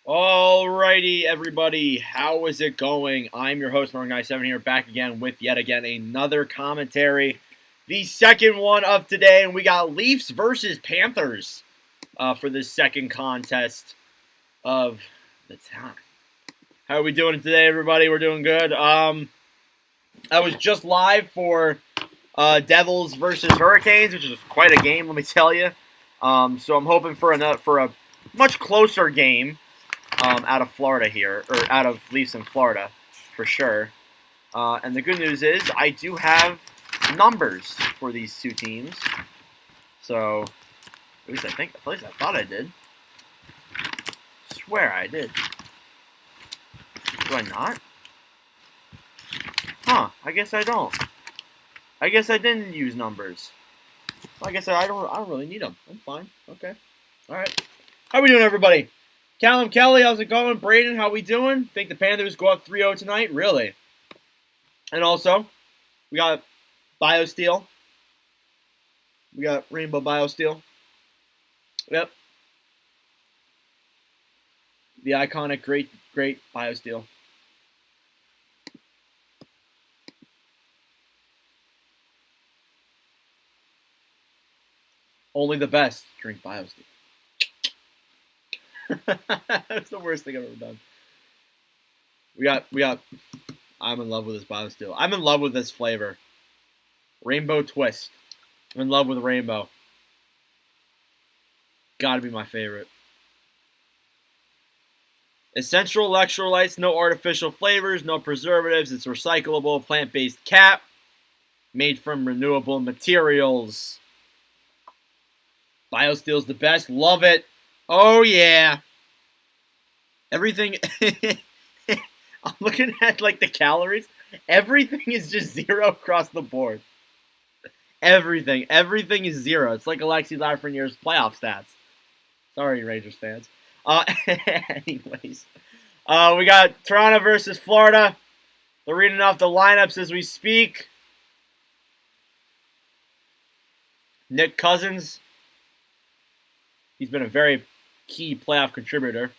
Alrighty, everybody, how is it going? I'm your host, Mark97 here, back again with yet again another commentary. The second one of today, and we got Leafs versus Panthers for this second contest of the time. How are we doing today, everybody? We're doing good. I was just live for Devils versus Hurricanes, which is quite a game, let me tell you. So I'm hoping for a much closer game. Out of Florida here, or out of Leafs in Florida, for sure. And the good news is I do have numbers for these two teams. So, at least I thought I did. Swear I did. Do I not? Huh? I guess I don't. I guess I didn't use numbers. I guess I don't really need them. I'm fine. Okay. All right. How we doing, everybody? Callum Kelly, how's it going? Braden, how we doing? Think the Panthers go up 3-0 tonight? Really? And also, we got BioSteel. We got Rainbow BioSteel. Yep. The iconic, great BioSteel. Only the best drink BioSteel. That's the worst thing I've ever done. We got. I'm in love with this BioSteel. I'm in love with this flavor. Rainbow Twist. I'm in love with rainbow. Gotta be my favorite. Essential electrolytes, no artificial flavors, no preservatives. It's recyclable, plant-based cap, made from renewable materials. BioSteel's the best. Love it. Oh, yeah. Everything. I'm looking at, like, the calories. Everything is just 0 across the board. Everything. Everything is 0. It's like Alexi Lafreniere's playoff stats. Sorry, Rangers fans. Anyways. We got Toronto versus Florida. They're reading off the lineups as we speak. Nick Cousins. He's been a very key playoff contributor.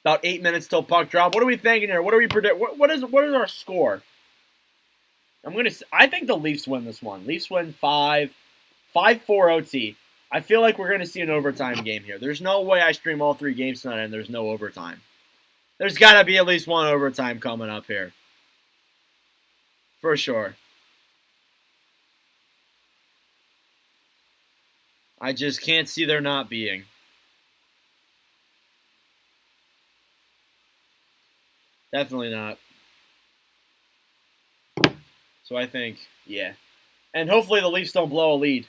About 8 minutes till puck drop. What are we thinking here? What do we predict? What is our score? I think the Leafs win this one. Leafs win 5-4 OT. I feel like we're gonna see an overtime game here. There's no way I stream all 3 games tonight and there's no overtime. There's gotta be at least one overtime coming up here. For sure. I just can't see there not being. Definitely not. So I think, yeah. And hopefully the Leafs don't blow a lead.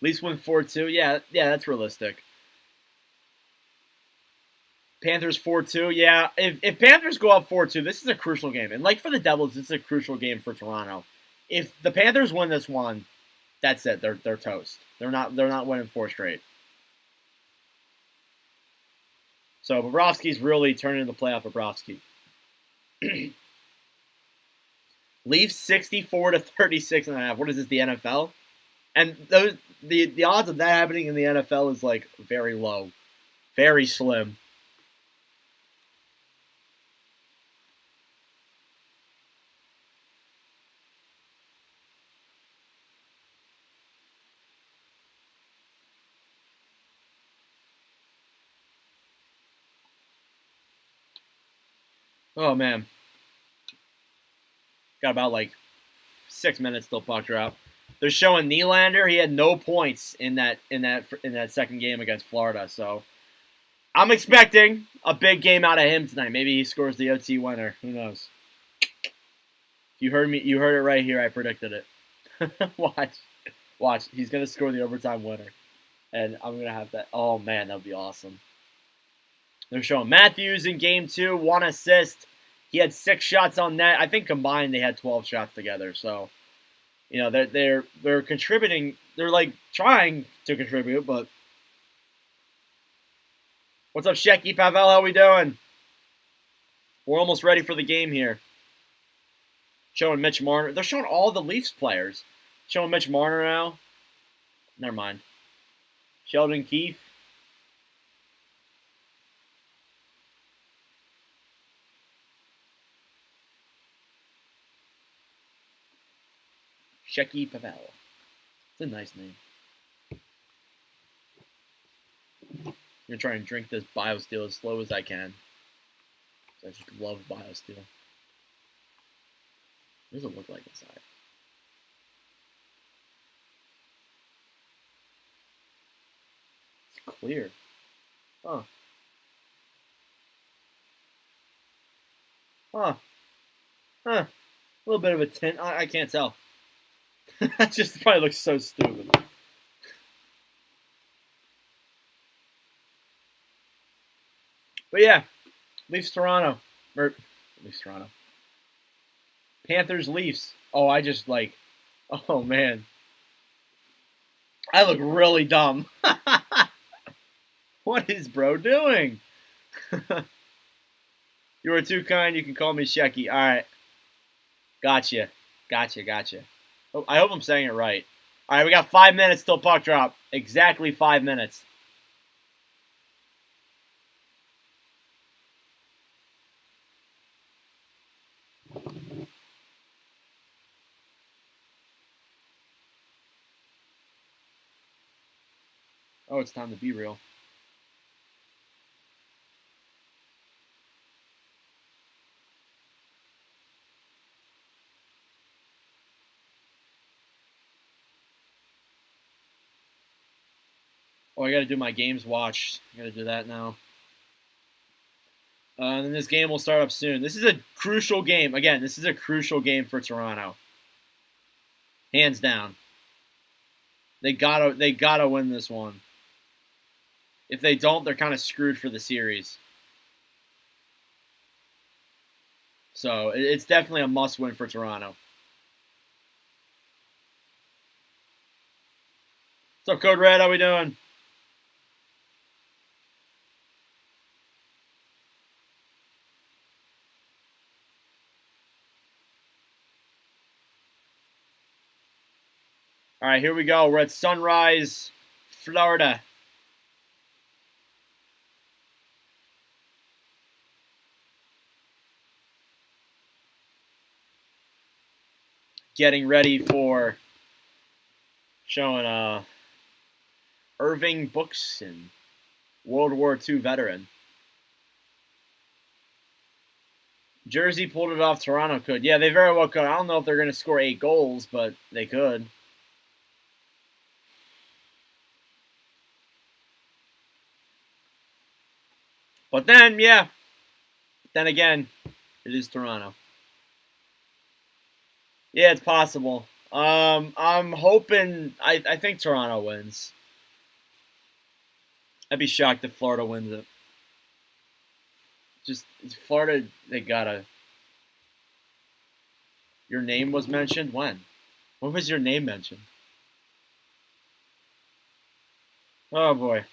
Leafs win 4-2. Yeah, that's realistic. Panthers 4-2. Yeah, if Panthers go up 4-2, this is a crucial game. And like for the Devils, this is a crucial game for Toronto. If the Panthers win this one, that's it. They're toast. They're not winning 4 straight. So Bobrovsky's really turning into playoff Bobrovsky. Leafs 64-36.5. What is this, the NFL? And the odds of that happening in the NFL is like very low, very slim. Oh man, got about like 6 minutes till puck drop. They're showing Nylander. He had no points in that second game against Florida. So I'm expecting a big game out of him tonight. Maybe he scores the OT winner. Who knows? You heard me. You heard it right here. I predicted it. Watch. He's gonna score the overtime winner, and I'm gonna have that. Oh man, that would be awesome. They're showing Matthews in game 2, 1 assist. He had 6 shots on net. I think combined they had 12 shots together. So, you know, they're contributing. They're like trying to contribute, but what's up, Shecky Pavel? How we doing? We're almost ready for the game here. Showing Mitch Marner. They're showing all the Leafs players. Showing Mitch Marner now. Never mind. Sheldon Keefe. Shecky Pavel. It's a nice name. I'm going to try and drink this BioSteel as slow as I can. I just love BioSteel. What does it look like inside? It's clear. Huh. Huh. Huh. A little bit of a tint. I can't tell. That just probably looks so stupid. But yeah, Leafs Toronto. Or Leafs Toronto. Panthers Leafs. Oh, I just like. Oh man. I look really dumb. What is bro doing? You are too kind. You can call me Shecky. All right. Gotcha. Oh, I hope I'm saying it right. All right, we got 5 minutes till puck drop. Exactly 5 minutes. Oh, it's time to be real. Oh, I got to do my games watch. I got to do that now. And then this game will start up soon. This is a crucial game. Again, this is a crucial game for Toronto. Hands down. They gotta win this one. If they don't, they're kind of screwed for the series. So it's definitely a must-win for Toronto. What's up, Code Red? How we doing? All right, here we go. We're at Sunrise, Florida. Getting ready for showing Irving Buxton, World War II veteran. Jersey pulled it off. Toronto could. Yeah, they very well could. I don't know if they're going to score 8 goals, but they could. But then, yeah. Then again, it is Toronto. Yeah, it's possible. I'm hoping. I think Toronto wins. I'd be shocked if Florida wins it. Just Florida, they gotta. Your name was mentioned when? When was your name mentioned? Oh boy.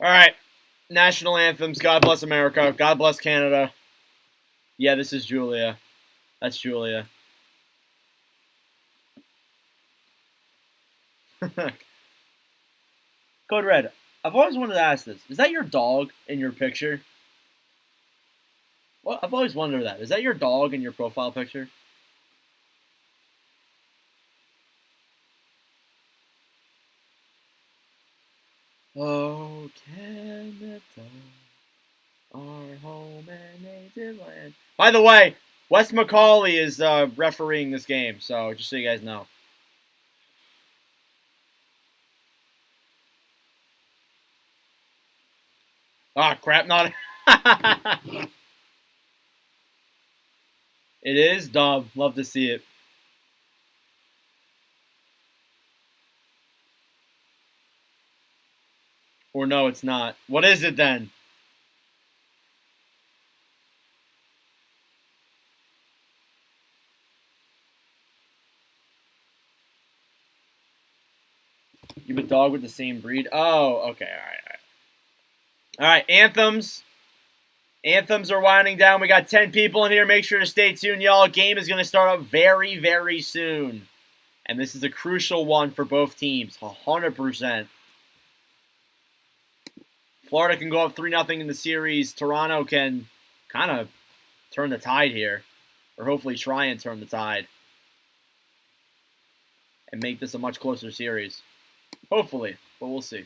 All right. National anthems. God bless America. God bless Canada. Yeah, this is Julia. That's Julia. Code Red. I've always wanted to ask this. Is that your dog in your picture? Well, I've always wondered that. Is that your dog in your profile picture? Oh, Canada, our home and native land. By the way, Wes McCauley is refereeing this game, so just so you guys know. Ah, crap, not. It is dub. Love to see it. Or no, it's not. What is it then? Keep a dog with the same breed. Oh, okay. All right. Anthems. Anthems are winding down. We got 10 people in here. Make sure to stay tuned, y'all. Game is going to start up very, very soon. And this is a crucial one for both teams. 100%. Florida can go up 3-0 in the series. Toronto can kind of turn the tide here. Or hopefully try and turn the tide. And make this a much closer series. Hopefully. But we'll see.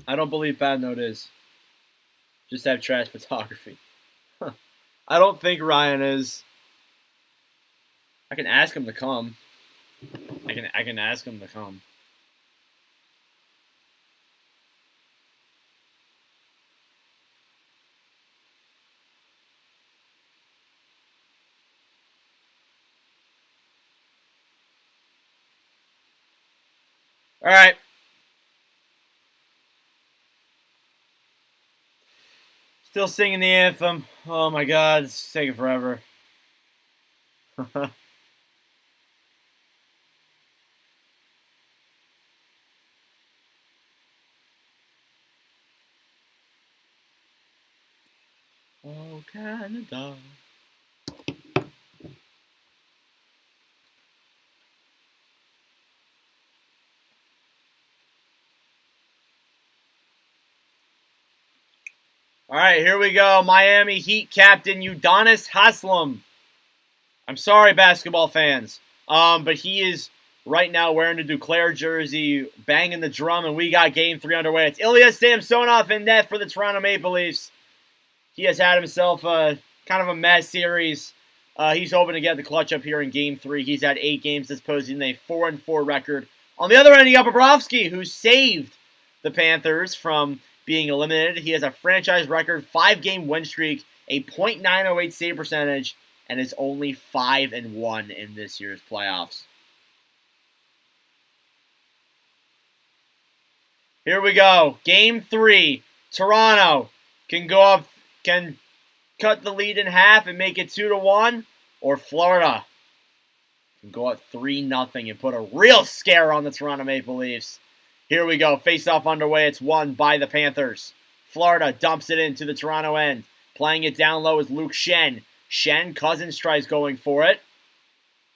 I don't believe Bad Note is. Just have trash photography. I don't think Ryan is. I can ask him to come. I can ask him to come. All right. Still singing the anthem. Oh my God, it's taking forever. Oh, Canada. All right, here we go. Miami Heat captain Udonis Haslem. I'm sorry, basketball fans. But he is right now wearing the Duclair jersey, banging the drum, and we got Game 3 underway. It's Ilya Samsonov in net for the Toronto Maple Leafs. He has had himself kind of a mess series. He's hoping to get the clutch up here in Game 3. He's had 8 games this postseason, a 4-4 record. On the other end, you got Bobrovsky, who saved the Panthers from being eliminated. He has a franchise record 5-game win streak, a .908 save percentage, and is only 5-1 in this year's playoffs. Here we go. Game 3. Toronto can go up, can cut the lead in half and make it 2-1, or Florida can go up 3-0 and put a real scare on the Toronto Maple Leafs. Here we go. Face-off underway. It's won by the Panthers. Florida dumps it into the Toronto end. Playing it down low is Luke Schenn. Cousins tries going for it.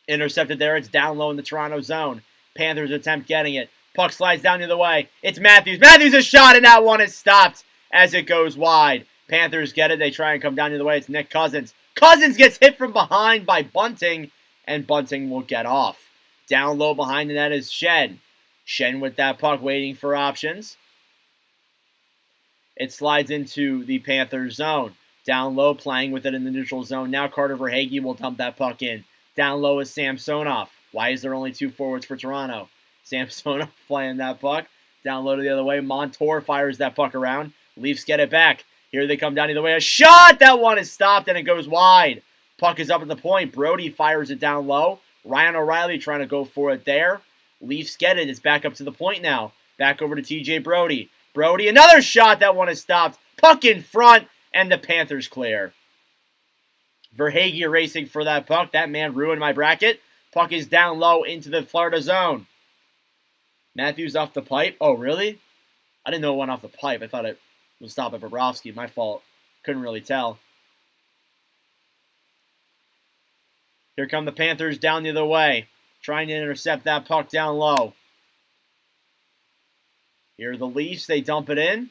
Intercepted there. It's down low in the Toronto zone. Panthers attempt getting it. Puck slides down the other way. It's Matthews. Matthews a shot, and that one is stopped as it goes wide. Panthers get it. They try and come down the other way. It's Nick Cousins. Cousins gets hit from behind by Bunting, and Bunting will get off. Down low behind the net is Schenn. Schenn with that puck waiting for options. It slides into the Panthers zone. Down low, playing with it in the neutral zone. Now Carter Verhaeghe will dump that puck in. Down low is Samsonov. Why is there only 2 forwards for Toronto? Samsonov playing that puck. Down low to the other way. Montour fires that puck around. Leafs get it back. Here they come down either way. A shot! That one is stopped and it goes wide. Puck is up at the point. Brody fires it down low. Ryan O'Reilly trying to go for it there. Leafs get it. It's back up to the point now. Back over to TJ Brody. Brody, another shot. That one is stopped. Puck in front, and the Panthers clear. Verhaeghe racing for that puck. That man ruined my bracket. Puck is down low into the Florida zone. Matthews off the pipe. Oh, really? I didn't know it went off the pipe. I thought it was stopped by Bobrovsky. My fault. Couldn't really tell. Here come the Panthers down the other way. Trying to intercept that puck down low. Here are the Leafs. They dump it in.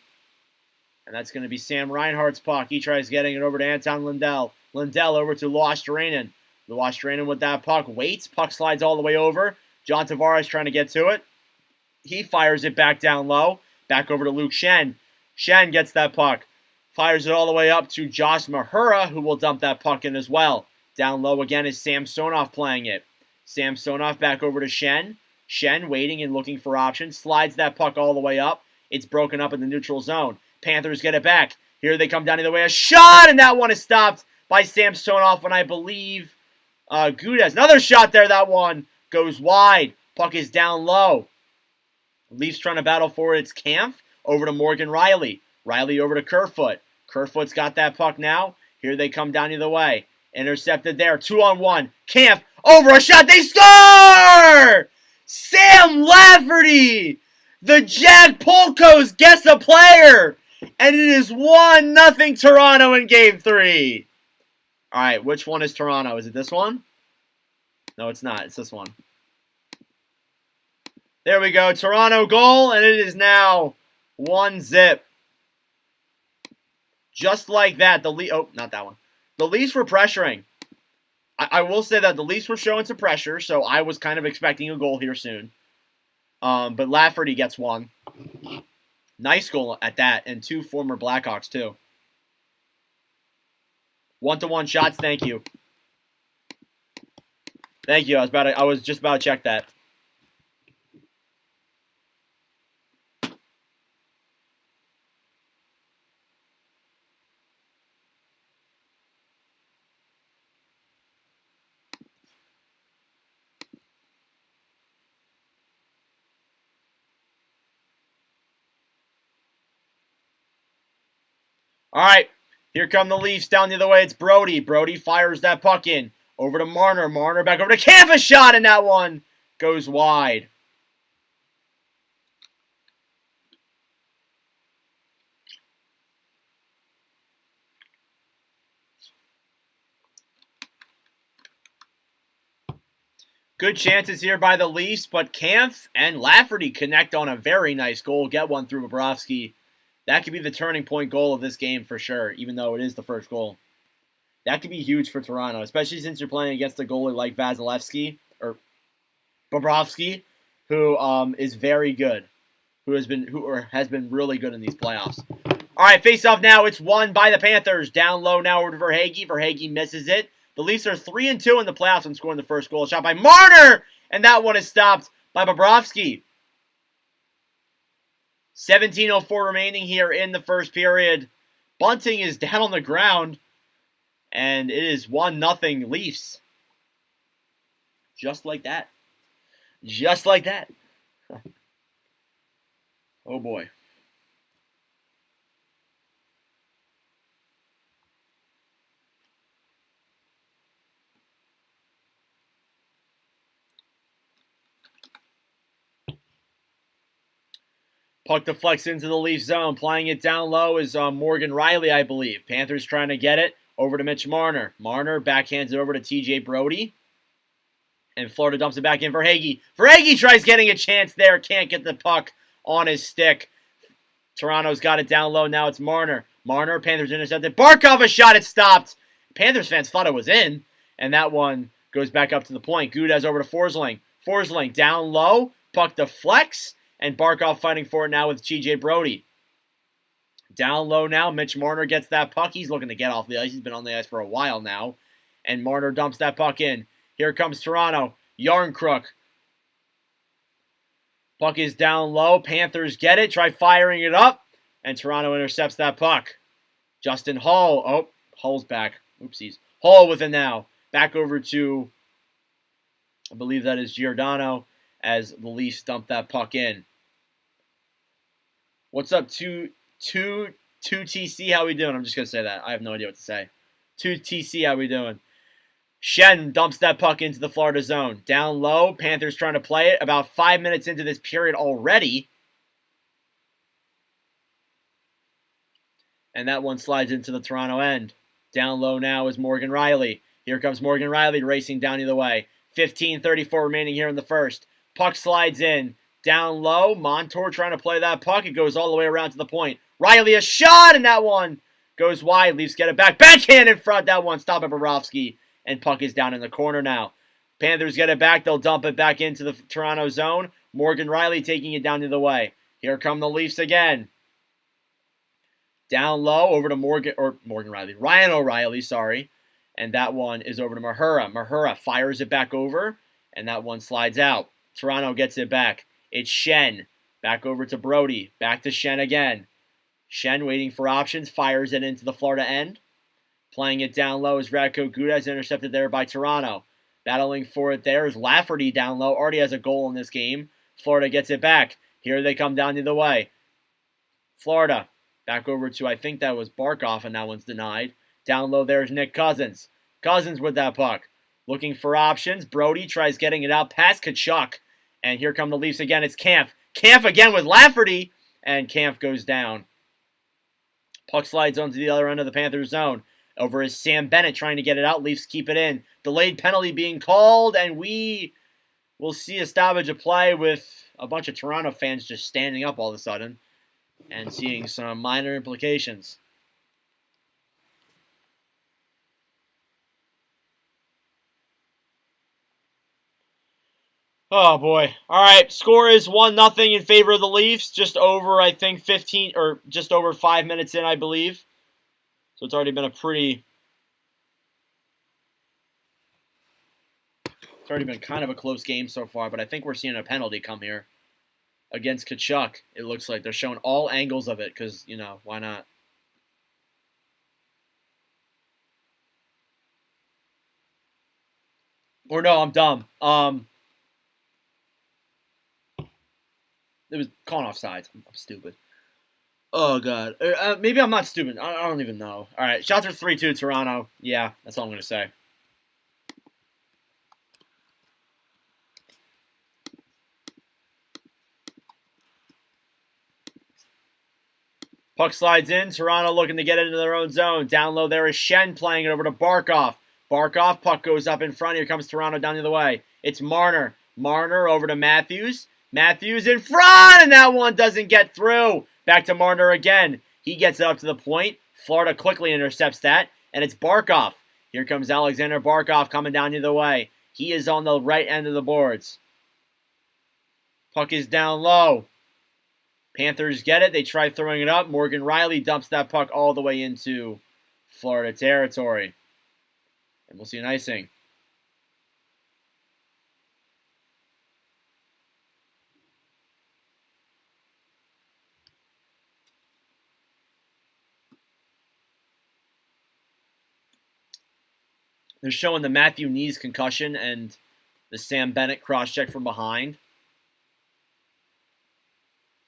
And that's going to be Sam Reinhart's puck. He tries getting it over to Anton Lundell. Lundell over to Luostarinen. Luostarinen with that puck. Waits. Puck slides all the way over. John Tavares trying to get to it. He fires it back down low. Back over to Luke Schenn. Schenn gets that puck. Fires it all the way up to Josh Mahura, who will dump that puck in as well. Down low again is Samsonov playing it. Samsonov back over to Schenn. Schenn waiting and looking for options. Slides that puck all the way up. It's broken up in the neutral zone. Panthers get it back. Here they come down the way. A shot, and that one is stopped by Samsonov, and I believe Gudez. Another shot there. That one goes wide. Puck is down low. Leafs trying to battle for it. It's Kampf over to Morgan Riley. Riley over to Kerfoot. Kerfoot's got that puck now. Here they come down either way. Intercepted there. 2-on-1. Camp over a shot. They score! Sam Lafferty! The Jack Polkos gets a player! And it is 1-0 Toronto in Game 3. Alright, which one is Toronto? Is it this one? No, it's not. It's this one. There we go. Toronto goal, and it is now 1-0. Just like that. Oh, not that one. The Leafs were pressuring. I will say that the Leafs were showing some pressure, so I was kind of expecting a goal here soon. But Lafferty gets one. Nice goal at that, and 2 former Blackhawks, too. 1-to-1 shots, thank you. Thank you. I was just about to check that. All right, here come the Leafs down the other way. It's Brody. Brody fires that puck in. Over to Marner. Marner back over to Camp. A shot, and that one goes wide. Good chances here by the Leafs, but Kampf and Lafferty connect on a very nice goal. Get one through Bobrovsky. That could be the turning point goal of this game for sure, even though it is the first goal. That could be huge for Toronto, especially since you're playing against a goalie like Vasilevsky or Bobrovsky, who is very good, who has been really good in these playoffs. All right, face-off now. It's won by the Panthers. Down low now over to Verhaeghe. Verhaeghe misses it. The Leafs are 3-2 in the playoffs and scoring the first goal. Shot by Marner, and that one is stopped by Bobrovsky. 17:04 remaining here in the first period. Bunting is down on the ground, and it is 1-0 Leafs. Just like that. Just like that. Oh, boy. Puck deflects into the Leaf zone. Playing it down low is Morgan Riley, I believe. Panthers trying to get it over to Mitch Marner. Marner backhands it over to TJ Brody. And Florida dumps it back in for Verhaeghe. Verhaeghe tries getting a chance there. Can't get the puck on his stick. Toronto's got it down low. Now it's Marner. Marner, Panthers intercepted. Barkov a shot. It stopped. Panthers fans thought it was in. And that one goes back up to the point. Gudez over to Forsling. Forsling down low. Puck deflects. And Barkov fighting for it now with TJ Brody. Down low now. Mitch Marner gets that puck. He's looking to get off the ice. He's been on the ice for a while now. And Marner dumps that puck in. Here comes Toronto. Yarncrook. Puck is down low. Panthers get it. Try firing it up. And Toronto intercepts that puck. Justin Hull. Oh, Hull's back. Oopsies. Hull with it now. Back over to, I believe that is Giordano, as the Leafs dump that puck in. What's up, 2TC? How we doing? I'm just going to say that. I have no idea what to say. 2TC, how we doing? Shen dumps that puck into the Florida zone. Down low, Panthers trying to play it. About 5 minutes into this period already. And that one slides into the Toronto end. Down low now is Morgan Riley. Here comes Morgan Riley racing down either way. 15:34 remaining here in the first. Puck slides in. Down low, Montour trying to play that puck. It goes all the way around to the point. Riley a shot, and that one goes wide. Leafs get it back. Backhand in front. That one stopped by Bobrovsky. And puck is down in the corner now. Panthers get it back. They'll dump it back into the Toronto zone. Morgan Riley taking it down the other way. Here come the Leafs again. Down low over to Ryan O'Reilly, sorry. And that one is over to Mahura. Mahura fires it back over, and that one slides out. Toronto gets it back. It's Shen. Back over to Brody. Back to Shen again. Shen waiting for options. Fires it into the Florida end. Playing it down low is Radko Gudez, intercepted there by Toronto. Battling for it there is Lafferty down low. Already has a goal in this game. Florida gets it back. Here they come down the other way. Florida. Back over to, I think that was Barkov, and that one's denied. Down low, there's Nick Cousins. Cousins with that puck. Looking for options. Brody tries getting it out past Kachuk. And here come the Leafs again. It's Kampf. Kampf again with Lafferty. And Kampf goes down. Puck slides onto the other end of the Panthers zone. Over is Sam Bennett trying to get it out. Leafs keep it in. Delayed penalty being called. And we will see a stoppage of play with a bunch of Toronto fans just standing up all of a sudden. And seeing some minor implications. Oh, boy. All right, score is 1-0 in favor of the Leafs. Just over, I think, 15, or just over 5 minutes in, I believe. So it's already been a pretty... It's already been kind of a close game so far, but I think we're seeing a penalty come here against Kachuk. It looks like they're showing all angles of it because, you know, why not? Or no, I'm dumb. It was calling offsides. I'm stupid. Oh, God. Maybe I'm not stupid. I don't even know. All right, shots are 3-2 Toronto. Yeah, that's all I'm going to say. Puck slides in. Toronto looking to get into their own zone. Down low there is Shen playing it over to Barkov. Barkov, puck goes up in front. Here comes Toronto down the other way. It's Marner. Marner over to Matthews. Matthews in front, and that one doesn't get through. Back to Marner again. He gets it up to the point. Florida quickly intercepts that, and it's Barkov. Here comes Alexander Barkov coming down the other way. He is on the right end of the boards. Puck is down low. Panthers get it. They try throwing it up. Morgan Riley dumps that puck all the way into Florida territory. And we'll see an icing. They're showing the Matthew Knees concussion and the Sam Bennett cross-check from behind.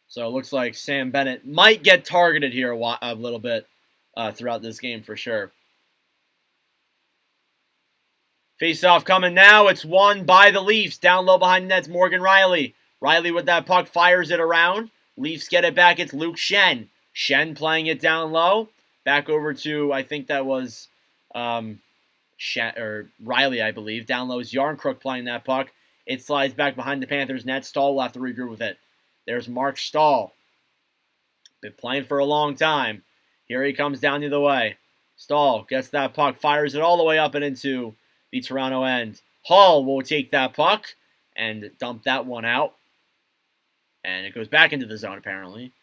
So it looks like Sam Bennett might get targeted here a little bit throughout this game for sure. Face-off coming now. It's won by the Leafs. Down low behind the net's Morgan Riley. Riley with that puck fires it around. Leafs get it back. It's Luke Shen. Shen playing it down low. Back over to, I think that was Riley, I believe. Down low is Yarncrook playing that puck. It slides back behind the Panthers net. Stahl will have to regroup with it. There's Mark Stahl. Been playing for a long time. Here he comes down the other way. Stahl gets that puck, fires it all the way up and into the Toronto end. Hall will take that puck and dump that one out. And it goes back into the zone, apparently.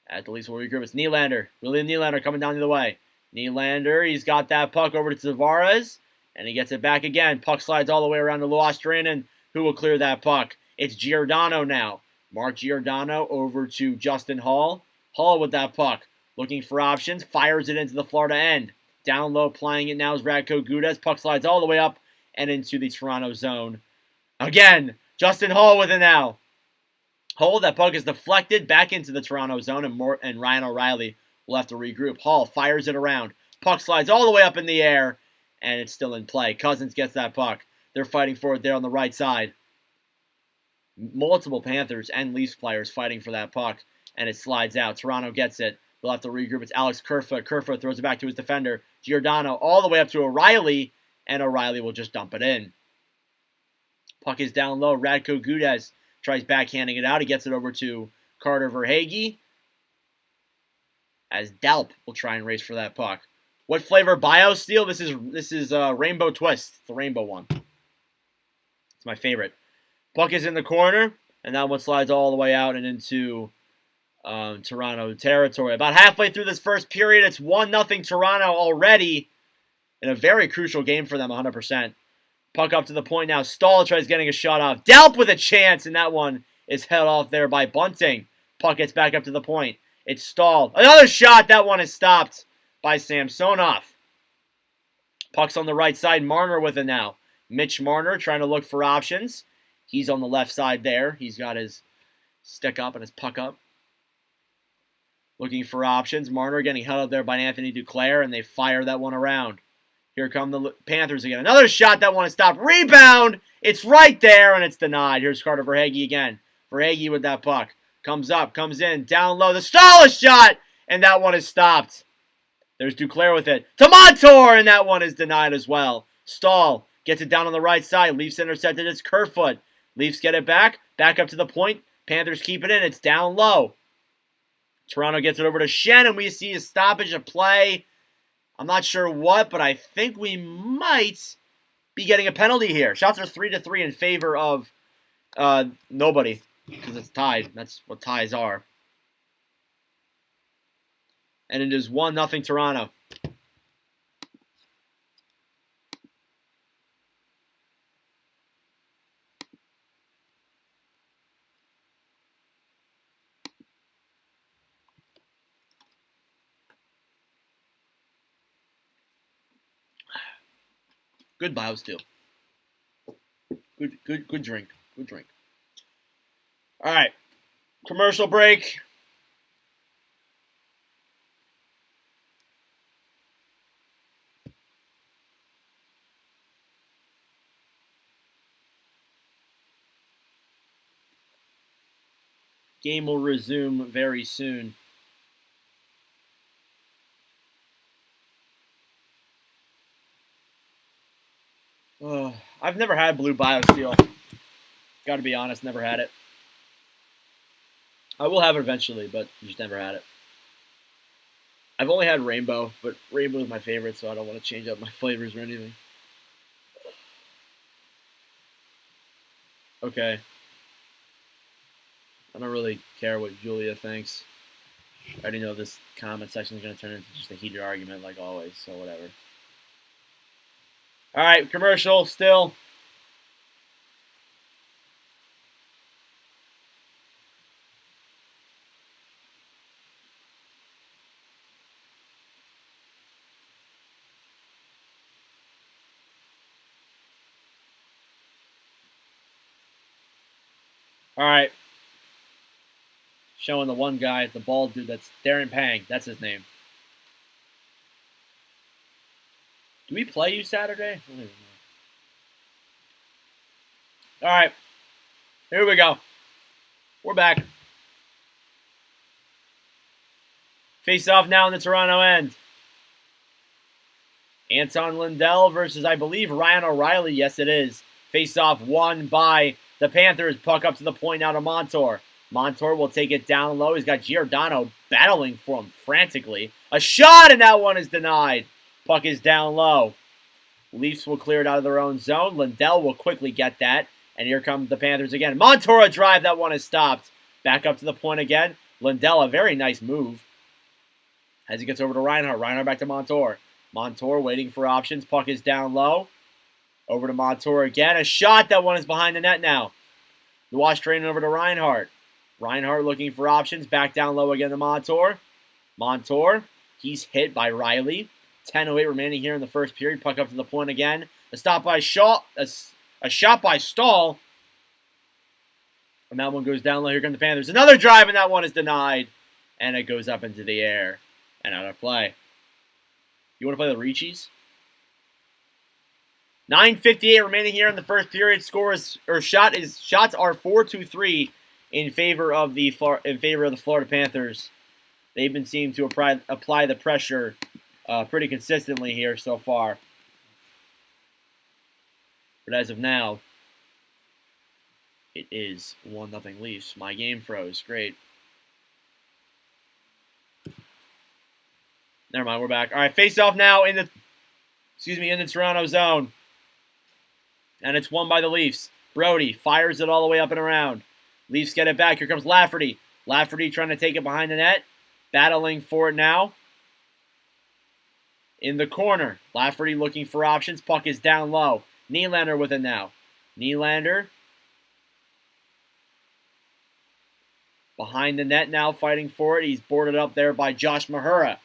At the Leafs will regroup. It's Nylander. William Nylander coming down the other way. Nylander, he's got that puck over to Tavares. And he gets it back again. Puck slides all the way around to Luostarinen, who will clear that puck. It's Giordano now. Mark Giordano over to Justin Hall. Hall with that puck. Looking for options. Fires it into the Florida end. Down low, playing it now is Radko Gudas. Puck slides all the way up and into the Toronto zone. Again, Justin Hall with it now. Hall, that puck is deflected back into the Toronto zone, and Ryan O'Reilly will have to regroup. Hall fires it around. Puck slides all the way up in the air, and it's still in play. Cousins gets that puck. They're fighting for it there on the right side. Multiple Panthers and Leafs players fighting for that puck, and it slides out. Toronto gets it. They'll have to regroup. It's Alex Kerfoot. Kerfoot throws it back to his defender, Giordano, all the way up to O'Reilly, and O'Reilly will just dump it in. Puck is down low. Radko Gudas tries backhanding it out. He gets it over to Carter Verhaeghe, as Dalp will try and race for that puck. What flavor BioSteel? This is Rainbow Twist, the rainbow one. It's my favorite. Puck is in the corner, and that one slides all the way out and into Toronto territory. About halfway through this first period, it's 1-0 Toronto already in a very crucial game for them, 100%. Puck up to the point now. Stahl tries getting a shot off. Dalp with a chance, and that one is held off there by Bunting. Puck gets back up to the point. It's Stahl. Another shot. That one is stopped by Samsonov. Puck's on the right side. Marner with it now. Mitch Marner trying to look for options. He's on the left side there. He's got his stick up and his puck up. Looking for options. Marner getting held up there by Anthony Duclair, and they fire that one around. Here come the Panthers again. Another shot that one is stopped. Rebound! It's right there, and it's denied. Here's Carter Verhaeghe again. Verhaeghe with that puck. Comes up, comes in, down low. The Stahl shot, and that one is stopped. There's Duclair with it. To Montour, and that one is denied as well. Stahl gets it down on the right side. Leafs intercepted. It's Kerfoot. Leafs get it back. Back up to the point. Panthers keep it in. It's down low. Toronto gets it over to Shen, and we see a stoppage of play. I'm not sure what, but I think we might be getting a penalty here. Shots are 3-3 in favor of nobody because it's tied. That's what ties are. And it is 1-0 Toronto. Good BioSteel. Good drink. Good drink. All right. Commercial break. Game will resume very soon. I've never had blue BioSteel. Gotta be honest, never had it. I will have it eventually, but just never had it. I've only had rainbow, but rainbow is my favorite, so I don't want to change up my flavors or anything. Okay. I don't really care what Julia thinks. I already know this comment section is going to turn into just a heated argument like always, so whatever. All right, commercial still. All right. Showing the one guy, the bald dude, that's Darren Pang. That's his name. Do we play you Saturday? I don't even know. All right. Here we go. We're back. Face off now in the Toronto end. Anton Lindell versus, I believe, Ryan O'Reilly. Yes, it is. Face off won by the Panthers. Puck up to the point now to Montour. Montour will take it down low. He's got Giordano battling for him frantically. A shot, and that one is denied. Puck is down low. Leafs will clear it out of their own zone. Lindell will quickly get that. And here come the Panthers again. Montour a drive. That one is stopped. Back up to the point again. Lindell, a very nice move. As he gets over to Reinhart. Reinhart back to Montour. Montour waiting for options. Puck is down low. Over to Montour again. A shot. That one is behind the net now. The wash training over to Reinhart. Reinhart looking for options. Back down low again to Montour. Montour. He's hit by Riley. 10:08 remaining here in the first period. Puck up to the point again. A stop by Shaw. A shot by Stahl. And that one goes down low. Here come the Panthers. Another drive, and that one is denied. And it goes up into the air and out of play. You want to play the Ricci's? 9:58 remaining here in the first period. Shots are 4-3 in favor of the Florida Panthers. They've been seeming to apply the pressure pretty consistently here so far. But as of now, it is 1-0 Leafs. My game froze. Great. Never mind, we're back. All right, face off now in the Toronto zone. And it's won by the Leafs. Brody fires it all the way up and around. Leafs get it back. Here comes Lafferty. Lafferty trying to take it behind the net. Battling for it now. In the corner. Lafferty looking for options. Puck is down low. Nylander with it now. Nylander. Behind the net now, fighting for it. He's boarded up there by Josh Mahura.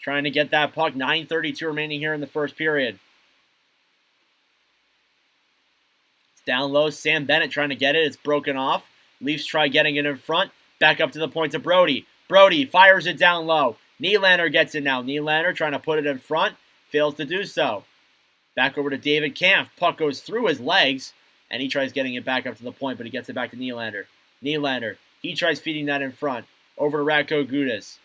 Trying to get that puck. 9:32 remaining here in the first period. It's down low. Sam Bennett trying to get it. It's broken off. Leafs try getting it in front. Back up to the point to Brody. Brody fires it down low. Nylander gets it now. Nylander trying to put it in front. Fails to do so. Back over to David Kampf. Puck goes through his legs, and he tries getting it back up to the point, but he gets it back to Nylander. Nylander, he tries feeding that in front. Over to Radko Gudas.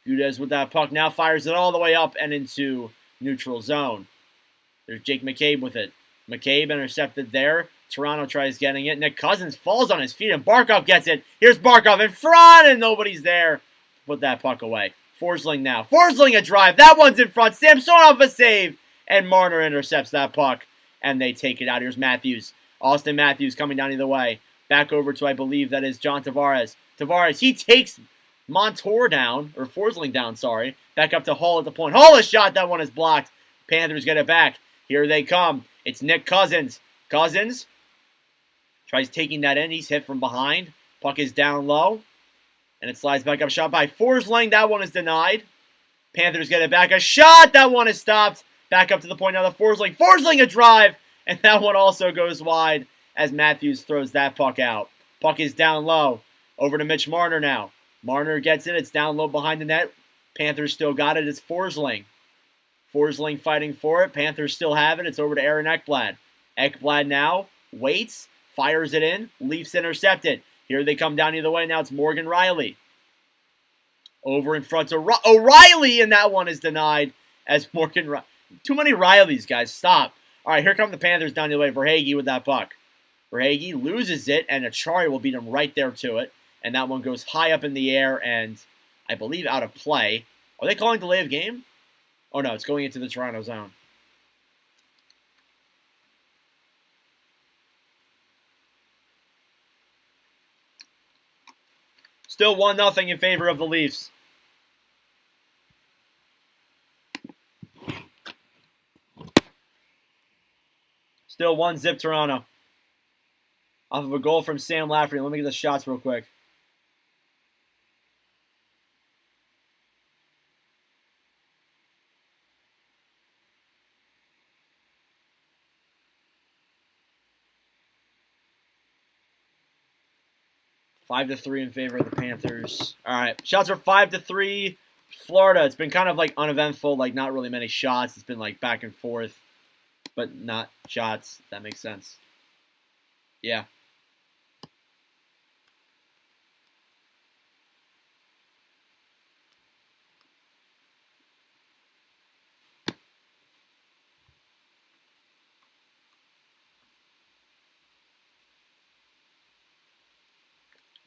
Gudas with that puck now fires it all the way up and into neutral zone. There's Jake McCabe with it. McCabe intercepted there. Toronto tries getting it. Nick Cousins falls on his feet, and Barkov gets it. Here's Barkov in front, and nobody's there. Put that puck away. Forsling now. Forsling a drive. That one's in front. Samsonov a save. And Marner intercepts that puck, and they take it out. Here's Matthews. Austin Matthews coming down either way. Back over to, I believe, that is John Tavares. Tavares, he takes Montour down, or Forsling down, sorry. Back up to Hall at the point. Hall a shot. That one is blocked. Panthers get it back. Here they come. It's Nick Cousins. Cousins tries taking that in. He's hit from behind. Puck is down low. And it slides back up. Shot by Forsling. That one is denied. Panthers get it back. A shot. That one is stopped. Back up to the point now. The Forsling. Forsling a drive. And that one also goes wide as Matthews throws that puck out. Puck is down low. Over to Mitch Marner now. Marner gets it. It's down low behind the net. Panthers still got it. It's Forsling. Forsling fighting for it. Panthers still have it. It's over to Aaron Ekblad. Ekblad now waits. Fires it in. Leafs intercepted. Here they come down either way. Now it's Morgan Riley. Over in front to O'Reilly, and that one is denied as Morgan Riley. Too many Rileys, guys. Stop. All right, here come the Panthers down the way. Verhaeghe with that puck. Verhaeghe loses it, and Achari will beat him right there to it. And that one goes high up in the air and, I believe, out of play. Are they calling delay of game? Oh, no, it's going into the Toronto zone. Still 1-0 in favor of the Leafs. Still 1-0 Toronto. Off of a goal from Sam Lafferty. Let me get the shots real quick. 5-3 in favor of the Panthers. All right, shots are 5-3. Florida. It's been kind of like uneventful, like not really many shots. It's been like back and forth, but not shots. If that makes sense. Yeah.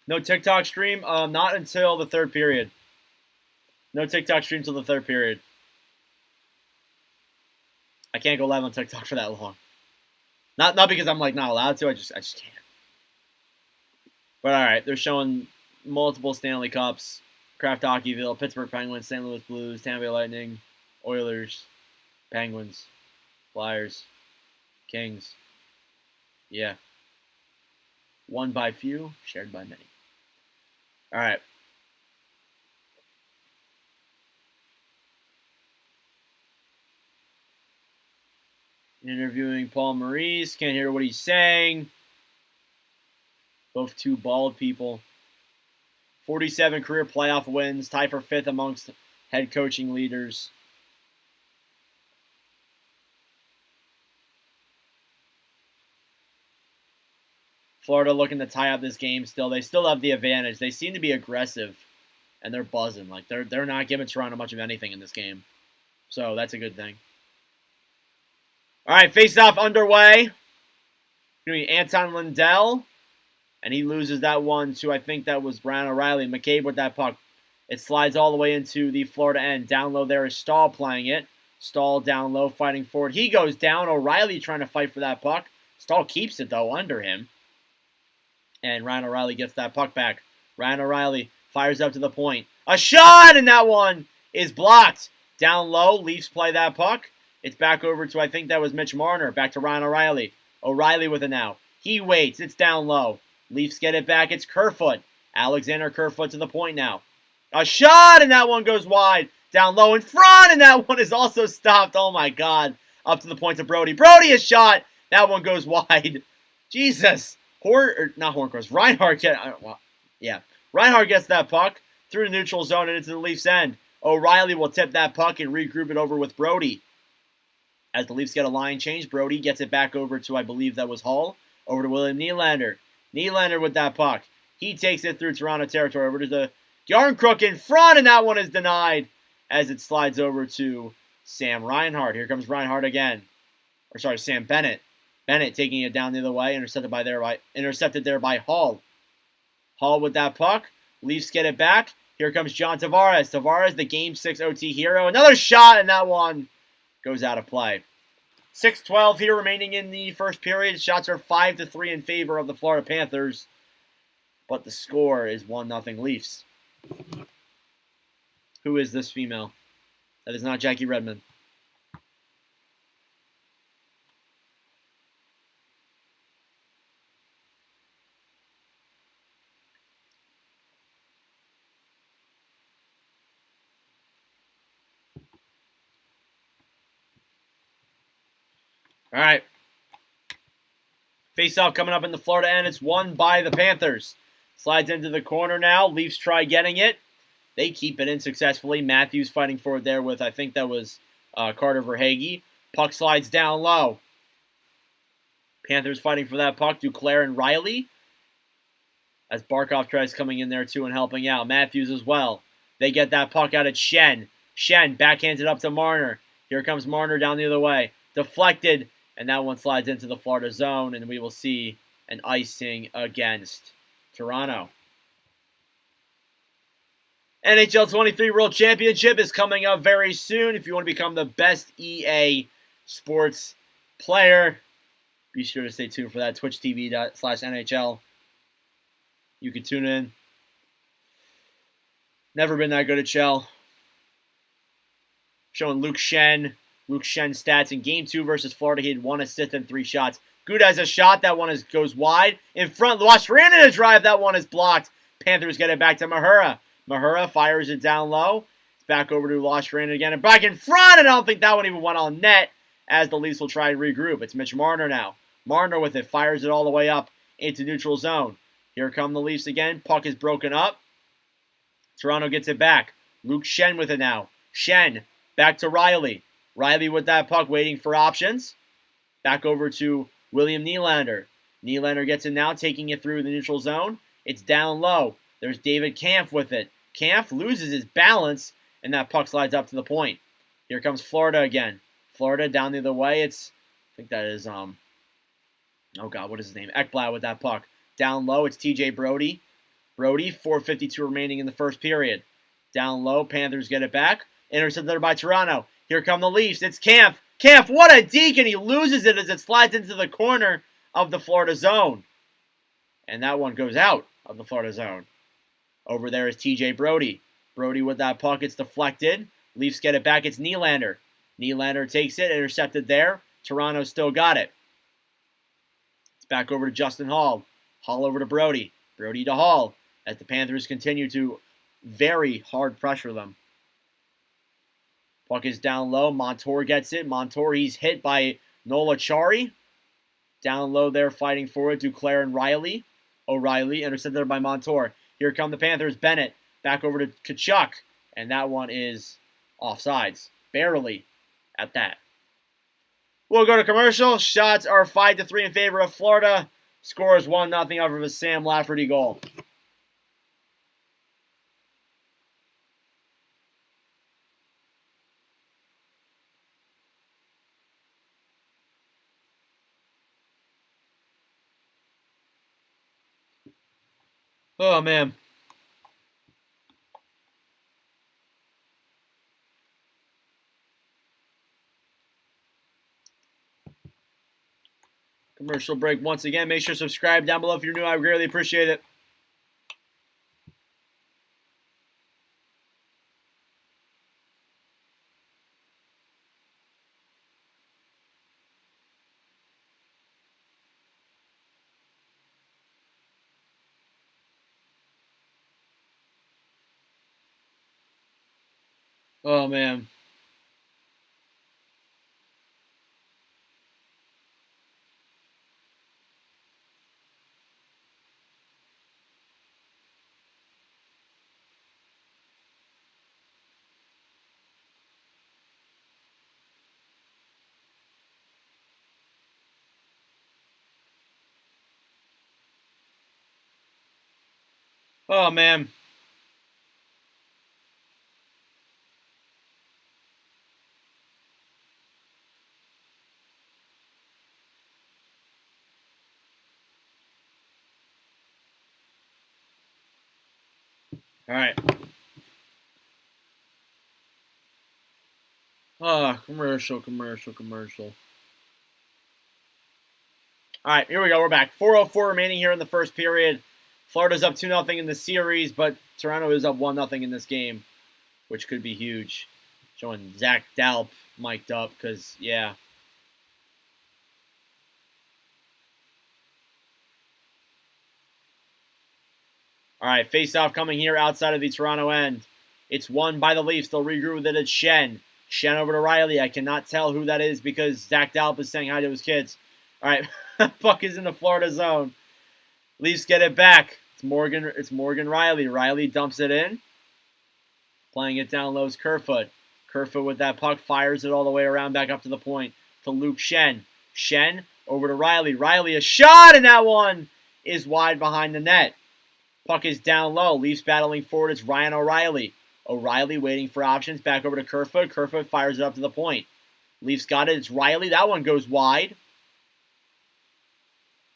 No TikTok stream? Not until the third period. No TikTok stream until the third period. I can't go live on TikTok for that long. Not because I'm like not allowed to. I just can't. But all right, they're showing multiple Stanley Cups: Kraft Hockeyville, Pittsburgh Penguins, St. Louis Blues, Tampa Bay Lightning, Oilers, Penguins, Flyers, Kings. Yeah. Won by few, shared by many. All right. Interviewing Paul Maurice. Can't hear what he's saying. Both two bald people. 47 career playoff wins. Tied for 5th amongst head coaching leaders. Florida looking to tie up this game still. They still have the advantage. They seem to be aggressive, and they're buzzing. Like they're not giving Toronto much of anything in this game. So that's a good thing. All right, face-off underway. It's going to be Anton Lundell, and he loses that one to, I think that was Brian O'Reilly. McCabe with that puck. It slides all the way into the Florida end. Down low there is Stahl playing it. Stahl down low, fighting for it. He goes down. O'Reilly trying to fight for that puck. Stahl keeps it, though, under him. And Ryan O'Reilly gets that puck back. Ryan O'Reilly fires up to the point. A shot, and that one is blocked. Down low, Leafs play that puck. It's back over to, I think that was Mitch Marner. Back to Ryan O'Reilly. O'Reilly with it now. He waits. It's down low. Leafs get it back. It's Kerfoot. Alexander Kerfoot to the point now. A shot, and that one goes wide. Down low in front, and that one is also stopped. Oh, my God. Up to the point to Brody. Brody, a shot. That one goes wide. Jesus. Not Hornqvist. Reinhart Reinhart gets that puck. through the neutral zone and into the Leafs end. O'Reilly will tip that puck and regroup it over with Brody. As the Leafs get a line change, Brody gets it back over to, I believe that was Hull, over to William Nylander. Nylander with that puck. He takes it through Toronto territory over to the Yarncrook in front, and that one is denied as it slides over to Sam Reinhart. Here comes Reinhart again. Or sorry, Sam Bennett. Bennett taking it down the other way, intercepted there by Hull. Hull with that puck. Leafs get it back. Here comes John Tavares. Tavares, the Game 6 OT hero. Another shot, and that one goes out of play. 6:12 here remaining in the first period. Shots are 5-3 in favor of the Florida Panthers. But the score is 1-0 Leafs. Who is this female? That is not Jackie Redmond. All right. Face-off coming up in the Florida end. It's won by the Panthers. Slides into the corner now. Leafs try getting it. They keep it in successfully. Matthews fighting for it there with, I think that was Carter Verhaeghe. Puck slides down low. Panthers fighting for that puck. Duclair and Riley. As Barkov tries coming in there too and helping out. Matthews as well. They get that puck out at Shen. Shen backhands it up to Marner. Here comes Marner down the other way. Deflected. And that one slides into the Florida zone, and we will see an icing against Toronto. NHL 23 World Championship is coming up very soon. If you want to become the best EA Sports player, be sure to stay tuned for that. twitch.tv/NHL. You can tune in. Never been that good at Shell. Showing Luke Shen stats in Game 2 versus Florida. He had 1 assist and 3 shots. Good as a shot. That one goes wide. In front, Luostarinen in a drive. That one is blocked. Panthers get it back to Mahura. Mahura fires it down low. It's back over to Luostarinen again. And back in front. And I don't think that one even went on net as the Leafs will try and regroup. It's Mitch Marner now. Marner with it. Fires it all the way up into neutral zone. Here come the Leafs again. Puck is broken up. Toronto gets it back. Luke Shen with it now. Shen back to Riley. Riley with that puck waiting for options. Back over to William Nylander. Nylander gets it now, taking it through the neutral zone. It's down low. There's David Kampf with it. Kampf loses his balance, and that puck slides up to the point. Here comes Florida again. Florida down the other way. I think that is, oh God, what is his name? Ekblad with that puck. Down low, it's TJ Brody. Brody, 4:52 remaining in the first period. Down low, Panthers get it back. Intercepted there by Toronto. Here come the Leafs. It's Kampf. Kampf, what a deke, and he loses it as it slides into the corner of the Florida zone. And that one goes out of the Florida zone. Over there is TJ Brody. Brody with that puck. It's deflected. Leafs get it back. It's Nylander. Nylander takes it. Intercepted there. Toronto still got it. It's back over to Justin Hall. Hall over to Brody. Brody to Hall as the Panthers continue to very hard pressure them. Puck is down low. Montour gets it. Montour, he's hit by Nola Chari. Down low there fighting for it. Duclair and Riley. O'Reilly intercepted there by Montour. Here come the Panthers. Bennett back over to Tkachuk. And that one is offsides. Barely at that. We'll go to commercial. Shots are 5-3 in favor of Florida. Score is 1-0 off of a Sam Lafferty goal. Oh, man. Commercial break once again. Make sure to subscribe down below if you're new. I greatly appreciate it. Oh, man. Oh, man. All right. Commercial. All right, here we go. We're back. 4:04 remaining here in the first period. Florida's up 2-0 in the series, but Toronto is up 1-0 in this game, which could be huge. Showing Zach Dalp mic'd up because, yeah. All right, face-off coming here outside of the Toronto end. It's won by the Leafs. They'll regroup with it. It's Shen. Shen over to Riley. I cannot tell who that is because Zach Dalp is saying hi to his kids. All right, puck is in the Florida zone. Leafs get it back. It's Morgan Riley. Riley dumps it in. Playing it down low is Kerfoot. Kerfoot with that puck fires it all the way around back up to the point to Luke Shen. Shen over to Riley. Riley a shot, and that one is wide behind the net. Puck is down low. Leafs battling forward. It's Ryan O'Reilly. O'Reilly waiting for options. Back over to Kerfoot. Kerfoot fires it up to the point. Leafs got it. It's Riley. That one goes wide.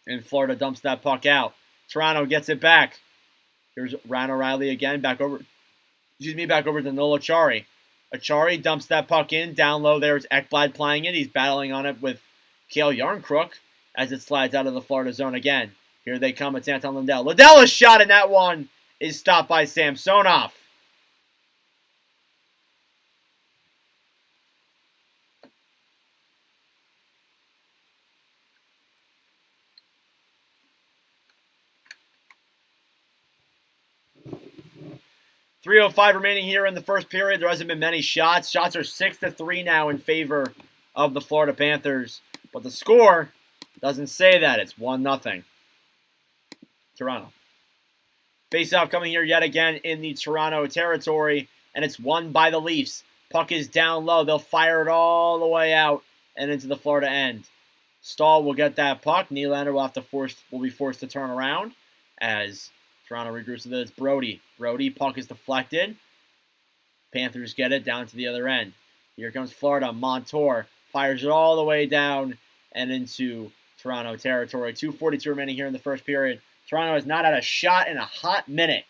And Florida dumps that puck out. Toronto gets it back. Here's Ryan O'Reilly again. Back over to Noel Acciari. Acciari dumps that puck in. Down low there is Ekblad playing it. He's battling on it with Cale Yarncrook as it slides out of the Florida zone again. Here they come. It's Anton Lundell. Lundell is shot, and that one is stopped by Samsonov. .305 remaining here in the first period. There hasn't been many shots. Shots are 6-3 now in favor of the Florida Panthers. But the score doesn't say that. It's 1-0. Toronto. Face-off coming here yet again in the Toronto territory, and it's won by the Leafs. Puck is down low. They'll fire it all the way out and into the Florida end. Stahl will get that puck. Nylander will be forced to turn around as Toronto regroups with it. It's Brody. Brody, puck is deflected. Panthers get it down to the other end. Here comes Florida. Montour fires it all the way down and into Toronto territory. 2:42 remaining here in the first period. Toronto has not had a shot in a hot minute.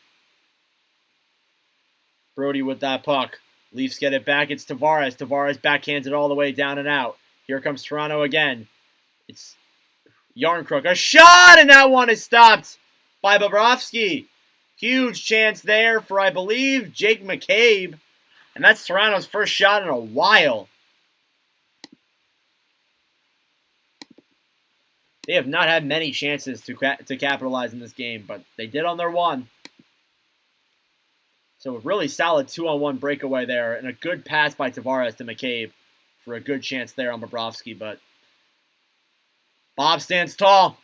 Brody with that puck. Leafs get it back. It's Tavares. Tavares backhands it all the way down and out. Here comes Toronto again. It's Yarncrook. A shot, and that one is stopped by Bobrovsky. Huge chance there for, I believe, Jake McCabe. And that's Toronto's first shot in a while. They have not had many chances to capitalize in this game, but they did on their one. So a really solid 2-on-1 breakaway there, and a good pass by Tavares to McCabe for a good chance there on Bobrovsky, but Bob stands tall.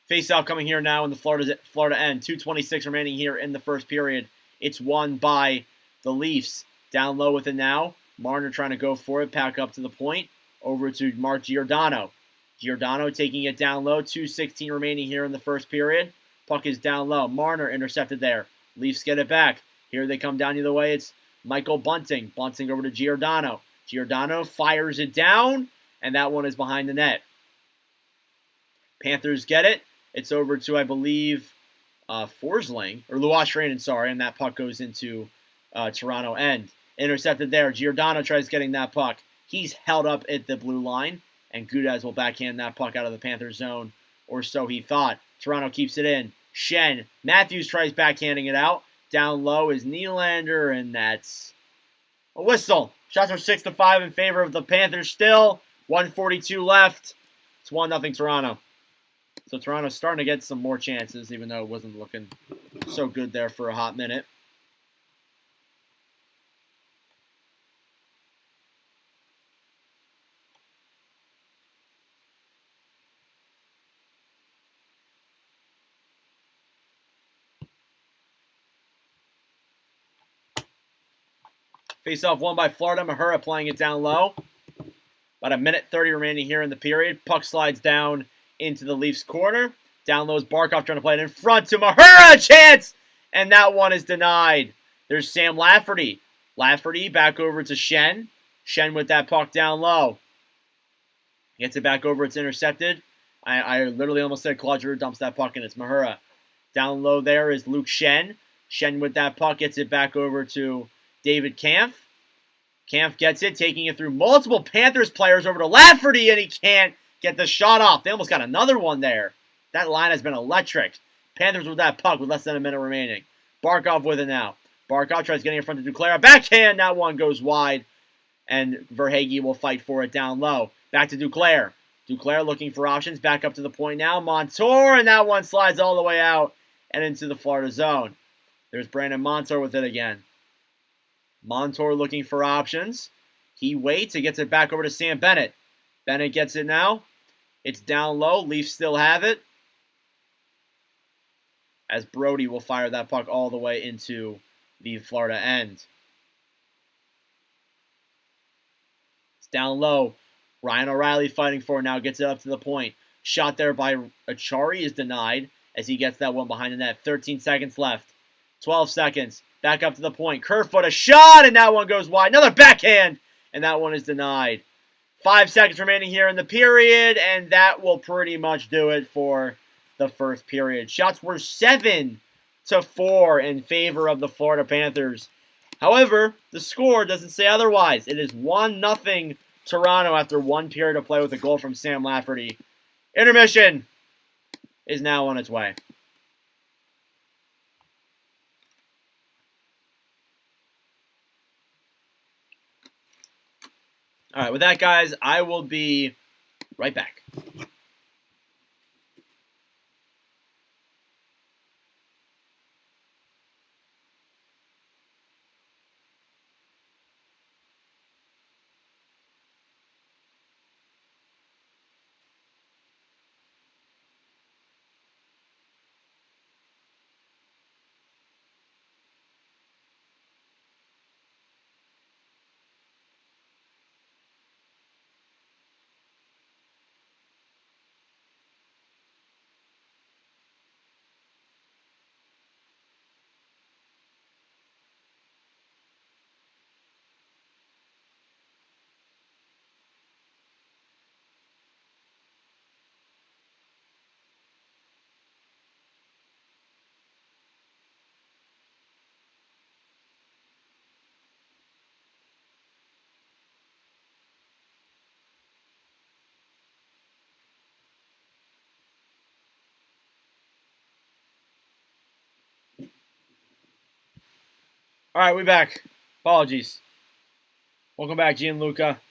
Face-off coming here now in the Florida end. 2:26 remaining here in the first period. It's won by the Leafs. Down low with it now. Marner trying to go for it, pack up to the point. Over to Mark Giordano. Giordano taking it down low. 2:16 remaining here in the first period. Puck is down low. Marner intercepted there. Leafs get it back. Here they come down the other way. It's Michael Bunting. Bunting over to Giordano. Giordano fires it down, and that one is behind the net. Panthers get it. It's over to, I believe, Forsling, or Luostarinen, sorry, and that puck goes into Toronto end. Intercepted there. Giordano tries getting that puck. He's held up at the blue line, and Gudez will backhand that puck out of the Panthers zone, or so he thought. Toronto keeps it in. Shen. Matthews tries backhanding it out. Down low is Nylander, and that's a whistle. Shots are 6-5 in favor of the Panthers still. 1:42 left. It's 1-0 Toronto. So Toronto's starting to get some more chances, even though it wasn't looking so good there for a hot minute. Face-off won by Florida. Mahura playing it down low. About 1:30 remaining here in the period. Puck slides down into the Leafs corner. Down low is Barkov trying to play it in front to Mahura. Chance! And that one is denied. There's Sam Lafferty. Lafferty back over to Shen. Shen with that puck down low. Gets it back over. It's intercepted. I literally almost said Claude Giroux dumps that puck, and it's Mahura. Down low there is Luke Shen. Shen with that puck gets it back over to David Kampf. Kampf gets it, taking it through multiple Panthers players over to Lafferty, and he can't get the shot off. They almost got another one there. That line has been electric. Panthers with that puck with less than a minute remaining. Barkov with it now. Barkov tries getting in front of Duclair. Backhand, that one goes wide, and Verhaeghe will fight for it down low. Back to Duclair. Duclair looking for options. Back up to the point now. Montour, and that one slides all the way out and into the Florida zone. There's Brandon Montour with it again. Montour looking for options. He waits. He gets it back over to Sam Bennett. Bennett gets it now. It's down low. Leafs still have it. As Brody will fire that puck all the way into the Florida end. It's down low. Ryan O'Reilly fighting for it now. Gets it up to the point. Shot there by Achari is denied as he gets that one behind the net. 13 seconds left. 12 seconds. Back up to the point. Kerfoot, a shot, and that one goes wide. Another backhand, and that one is denied. 5 seconds remaining here in the period, and that will pretty much do it for the first period. Shots were 7-4 in favor of the Florida Panthers. However, the score doesn't say otherwise. It is 1-0 Toronto after 1 period of play with a goal from Sam Lafferty. Intermission is now on its way. All right, with that, guys, I will be right back. All right, we're back. Apologies. Welcome back, Gianluca.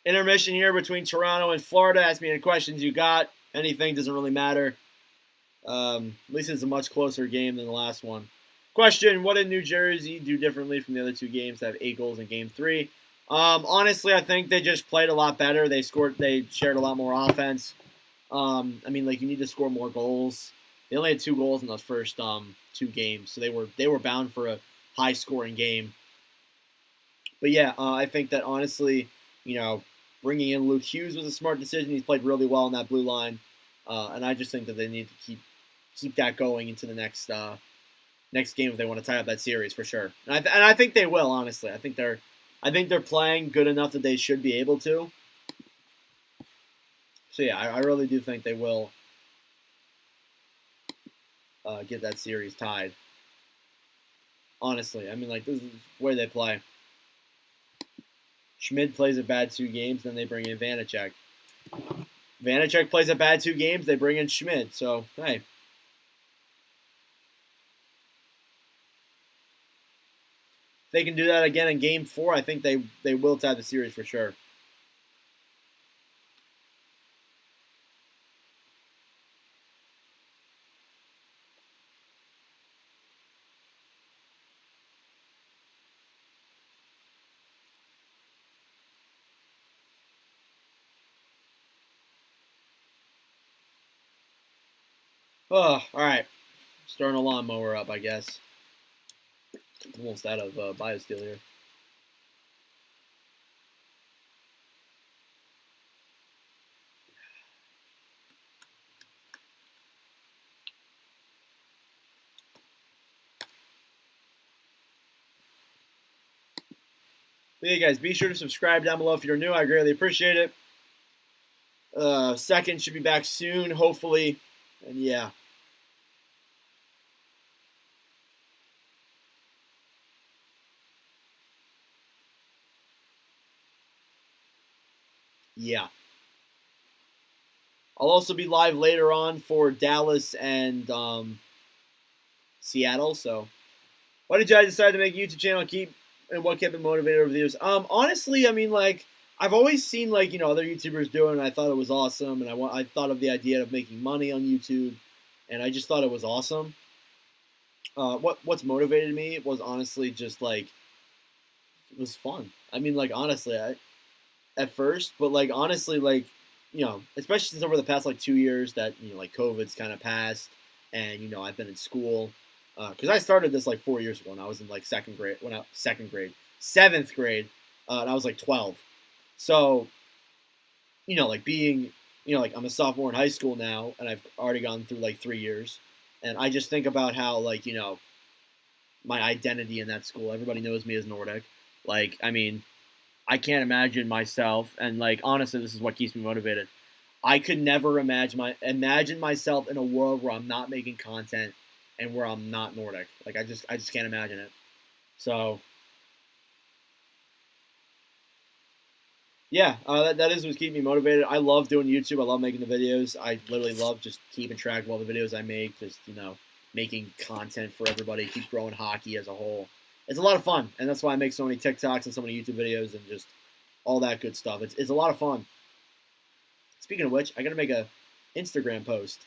Intermission here between Toronto and Florida. Ask me any questions you got. Anything, doesn't really matter. At least it's a much closer game than the last one. Question, what did New Jersey do differently from the other 2 games that have 8 goals in Game 3? Honestly, I think they just played a lot better. They shared a lot more offense. I mean, like, you need to score more goals. They only had 2 goals in those first 2 games, so they were bound for a high-scoring game. But yeah, I think that honestly, bringing in Luke Hughes was a smart decision. He's played really well on that blue line, and I just think that they need to keep that going into the next game if they want to tie up that series for sure. And I think they will. Honestly, I think they're playing good enough that they should be able to. So yeah, I really do think they will get that series tied. Honestly, I mean, like, this is where they play. Schmid plays a bad 2 games, then they bring in Vanacek. Vanacek plays a bad 2 games, they bring in Schmid. So, hey. If they can do that again in Game 4, I think they will tie the series for sure. Oh, all right. Starting a lawnmower up, I guess. Almost out of BioSteel here. But yeah, guys, be sure to subscribe down below if you're new. I greatly appreciate it. Second should be back soon, hopefully. And yeah. Yeah. I'll also be live later on for Dallas and Seattle. So, why did you guys decide to make a YouTube channel? And what kept me motivated over the years? Honestly, I mean, like, I've always seen like other YouTubers doing it, and I thought it was awesome, and I thought of the idea of making money on YouTube, and I just thought it was awesome. What's motivated me was honestly just like it was fun. I mean, like honestly, at first, but like honestly, like especially since over the past like 2 years that like COVID's kind of passed, and I've been in school because I started this like 4 years ago, and I was in like seventh grade, and I was like 12. So like being like I'm a sophomore in high school now, and I've already gone through like 3 years, and I just think about how like my identity in that school. Everybody knows me as Nordic. Like, I mean, I can't imagine myself, and like honestly, this is what keeps me motivated. I could never imagine myself in a world where I'm not making content and where I'm not Nordic. Like, I just can't imagine it. So yeah, that is what's keeping me motivated. I love doing YouTube. I love making the videos. I literally love just keeping track of all the videos I make. Just making content for everybody. Keep growing hockey as a whole. It's a lot of fun, and that's why I make so many TikToks and so many YouTube videos and just all that good stuff. It's a lot of fun. Speaking of which, I gotta make a Instagram post.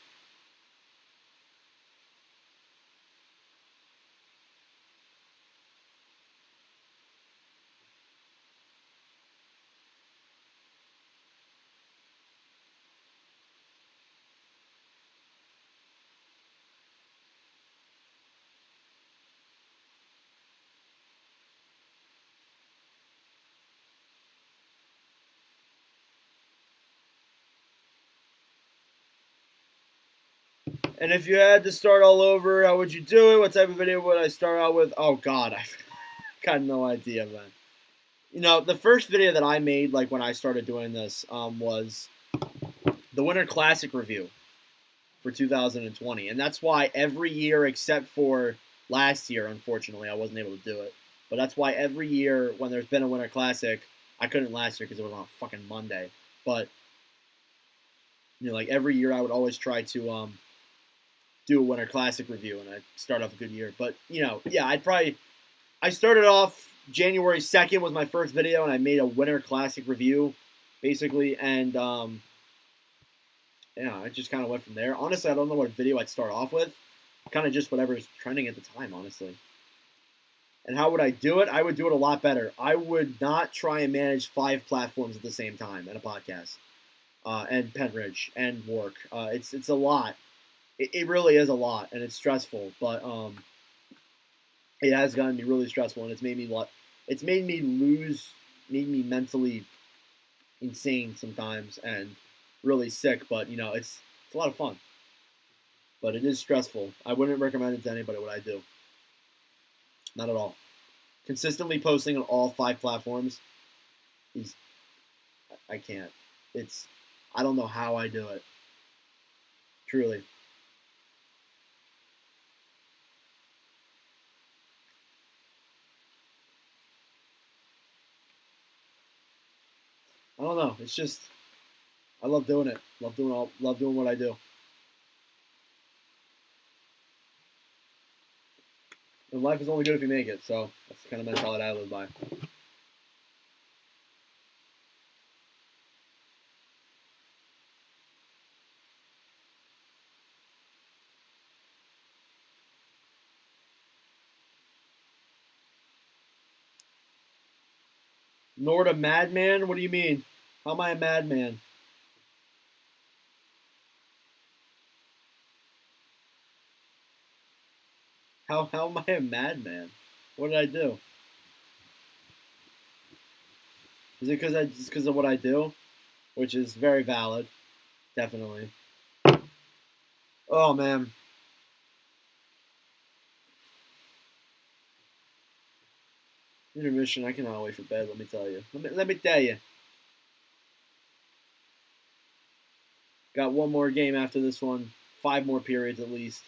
And if you had to start all over, how would you do it? What type of video would I start out with? Oh God, I got no idea, man. The first video that I made, like when I started doing this, was the Winter Classic review for 2020, and that's why every year except for last year, unfortunately, I wasn't able to do it. But that's why every year when there's been a Winter Classic, I couldn't last year because it was on a fucking Monday. But like every year, I would always try to do a Winter Classic review, and I start off a good year. But yeah, I started off January 2nd was my first video, and I made a Winter Classic review, basically, and yeah, I just kind of went from there. Honestly, I don't know what video I'd start off with. Kind of just whatever's trending at the time, honestly. And how would I do it? I would do it a lot better. I would not try and manage 5 platforms at the same time in a podcast, and Penridge and work. It's a lot. It really is a lot, and it's stressful. But it has gotten me really stressful, and it's made me mentally insane sometimes, and really sick. But it's a lot of fun. But it is stressful. I wouldn't recommend it to anybody what I do. Not at all. Consistently posting on all 5 platforms is I can't. I don't know how I do it. Truly. I don't know. It's just I love doing it. Love doing what I do. And life is only good if you make it, so that's the kind of mentality I live by. Nord a madman? What do you mean? How am I a madman? How am I a madman? What did I do? Is it because of what I do? Which is very valid, definitely. Oh man. Intermission, I cannot wait for bed, let me tell you. Let me tell you. Got one more game after this one. 5 more periods at least.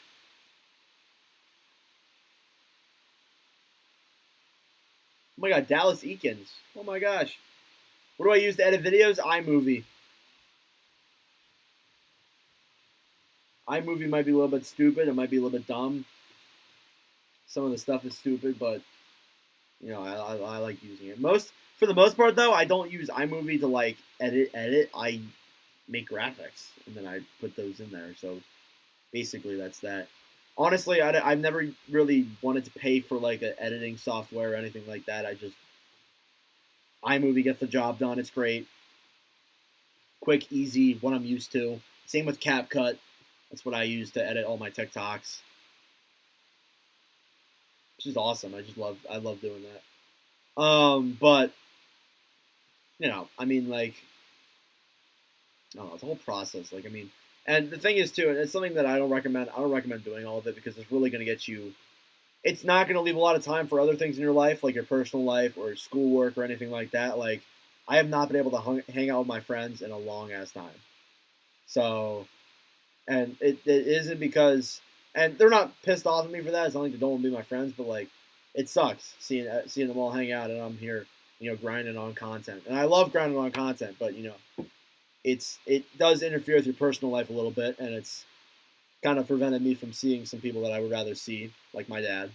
Oh my god, Dallas Eakins. Oh my gosh. What do I use to edit videos? iMovie. iMovie might be a little bit stupid. It might be a little bit dumb. Some of the stuff is stupid, but you know, I like using it. For the most part, though, I don't use iMovie to like edit. I make graphics and then I put those in there. So basically, that's that. Honestly, I've never really wanted to pay for like an editing software or anything like that. I just iMovie gets the job done. It's great, quick, easy, what I'm used to. Same with CapCut. That's what I use to edit all my TikToks. Which is awesome. I love doing that. But you know, I mean, like, I don't know, it's a whole process. Like, I mean, and the thing is too, and it's something that I don't recommend. I don't recommend doing all of it because it's really going to get you. It's not going to leave a lot of time for other things in your life, like your personal life or schoolwork or anything like that. Like, I have not been able to hang out with my friends in a long ass time. So, and it isn't because, and they're not pissed off at me for that. It's not like they don't want to be my friends, but like, it sucks seeing them all hang out and I'm here, you know, grinding on content. And I love grinding on content, but you know, it does interfere with your personal life a little bit, and it's kind of prevented me from seeing some people that I would rather see, like my dad.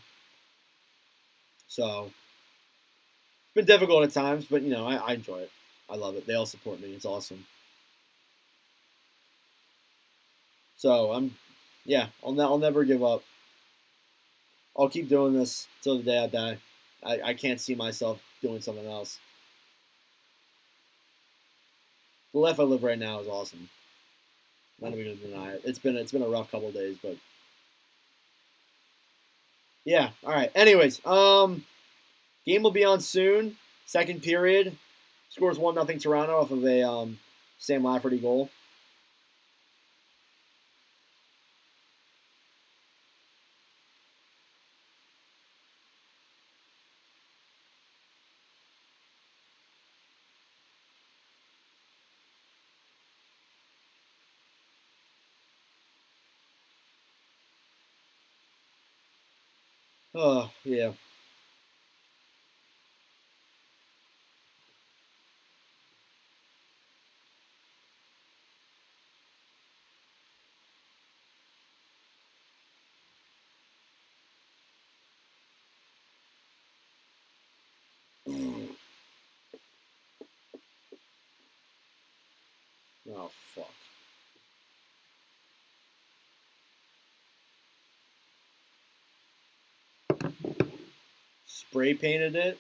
So it's been difficult at times, but you know, I enjoy it. I love it. They all support me. It's awesome. So yeah, I'll never give up. I'll keep doing this till the day I die. I can't see myself doing something else. The life I live right now is awesome. Not even gonna deny it. It's been a rough couple of days, but yeah. All right. Anyways, game will be on soon. Second period. Scores 1-0 Toronto off of a Sam Lafferty goal. Oh yeah. Oh fuck. Spray painted it.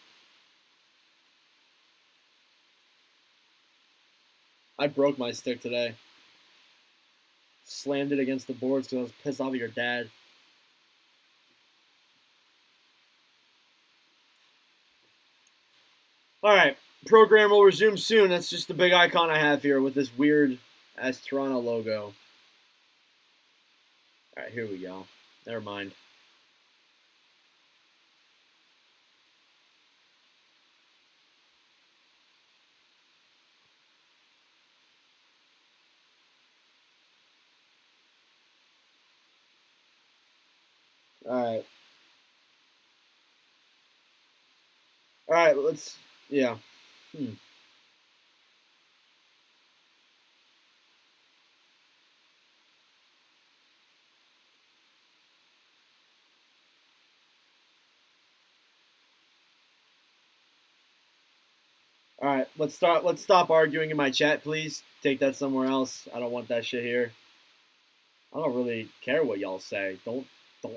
I broke my stick today. Slammed it against the boards because I was pissed off at your dad. All right, program will resume soon. That's just the big icon I have here with this weird ass Toronto logo. All right, here we go. Never mind. All right. All right, let's. Yeah. Hmm. All right, let's start. Let's stop arguing in my chat, please. Take that somewhere else. I don't want that shit here. I don't really care what y'all say. Don't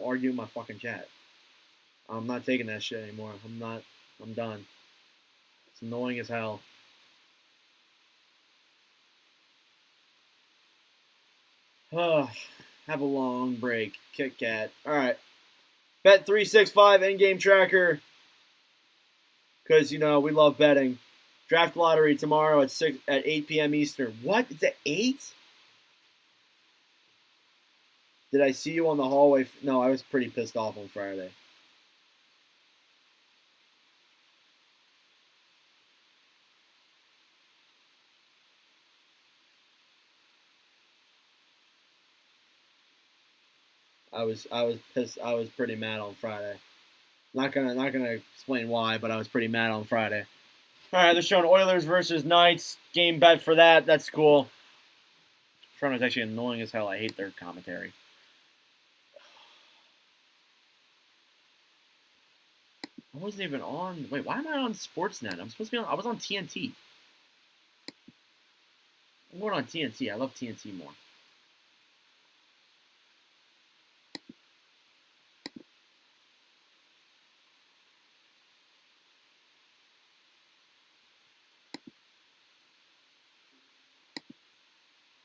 argue in my fucking chat. I'm not taking that shit anymore. I'm not. I'm done. It's annoying as hell. Have a long break. Kit Kat. All right. Bet 365 in-game tracker. Because you know we love betting. Draft lottery tomorrow at 8 p.m. Eastern. What? It's at 8? Did I see you on the hallway? No, I was pretty pissed off on Friday. I was pissed. I was pretty mad on Friday. Not gonna explain why, but I was pretty mad on Friday. All right, they're showing Oilers versus Knights. Game bet for that. That's cool. Toronto's actually annoying as hell. I hate their commentary. I wasn't even on. Wait, why am I on Sportsnet? I'm supposed to be on. I was on TNT. I'm going on TNT. I love TNT more.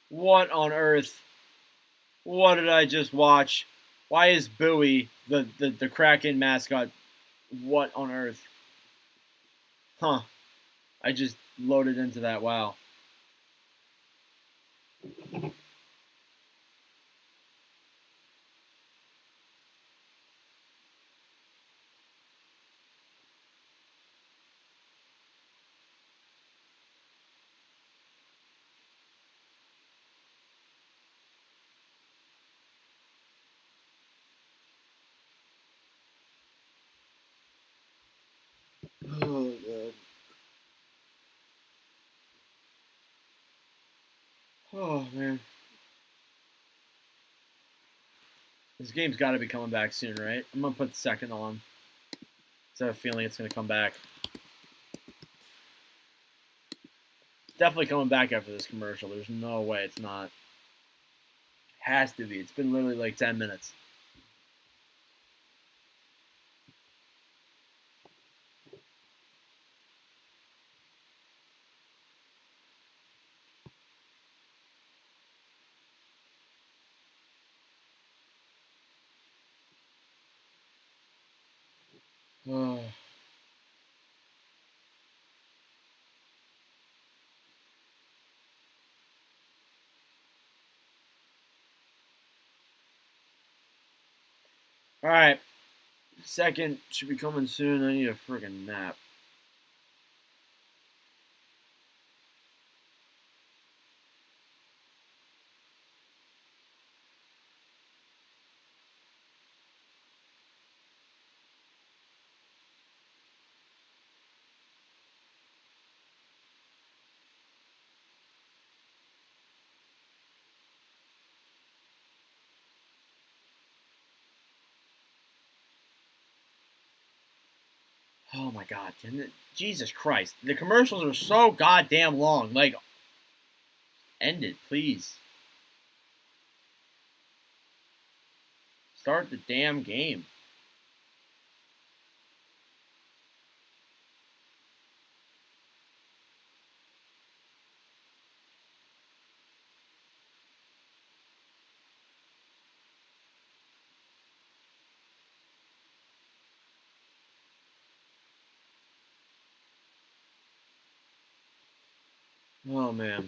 What on earth? What did I just watch? Why is Bowie the Kraken mascot? What on earth? Huh. I just loaded into that. Wow. Oh, God. Oh, man. This game's got to be coming back soon, right? I'm going to put the second on. I have a feeling it's going to come back. Definitely coming back after this commercial. There's no way it's not. Has to be. It's been literally like 10 minutes. Oh. All right. Second should be coming soon. I need a friggin' nap. Oh my God. Jesus Christ. The commercials are so goddamn long. Like, end it, please. Start the damn game. Oh, man.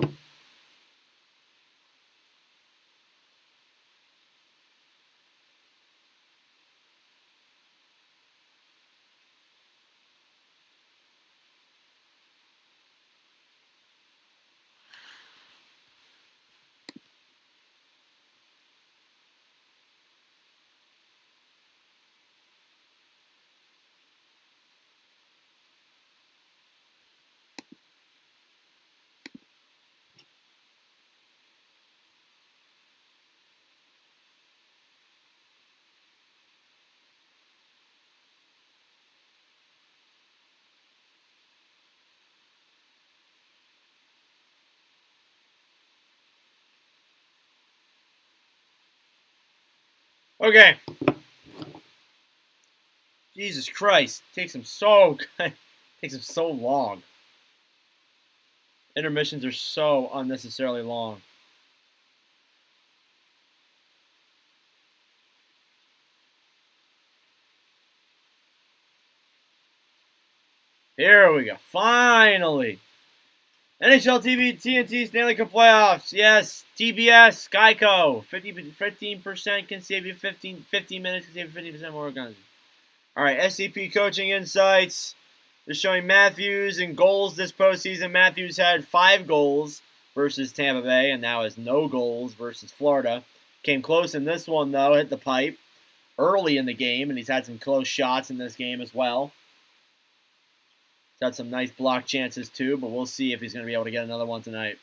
Okay. Jesus Christ. Takes him so long. Intermissions are so unnecessarily long. Here we go. Finally. NHL TV TNT Stanley Cup playoffs. Yes, TBS, Geico. 15% can save you 15 minutes can save you 50% more guns. All right, SCP coaching insights. They're showing Matthews and goals this postseason. Matthews had 5 goals versus Tampa Bay, and now has no goals versus Florida. Came close in this one, though. Hit the pipe early in the game, and he's had some close shots in this game as well. He's had some nice block chances, too, but we'll see if he's going to be able to get another one tonight.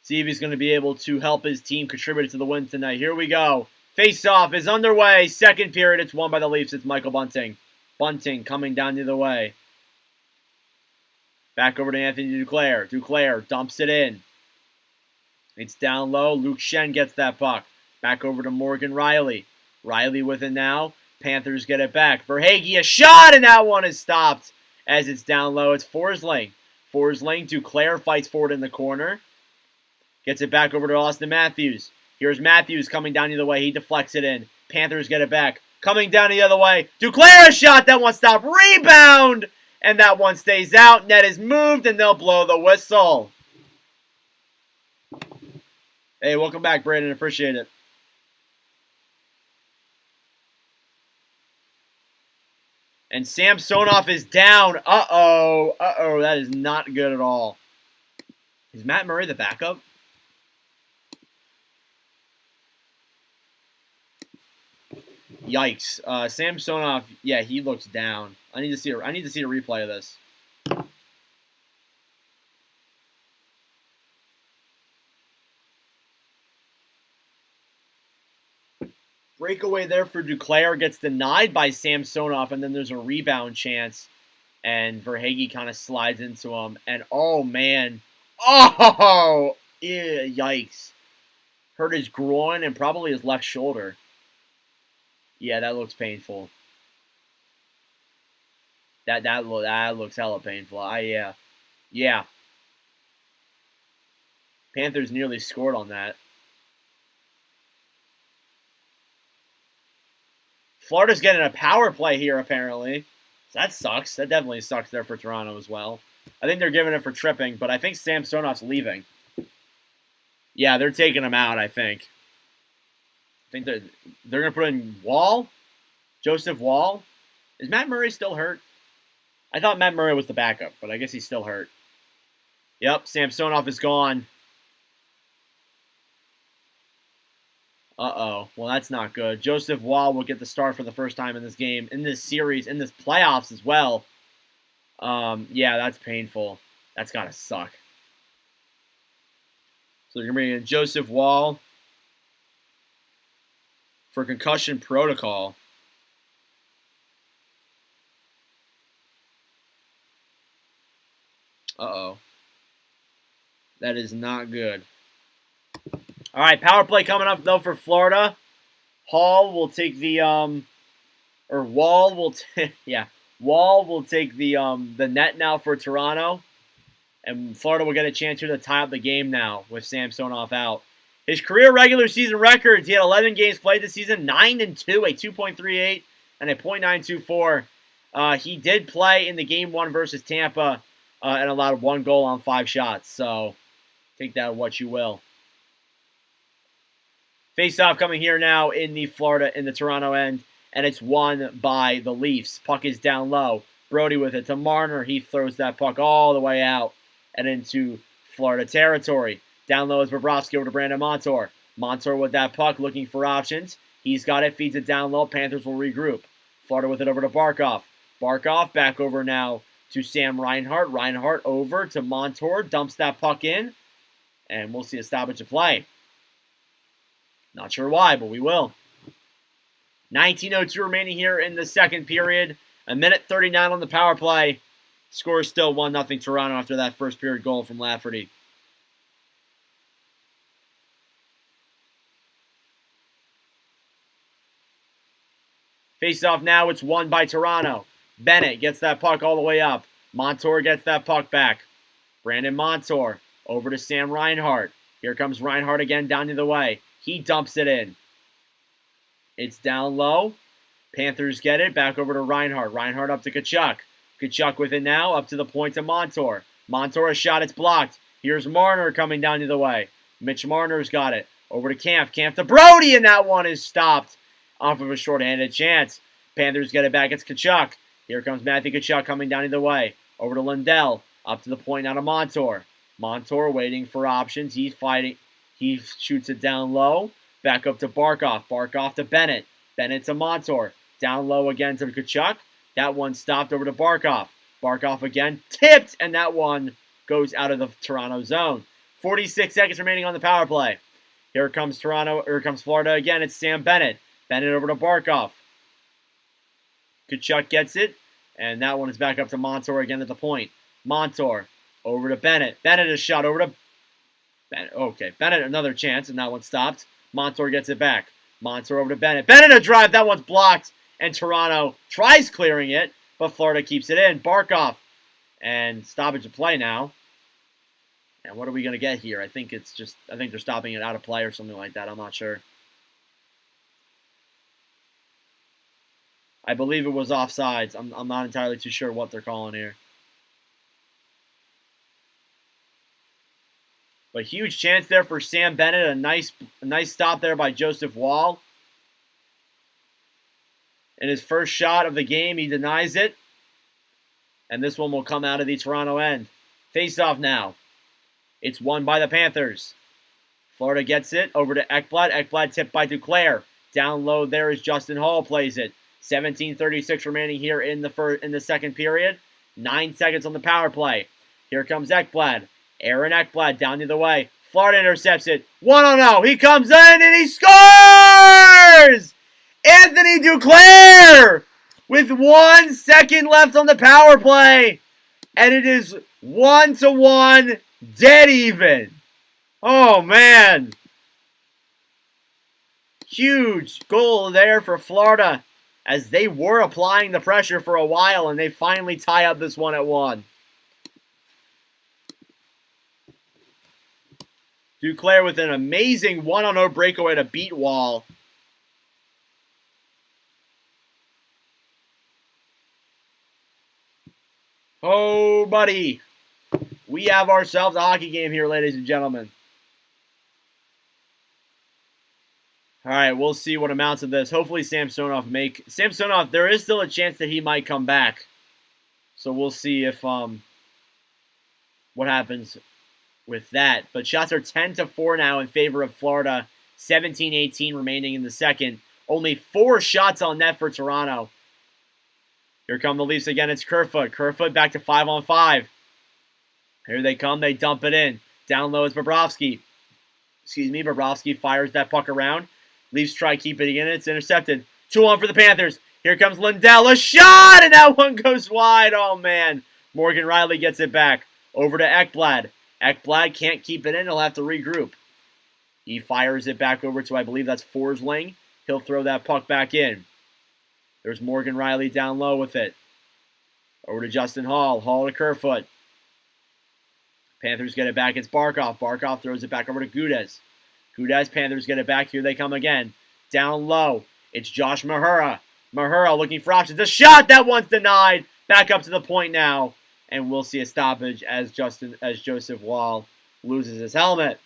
See if he's going to be able to help his team contribute to the win tonight. Here we go. Face-off is underway. Second period. It's won by the Leafs. It's Michael Bunting. Bunting coming down the other way. Back over to Anthony Duclair. Duclair dumps it in. It's down low. Luke Shen gets that puck. Back over to Morgan Rielly. Rielly with it now. Panthers get it back. Verhaeghe, a shot, and that one is stopped as it's down low. It's Forsling. Forsling. Duclair fights forward in the corner. Gets it back over to Austin Matthews. Here's Matthews coming down the other way. He deflects it in. Panthers get it back. Coming down the other way. Duclair, a shot. That one stopped. Rebound. And that one stays out. Net is moved, and they'll blow the whistle. Hey, welcome back, Brandon. Appreciate it. And Samsonov is down. Uh-oh. Uh-oh. That is not good at all. Is Matt Murray the backup? Yikes. Samsonov, yeah, he looks down. I need to see a replay of this. Breakaway there for Duclair gets denied by Samsonov, and then there's a rebound chance. And Verhaeghe kind of slides into him. And, oh, man. Oh! Yikes. Hurt his groin and probably his left shoulder. Yeah, that looks painful. That looks hella painful. Yeah. Panthers nearly scored on that. Florida's getting a power play here, apparently. So that sucks. That definitely sucks there for Toronto as well. I think they're giving it for tripping, but I think Samsonov's leaving. Yeah, they're taking him out, I think. I think they're going to put in Wall. Joseph Wall. Is Matt Murray still hurt? I thought Matt Murray was the backup, but I guess he's still hurt. Yep, Samsonov is gone. Uh-oh. Well, that's not good. Joseph Wall will get the start for the first time in this game, in this series, in this playoffs as well. Yeah, that's painful. That's got to suck. So they're going to bring in Joseph Wall for concussion protocol. Uh-oh. That is not good. All right, power play coming up, though, for Florida. Wall will take the net now for Toronto. And Florida will get a chance here to tie up the game now with Samsonov out. His career regular season records, he had 11 games played this season, 9-2, a 2.38, and a .924. He did play in the game 1 versus Tampa and allowed 1 goal on 5 shots. So take that what you will. Face-off coming here now in the Toronto end, and it's won by the Leafs. Puck is down low. Brody with it to Marner. He throws that puck all the way out and into Florida territory. Down low is Bobrovsky over to Brandon Montour. Montour with that puck looking for options. He's got it, feeds it down low. Panthers will regroup. Florida with it over to Barkov. Barkov back over now to Sam Reinhart. Reinhart over to Montour. Dumps that puck in. And we'll see a stoppage of play. Not sure why, but we will. 19:02 remaining here in the second period. 1:39 on the power play. Score is still 1-0 Toronto after that first period goal from Lafferty. Face-off now, it's won by Toronto. Bennett gets that puck all the way up. Montour gets that puck back. Brandon Montour over to Sam Reinhart. Here comes Reinhart again down the other way. He dumps it in. It's down low. Panthers get it. Back over to Reinhart. Reinhart up to Tkachuk. Tkachuk with it now. Up to the point to Montour. Montour a shot. It's blocked. Here's Marner coming down the other way. Mitch Marner's got it. Over to Kampf. Kampf to Brody. And that one is stopped off of a shorthanded chance. Panthers get it back. It's Tkachuk. Here comes Matthew Tkachuk coming down the other way. Over to Lundell. Up to the point now to Montour. Montour waiting for options. He's fighting. He shoots it down low. Back up to Barkov. Barkov to Bennett. Bennett to Montour. Down low again to Tkachuk. That one stopped over to Barkov. Barkov again. Tipped. And that one goes out of the Toronto zone. 46 seconds remaining on the power play. Here comes Toronto. Here comes Florida again. It's Sam Bennett. Bennett over to Barkov. Tkachuk gets it. And that one is back up to Montour again at the point. Montour over to Bennett. Bennett is shot over to Bennett. Okay, Bennett another chance, and that one stopped. Montour gets it back. Montour over to Bennett. Bennett a drive. That one's blocked. And Toronto tries clearing it, but Florida keeps it in. Barkov. And stoppage of play now. And what are we going to get here? I think they're stopping it out of play or something like that. I'm not sure. I believe it was offsides. I'm not entirely too sure what they're calling here. But huge chance there for Sam Bennett. A nice stop there by Joseph Woll. In his first shot of the game, he denies it. And this one will come out of the Toronto end. Face-off now. It's won by the Panthers. Florida gets it over to Ekblad. Ekblad tipped by Duclair. Down low there is Justin Hall plays it. 17:36 remaining here in the second period. 9 seconds on the power play. Here comes Ekblad. Aaron Ekblad down the other way. Florida intercepts it. 1-0. He comes in and he scores! Anthony Duclair with 1 second left on the power play. And it is 1-1, dead even. Oh, man. Huge goal there for Florida as they were applying the pressure for a while and they finally tie up this one at 1. Duclair with an amazing 1-0 breakaway to beat Woll. Oh, buddy. We have ourselves a hockey game here, ladies and gentlemen. All right, we'll see what amounts of this. Hopefully Samsonov, there is still a chance that he might come back. So we'll see if what happens with that. But shots are 10-4 now in favor of Florida. 17-18 remaining in the second. Only 4 shots on net for Toronto. Here come the Leafs again. It's Kerfoot. Kerfoot back to 5-on-5. Here they come. They dump it in. Down low is Bobrovsky. Bobrovsky fires that puck around. Leafs try keeping it in. It's intercepted. 2-1 for the Panthers. Here comes Lindell. A shot! And that one goes wide. Oh, man. Morgan Riley gets it back. Over to Ekblad. Ekblad can't keep it in. He'll have to regroup. He fires it back over to, I believe that's Forsling. He'll throw that puck back in. There's Morgan Riley down low with it. Over to Justin Hall. Hall to Kerfoot. Panthers get it back. It's Barkov. Barkov throws it back over to Gudas. Gudas, Panthers get it back. Here they come again. Down low. It's Josh Mahura. Mahura looking for options. A shot! That one's denied. Back up to the point now. And we'll see a stoppage as Joseph Woll loses his helmet.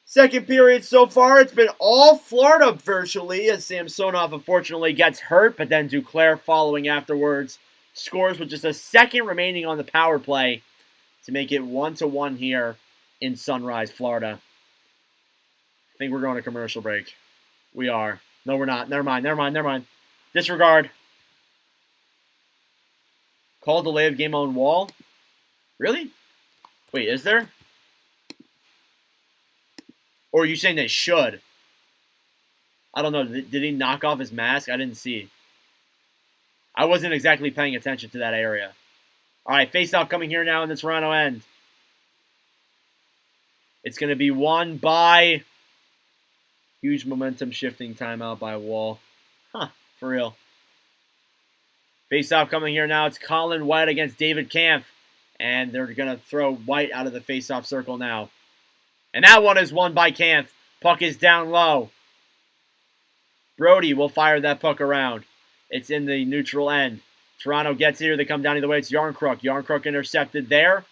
Second period so far, it's been all Florida virtually as Samsonov unfortunately gets hurt, but then Duclair following afterwards scores with just a second remaining on the power play to make it 1-1 here in Sunrise, Florida. I think we're going to commercial break. We are. No, we're not. Never mind. Disregard. Call delay of game on Woll. Really? Wait, is there? Or are you saying they should? I don't know. Did he knock off his mask? I didn't see. I wasn't exactly paying attention to that area. All right, face-off coming here now in the Toronto end. It's going to be won by... Huge momentum shifting timeout by Woll. Huh, for real. Face-off coming here now. It's Colin White against David Kampf. And they're going to throw White out of the face-off circle now. And that one is won by Kampf. Puck is down low. Brody will fire that puck around. It's in the neutral end. Toronto gets here. They come down either way. It's Yarncrook. Yarncrook intercepted there.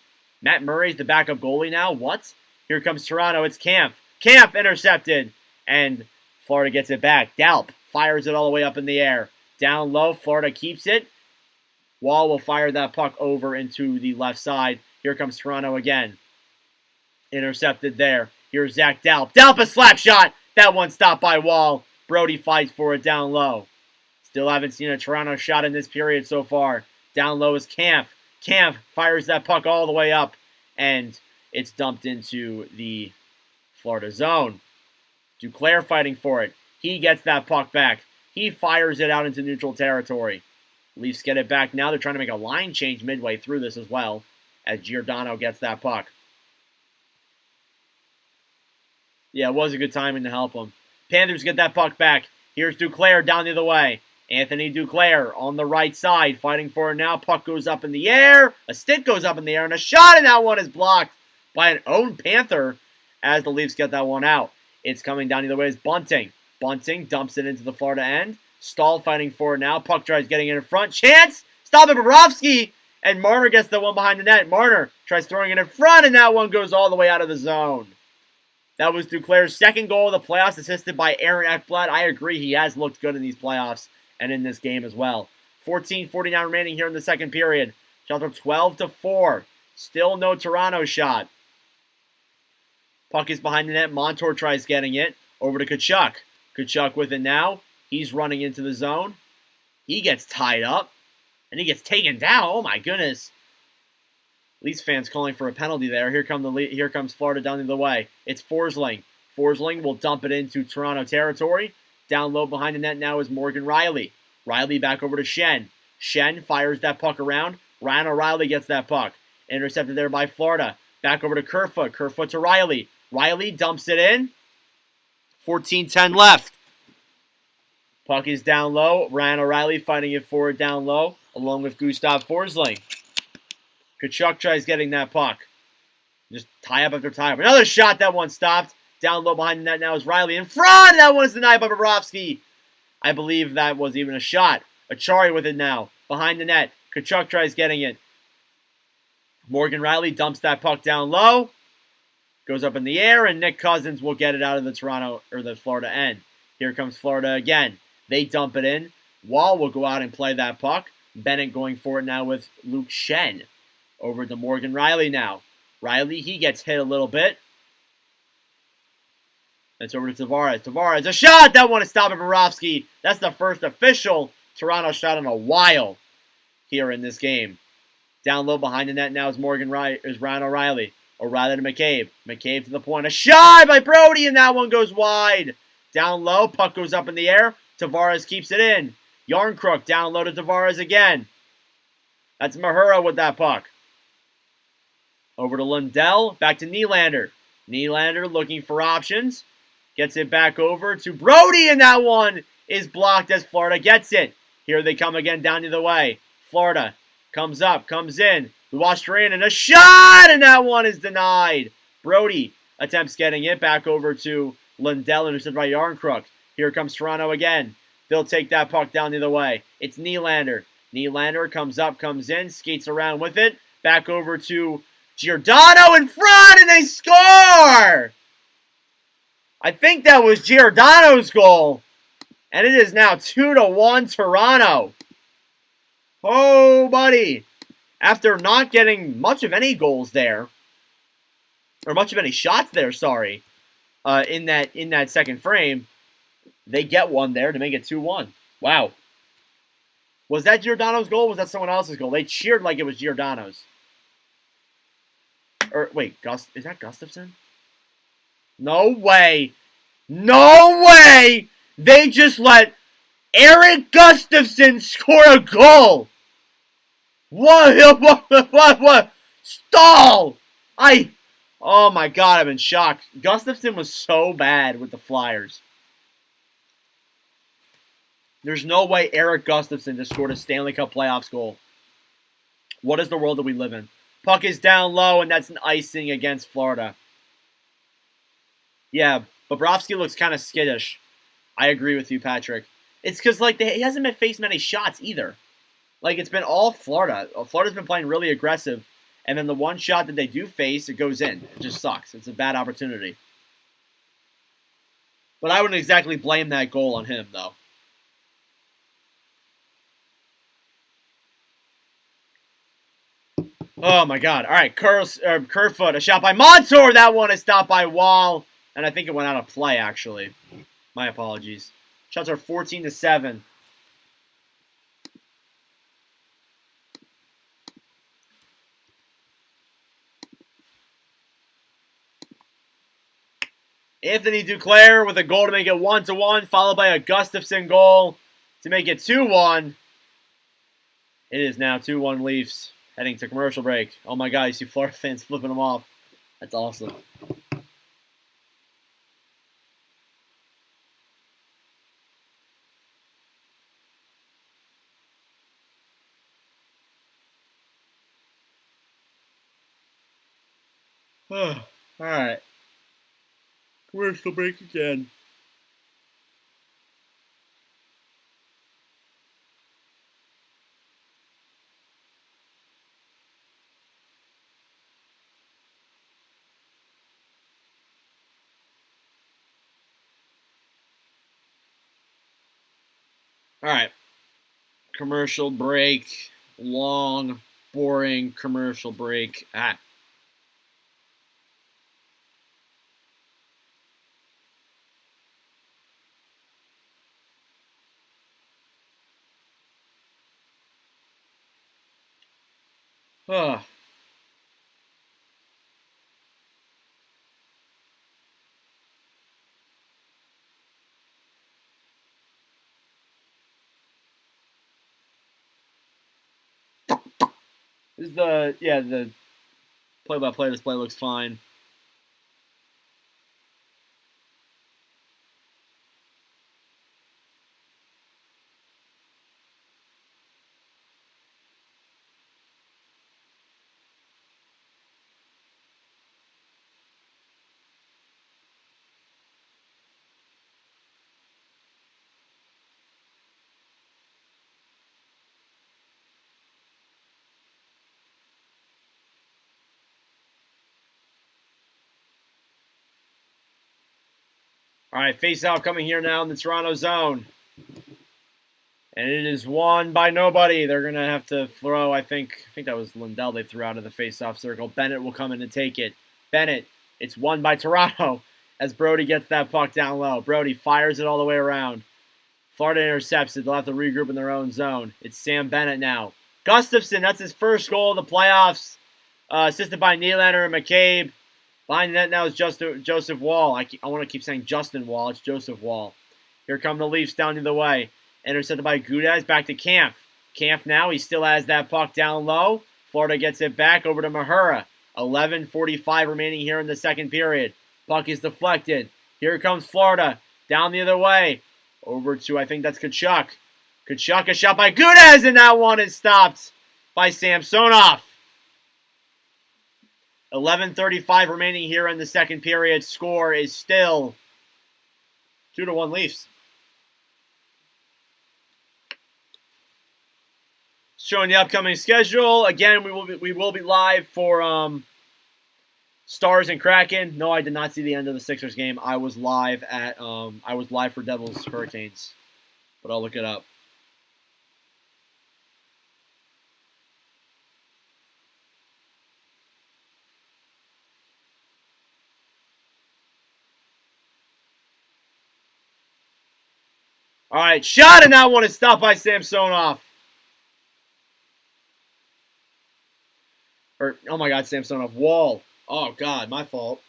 Matt Murray's the backup goalie now. What? Here comes Toronto. It's Kampf. Kampf intercepted. And Florida gets it back. Dalp fires it all the way up in the air. Down low. Florida keeps it. Woll will fire that puck over into the left side. Here comes Toronto again. Intercepted there. Here's Zach Dalp. Dalp a slap shot. That one stopped by Wall. Brody fights for it down low. Still haven't seen a Toronto shot in this period so far. Down low is Kampf. Kampf fires that puck all the way up, and it's dumped into the Florida zone. Duclair fighting for it. He gets that puck back. He fires it out into neutral territory. Leafs get it back now. They're trying to make a line change midway through this as well, as Giordano gets that puck. Yeah, it was a good timing to help him. Panthers get that puck back. Here's Duclair down the other way. Anthony Duclair on the right side, fighting for it now. Puck goes up in the air. A stick goes up in the air, and a shot, and that one is blocked by an own Panther as the Leafs get that one out. It's coming down the other way is Bunting. Bunting dumps it into the Florida end. Stahl fighting for it now. Puck tries getting in front. Chance! Stop it, Bobrovsky! And Marner gets the one behind the net. Marner tries throwing it in front, and that one goes all the way out of the zone. That was Duclair's second goal of the playoffs, assisted by Aaron Ekblad. I agree, he has looked good in these playoffs and in this game as well. 14:49 remaining here in the second period. Shots are 12-4. Still no Toronto shot. Puck is behind the net. Montour tries getting it. Over to Tkachuk. Tkachuk with it now. He's running into the zone. He gets tied up. And he gets taken down. Oh my goodness. Leafs fans calling for a penalty there. Here comes Florida down the way. It's Forsling. Forsling will dump it into Toronto territory. Down low behind the net now is Morgan Rielly. Rielly back over to Shen. Shen fires that puck around. Ryan O'Reilly gets that puck. Intercepted there by Florida. Back over to Kerfoot. Kerfoot to Rielly. Rielly dumps it in. 14:10 left. Puck is down low. Ryan O'Reilly fighting it forward down low, along with Gustav Forsling. Tkachuk tries getting that puck. Just tie up after tie up. Another shot. That one stopped. Down low behind the net now is Rielly. In front! That one is denied by Bobrovsky. I believe that was even a shot. Achari with it now. Behind the net. Tkachuk tries getting it. Morgan Rielly dumps that puck down low. Goes up in the air, and Nick Cousins will get it out of the Toronto or the Florida end. Here comes Florida again. They dump it in. Wall will go out and play that puck. Bennett going for it now with Luke Shen. Over to Morgan Rielly now. Rielly, he gets hit a little bit. That's over to Tavares. Tavares, a shot! That one is stopped by Bobrovsky. That's the first official Toronto shot in a while here in this game. Down low behind the net now is Ryan O'Reilly. O'Reilly to McCabe. McCabe to the point. A shot by Brody, and that one goes wide. Down low, puck goes up in the air. Tavares keeps it in. Yarncrook down low to Tavares again. That's Mahura with that puck. Over to Lundell. Back to Nylander. Nylander looking for options. Gets it back over to Brody, and that one is blocked as Florida gets it. Here they come again down the other way. Florida comes up, comes in. Luostarinen, and a shot, and that one is denied. Brody attempts getting it back over to Lundell, intercepted by Yarncrook. Here comes Toronto again. They'll take that puck down the other way. It's Nylander. Nylander comes up, comes in, skates around with it. Back over to Giordano in front, and they score! I think that was Giordano's goal. And it is now 2-1 Toronto. Oh, buddy. After not getting much of any goals there, or much of any shots there, sorry, in that second frame, they get one there to make it 2-1. Wow. Was that Giordano's goal or was that someone else's goal? They cheered like it was Giordano's. Or, wait, is that Gustafson? No way. No way! They just let Eric Gustafson score a goal! What? Stall! Oh my god, I'm in shock. Gustafson was so bad with the Flyers. There's no way Eric Gustafson just scored a Stanley Cup playoffs goal. What is the world that we live in? Puck is down low, and that's an icing against Florida. Yeah, Bobrovsky looks kind of skittish. I agree with you, Patrick. It's because he hasn't been faced many shots either. It's been all Florida. Florida's been playing really aggressive, and then the one shot that they do face, it goes in. It just sucks. It's a bad opportunity. But I wouldn't exactly blame that goal on him, though. Oh, my God. All right, Kerfoot. A shot by Montour. That one is stopped by Wall. And I think it went out of play, actually. My apologies. Shots are 14-7. Anthony Duclair with a goal to make it 1-1, followed by a Gustafsson goal to make it 2-1. It is now 2-1 Leafs, heading to commercial break. Oh my God, you see Florida fans flipping them off. That's awesome. All right. Commercial break again. All right. Commercial break. Long, boring commercial break. Oh. This is the play-by-play display looks fine. All right, face-off coming here now in the Toronto zone. And it is won by nobody. They're going to have to throw, I think that was Lindell they threw out of the face-off circle. Bennett will come in and take it. Bennett, it's won by Toronto as Brody gets that puck down low. Brody fires it all the way around. Florida intercepts it. They'll have to regroup in their own zone. It's Sam Bennett now. Gustafsson, that's his first goal of the playoffs. Assisted by Nylander and McCabe. Behind the net now is Joseph Wall. I want to keep saying Justin Wall. It's Joseph Wall. Here come the Leafs down the other way. Intercepted by Gudez, back to Kampf. Kampf now, he still has that puck down low. Florida gets it back over to Mahura. 11:45 remaining here in the second period. Puck is deflected. Here comes Florida. Down the other way. Over to, I think that's Tkachuk. Tkachuk, a shot by Gudez, and that one is stopped by Samsonov. 11:35 remaining here in the second period. Score is still 2-1 Leafs. Showing the upcoming schedule. Again, we will be live for Stars and Kraken. No, I did not see the end of the Sixers game. I was live for Devils Hurricanes, but I'll look it up. All right, shot, and that one is stopped by Samsonov. Oh my God, Samsonov. Wall. Oh God, my fault.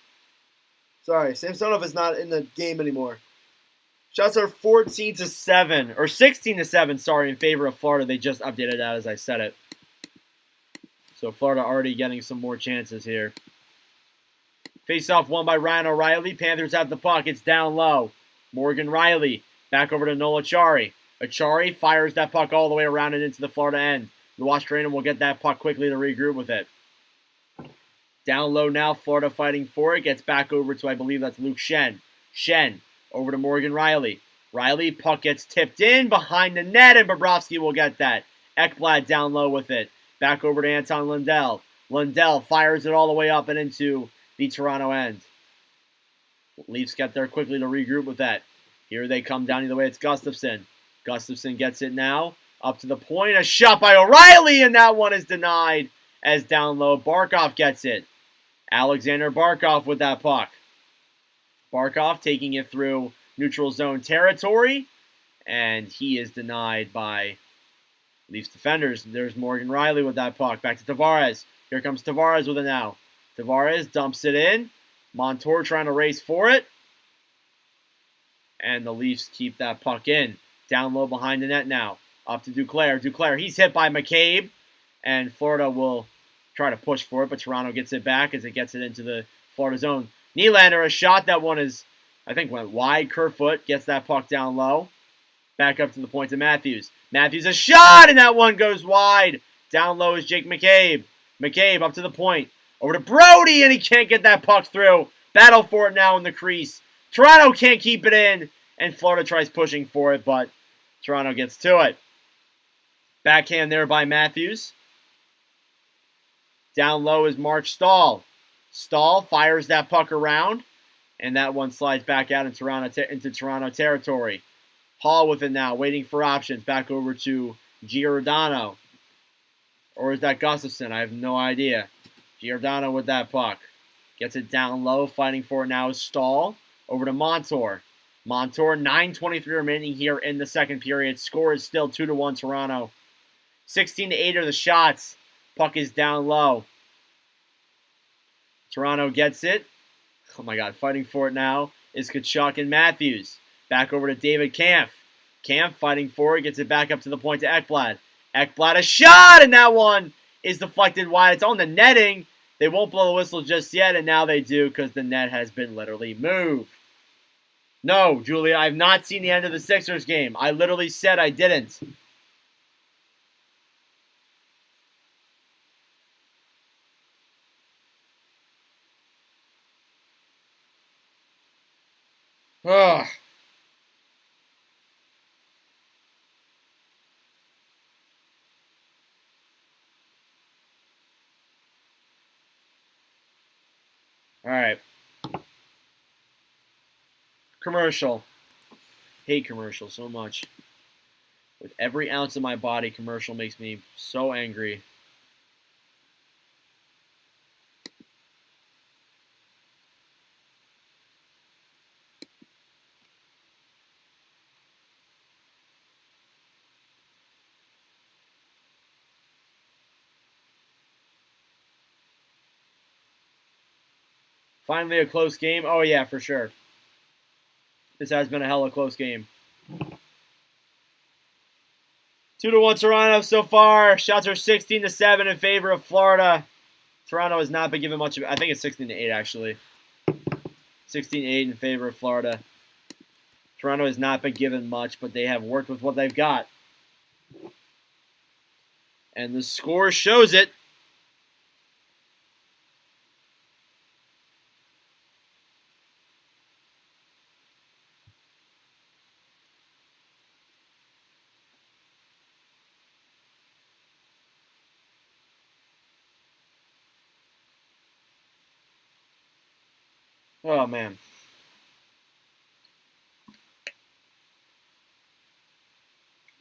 Sorry, Samsonov is not in the game anymore. Shots are 14-7, or 16-7, sorry, in favor of Florida. They just updated that as I said it. So Florida already getting some more chances here. Face-off won by Ryan O'Reilly. Panthers have the puck. It's down low. Morgan Riley. Back over to Noel Acciari. Acciari fires that puck all the way around and into the Florida end. Luostranum will get that puck quickly to regroup with it. Down low now, Florida fighting for it. Gets back over to, I believe that's Luke Shen. Shen over to Morgan Riley. Riley, puck gets tipped in behind the net, and Bobrovsky will get that. Ekblad down low with it. Back over to Anton Lundell. Lundell fires it all the way up and into the Toronto end. Leafs get there quickly to regroup with that. Here they come down either way. It's Gustafsson. Gustafsson gets it now. Up to the point. A shot by O'Reilly, and that one is denied as down low, Barkov gets it. Alexander Barkov with that puck. Barkov taking it through neutral zone territory, and he is denied by Leafs defenders. There's Morgan Riley with that puck. Back to Tavares. Here comes Tavares with it now. Tavares dumps it in. Montour trying to race for it. And the Leafs keep that puck in. Down low behind the net now. Up to Duclair. Duclair, he's hit by McCabe. And Florida will try to push for it, but Toronto gets it back as it gets it into the Florida zone. Nylander, a shot. That one is, I think, went wide. Kerfoot gets that puck down low. Back up to the point to Matthews. Matthews, a shot, and that one goes wide. Down low is Jake McCabe. McCabe up to the point. Over to Brody, and he can't get that puck through. Battle for it now in the crease. Toronto can't keep it in, and Florida tries pushing for it, but Toronto gets to it. Backhand there by Matthews. Down low is Mark Stahl. Stahl fires that puck around, and that one slides back out into Toronto territory. Hall with it now, waiting for options. Back over to Giordano. Or is that Gustafson? I have no idea. Giordano with that puck. Gets it down low, fighting for it now is Stahl. Over to Montour. Montour, 9:23 remaining here in the second period. Score is still 2-1 Toronto. 16-8 are the shots. Puck is down low. Toronto gets it. Oh my God, fighting for it now is Tkachuk and Matthews. Back over to David Kampf. Kampf fighting for it, gets it back up to the point to Ekblad. Ekblad, a shot, and that one is deflected wide. It's on the netting. They won't blow the whistle just yet, and now they do because the net has been literally moved. No, Julia, I have not seen the end of the Sixers game. I literally said I didn't. Ugh. All right. Commercial. Hate commercials so much. With every ounce of my body, commercial makes me so angry. Finally a close game. Oh, yeah, for sure. This has been a hella close game. 2-1 Toronto so far. Shots are 16-7 in favor of Florida. Toronto has not been given much of it. I think it's 16-8, actually. 16-8 in favor of Florida. Toronto has not been given much, but they have worked with what they've got. And the score shows it. Oh, man.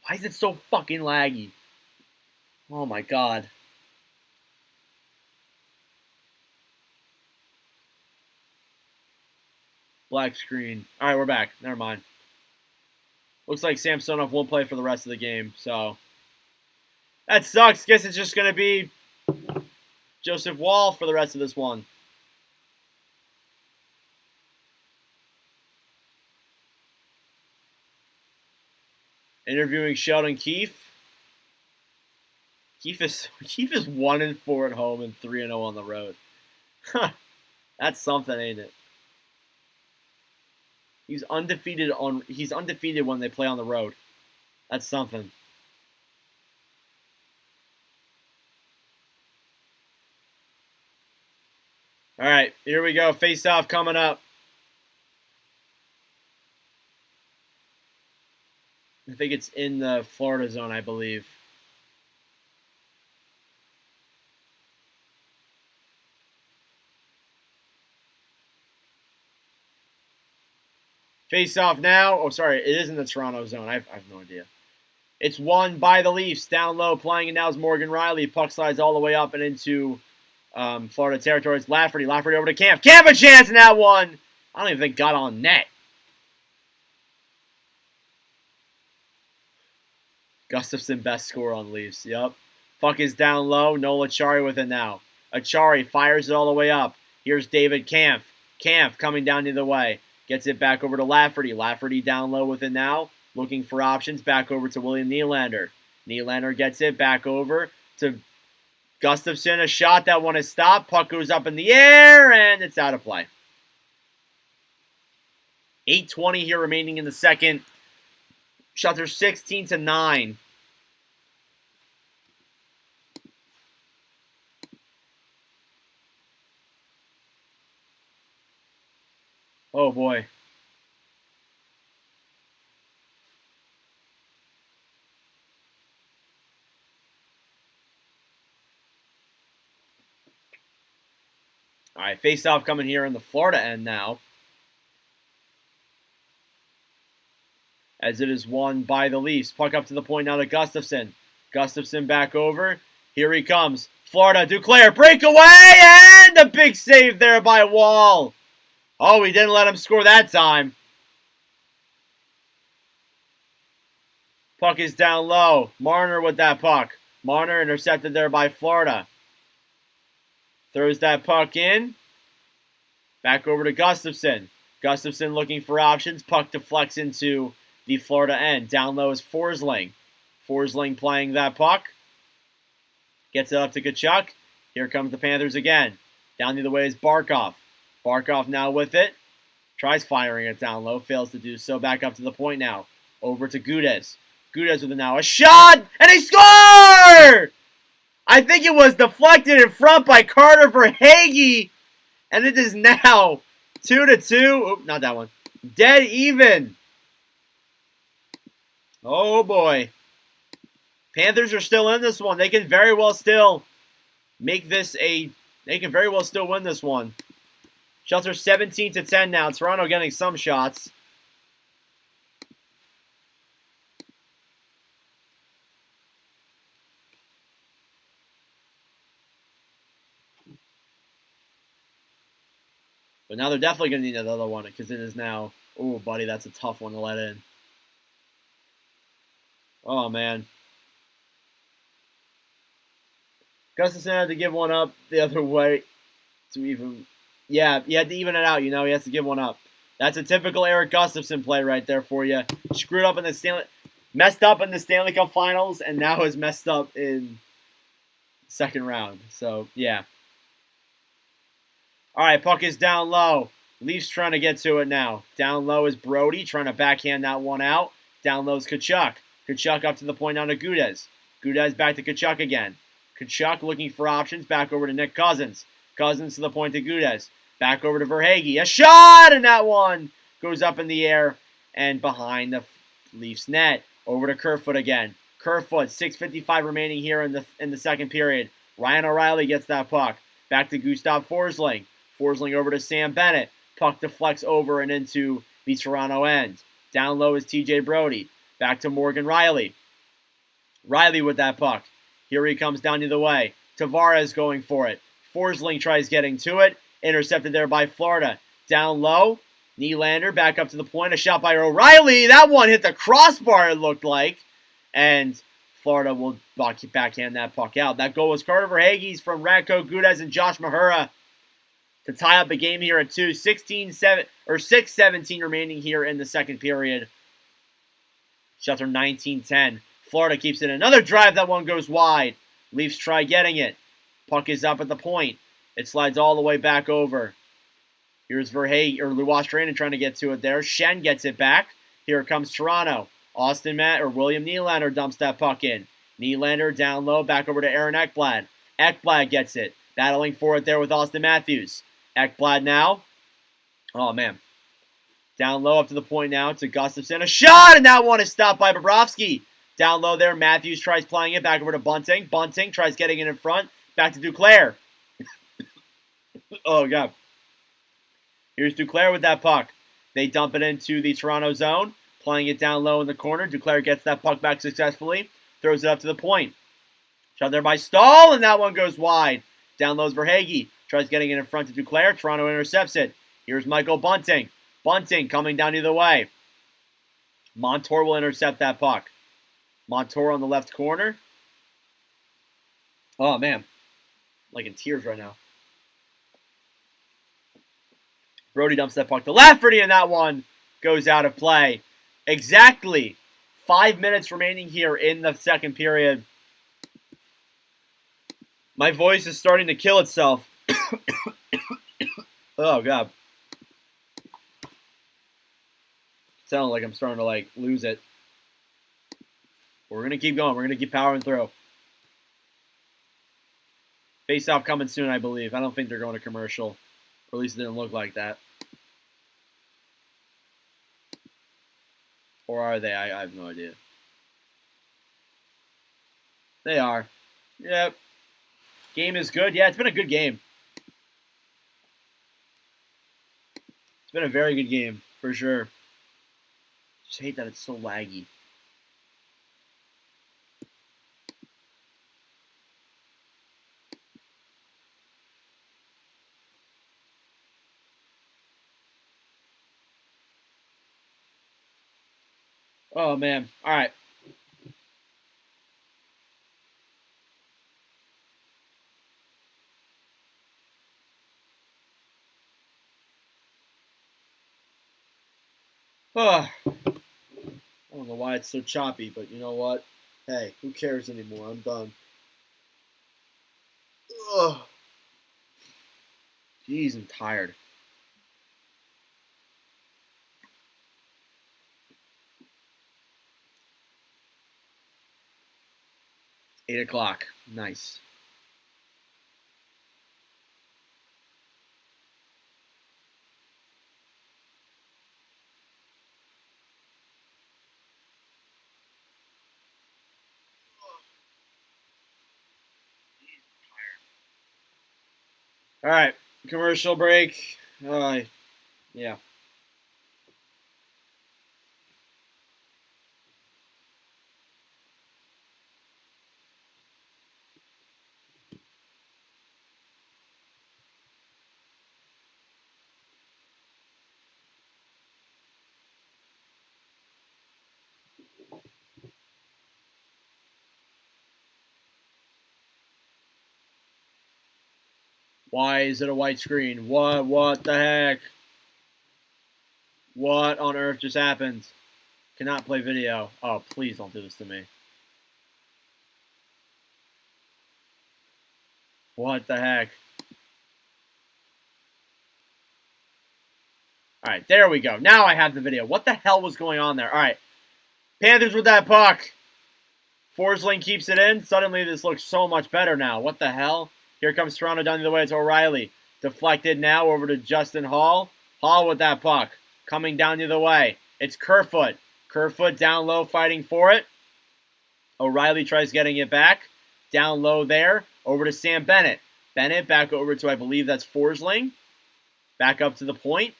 Why is it so fucking laggy? Oh, my God. Black screen. All right, we're back. Never mind. Looks like Samsonov won't play for the rest of the game, so that sucks. Guess it's just going to be Joseph Wall for the rest of this one. Interviewing Sheldon Keefe. Keefe is 1-4 at home and 3-0 on the road. Huh. That's something, ain't it? He's undefeated when they play on the road. That's something. All right, here we go. Face-off coming up. I think it's in the Florida zone, I believe. Face off now. Oh, sorry. It is in the Toronto zone. I have no idea. It's won by the Leafs. Down low, playing it now is Morgan Riley. Puck slides all the way up and into Florida territory. It's Lafferty. Lafferty over to Kampf. Kampf a chance in that one. I don't even think got on net. Gustafsson best score on Leafs. Yep. Puck is down low. Noel Acciari with it now. Acciari fires it all the way up. Here's David Kampf. Kampf coming down the other way. Gets it back over to Lafferty. Lafferty down low with it now. Looking for options. Back over to William Nylander. Nylander gets it back over to Gustafsson. A shot. That one is stopped. Puck goes up in the air, and it's out of play. 8:20 here remaining in the second. Shots are 16-9. Oh, boy. All right, face-off coming here in the Florida end now. As it is won by the Leafs. Puck up to the point now to Gustafsson. Gustafsson back over. Here he comes. Florida, Duclair, breakaway, and a big save there by Wall. Oh, we didn't let him score that time. Puck is down low. Marner with that puck. Marner intercepted there by Florida. Throws that puck in. Back over to Gustafsson. Gustafsson looking for options. Puck deflects into the Florida end. Down low is Forsling. Forsling playing that puck. Gets it up to Tkachuk. Here comes the Panthers again. Down the other way is Barkov. Barkov now with it. Tries firing it down low. Fails to do so. Back up to the point now. Over to Gudas. Gudas with it now. A shot! And he scored! I think it was deflected in front by Carter Verhaeghe. And it is now 2-2. Oop, not that one. Dead even. Oh, boy. Panthers are still in this one. They can very well still make this a... They can very well still win this one. Shots are 17-10 now. Toronto getting some shots. But now they're definitely going to need another one because it is now... Oh, buddy, that's a tough one to let in. Oh, man. Gustafsson had to give one up the other way to even... Yeah, he had to even it out, you know. He has to give one up. That's a typical Eric Gustafsson play right there for you. Screwed up in the Stanley... Messed up in the Stanley Cup Finals and now is messed up in second round. So, yeah. All right, puck is down low. Leafs trying to get to it now. Down low is Brody trying to backhand that one out. Down low is Tkachuk. Tkachuk up to the point down to Gudas. Gudas back to Tkachuk again. Tkachuk looking for options. Back over to Nick Cousins. Cousins to the point to Gudas. Back over to Verhaeghe. A shot! And that one goes up in the air and behind the Leafs net. Over to Kerfoot again. Kerfoot, 6:55 remaining here in the second period. Ryan O'Reilly gets that puck. Back to Gustav Forsling. Forsling over to Sam Bennett. Puck deflects over and into the Toronto end. Down low is TJ Brody. Back to Morgan Riley. Riley with that puck. Here he comes down the other way. Tavares going for it. Forsling tries getting to it. Intercepted there by Florida. Down low. Nylander back up to the point. A shot by O'Reilly. That one hit the crossbar, it looked like. And Florida will backhand that puck out. That goal was Carter Verhaeghe's from Radko Gudas and Josh Mahura to tie up the game here at 2. 6:17 remaining here in the second period. Shots are 19-10. Florida keeps it. Another drive. That one goes wide. Leafs try getting it. Puck is up at the point. It slides all the way back over. Here's Verhaeghe, or Luwash-Trainen trying to get to it there. Shen gets it back. Here comes Toronto. William Nylander dumps that puck in. Nylander down low, back over to Aaron Ekblad. Ekblad gets it. Battling for it there with Austin Matthews. Ekblad now. Oh, man. Down low up to the point now to Gustafsson. A shot, and that one is stopped by Bobrovsky. Down low there, Matthews tries playing it. Back over to Bunting. Bunting tries getting it in front. Back to Duclair. Oh, God. Here's Duclair with that puck. They dump it into the Toronto zone. Playing it down low in the corner. Duclair gets that puck back successfully. Throws it up to the point. Shot there by Stahl, and that one goes wide. Down low is Verhaeghe. Tries getting it in front to Duclair. Toronto intercepts it. Here's Michael Bunting. Bunting coming down either way. Montour will intercept that puck. Montour on the left corner. Oh, man. Like in tears right now. Brody dumps that puck to Lafferty, and that one goes out of play. Exactly 5 minutes remaining here in the second period. My voice is starting to kill itself. Oh, God. Sounds like I'm starting to, lose it. We're going to keep going. We're going to keep powering through. Face-off coming soon, I believe. I don't think they're going to commercial. Or at least it didn't look like that. Or are they? I have no idea. They are. Yep. Game is good. Yeah, it's been a good game. It's been a very good game, for sure. Just hate that it's so laggy. Oh, man. All right. Oh. I don't know why it's so choppy, but you know what? Hey, who cares anymore? I'm done. Ugh. Jeez, I'm tired. Eight o'clock. Nice. All right, commercial break. Yeah. Why is it a white screen? What the heck? What on earth just happened? Cannot play video. Oh, please don't do this to me. What the heck? All right, there we go. Now I have the video. What the hell was going on there? All right. Panthers with that puck. Forsling keeps it in. Suddenly this looks so much better now. What the hell? Here comes Toronto down the way. It's O'Reilly. Deflected now over to Justin Hall. Hall with that puck. Coming down the other way. It's Kerfoot. Kerfoot down low fighting for it. O'Reilly tries getting it back. Down low there. Over to Sam Bennett. Bennett back over to, I believe that's Forsling. Back up to the point.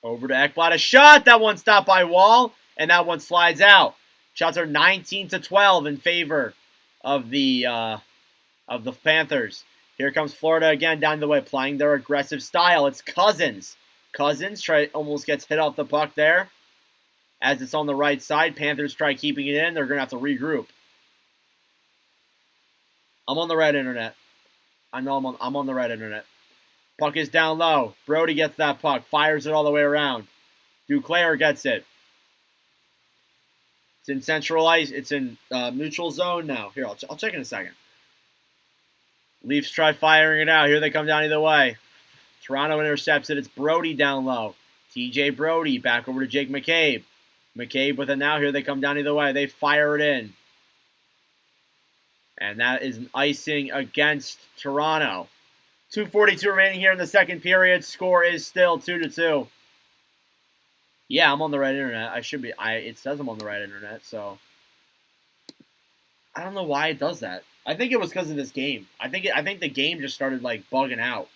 Over to Ekblad. A shot. That one stopped by Wall. And that one slides out. Shots are 19-12 in favor of the Panthers. Here comes Florida again down the way, playing their aggressive style. It's Cousins. Cousins almost gets hit off the puck there. As it's on the right side, Panthers try keeping it in. They're going to have to regroup. I'm on the red internet. I know I'm on the red internet. Puck is down low. Brody gets that puck. Fires it all the way around. Duclair gets it. It's in central ice. It's in neutral zone now. Here, I'll check in a second. Leafs try firing it out. Here they come down either way. Toronto intercepts it. It's Brody down low. TJ Brody back over to Jake McCabe. McCabe with it now. Here they come down either way. They fire it in. And that is an icing against Toronto. 2:42 remaining here in the second period. Score is still 2-2. Yeah, I'm on the right internet. I should be. It says I'm on the right internet, so I don't know why it does that. I think it was because of this game. I think the game just started bugging out.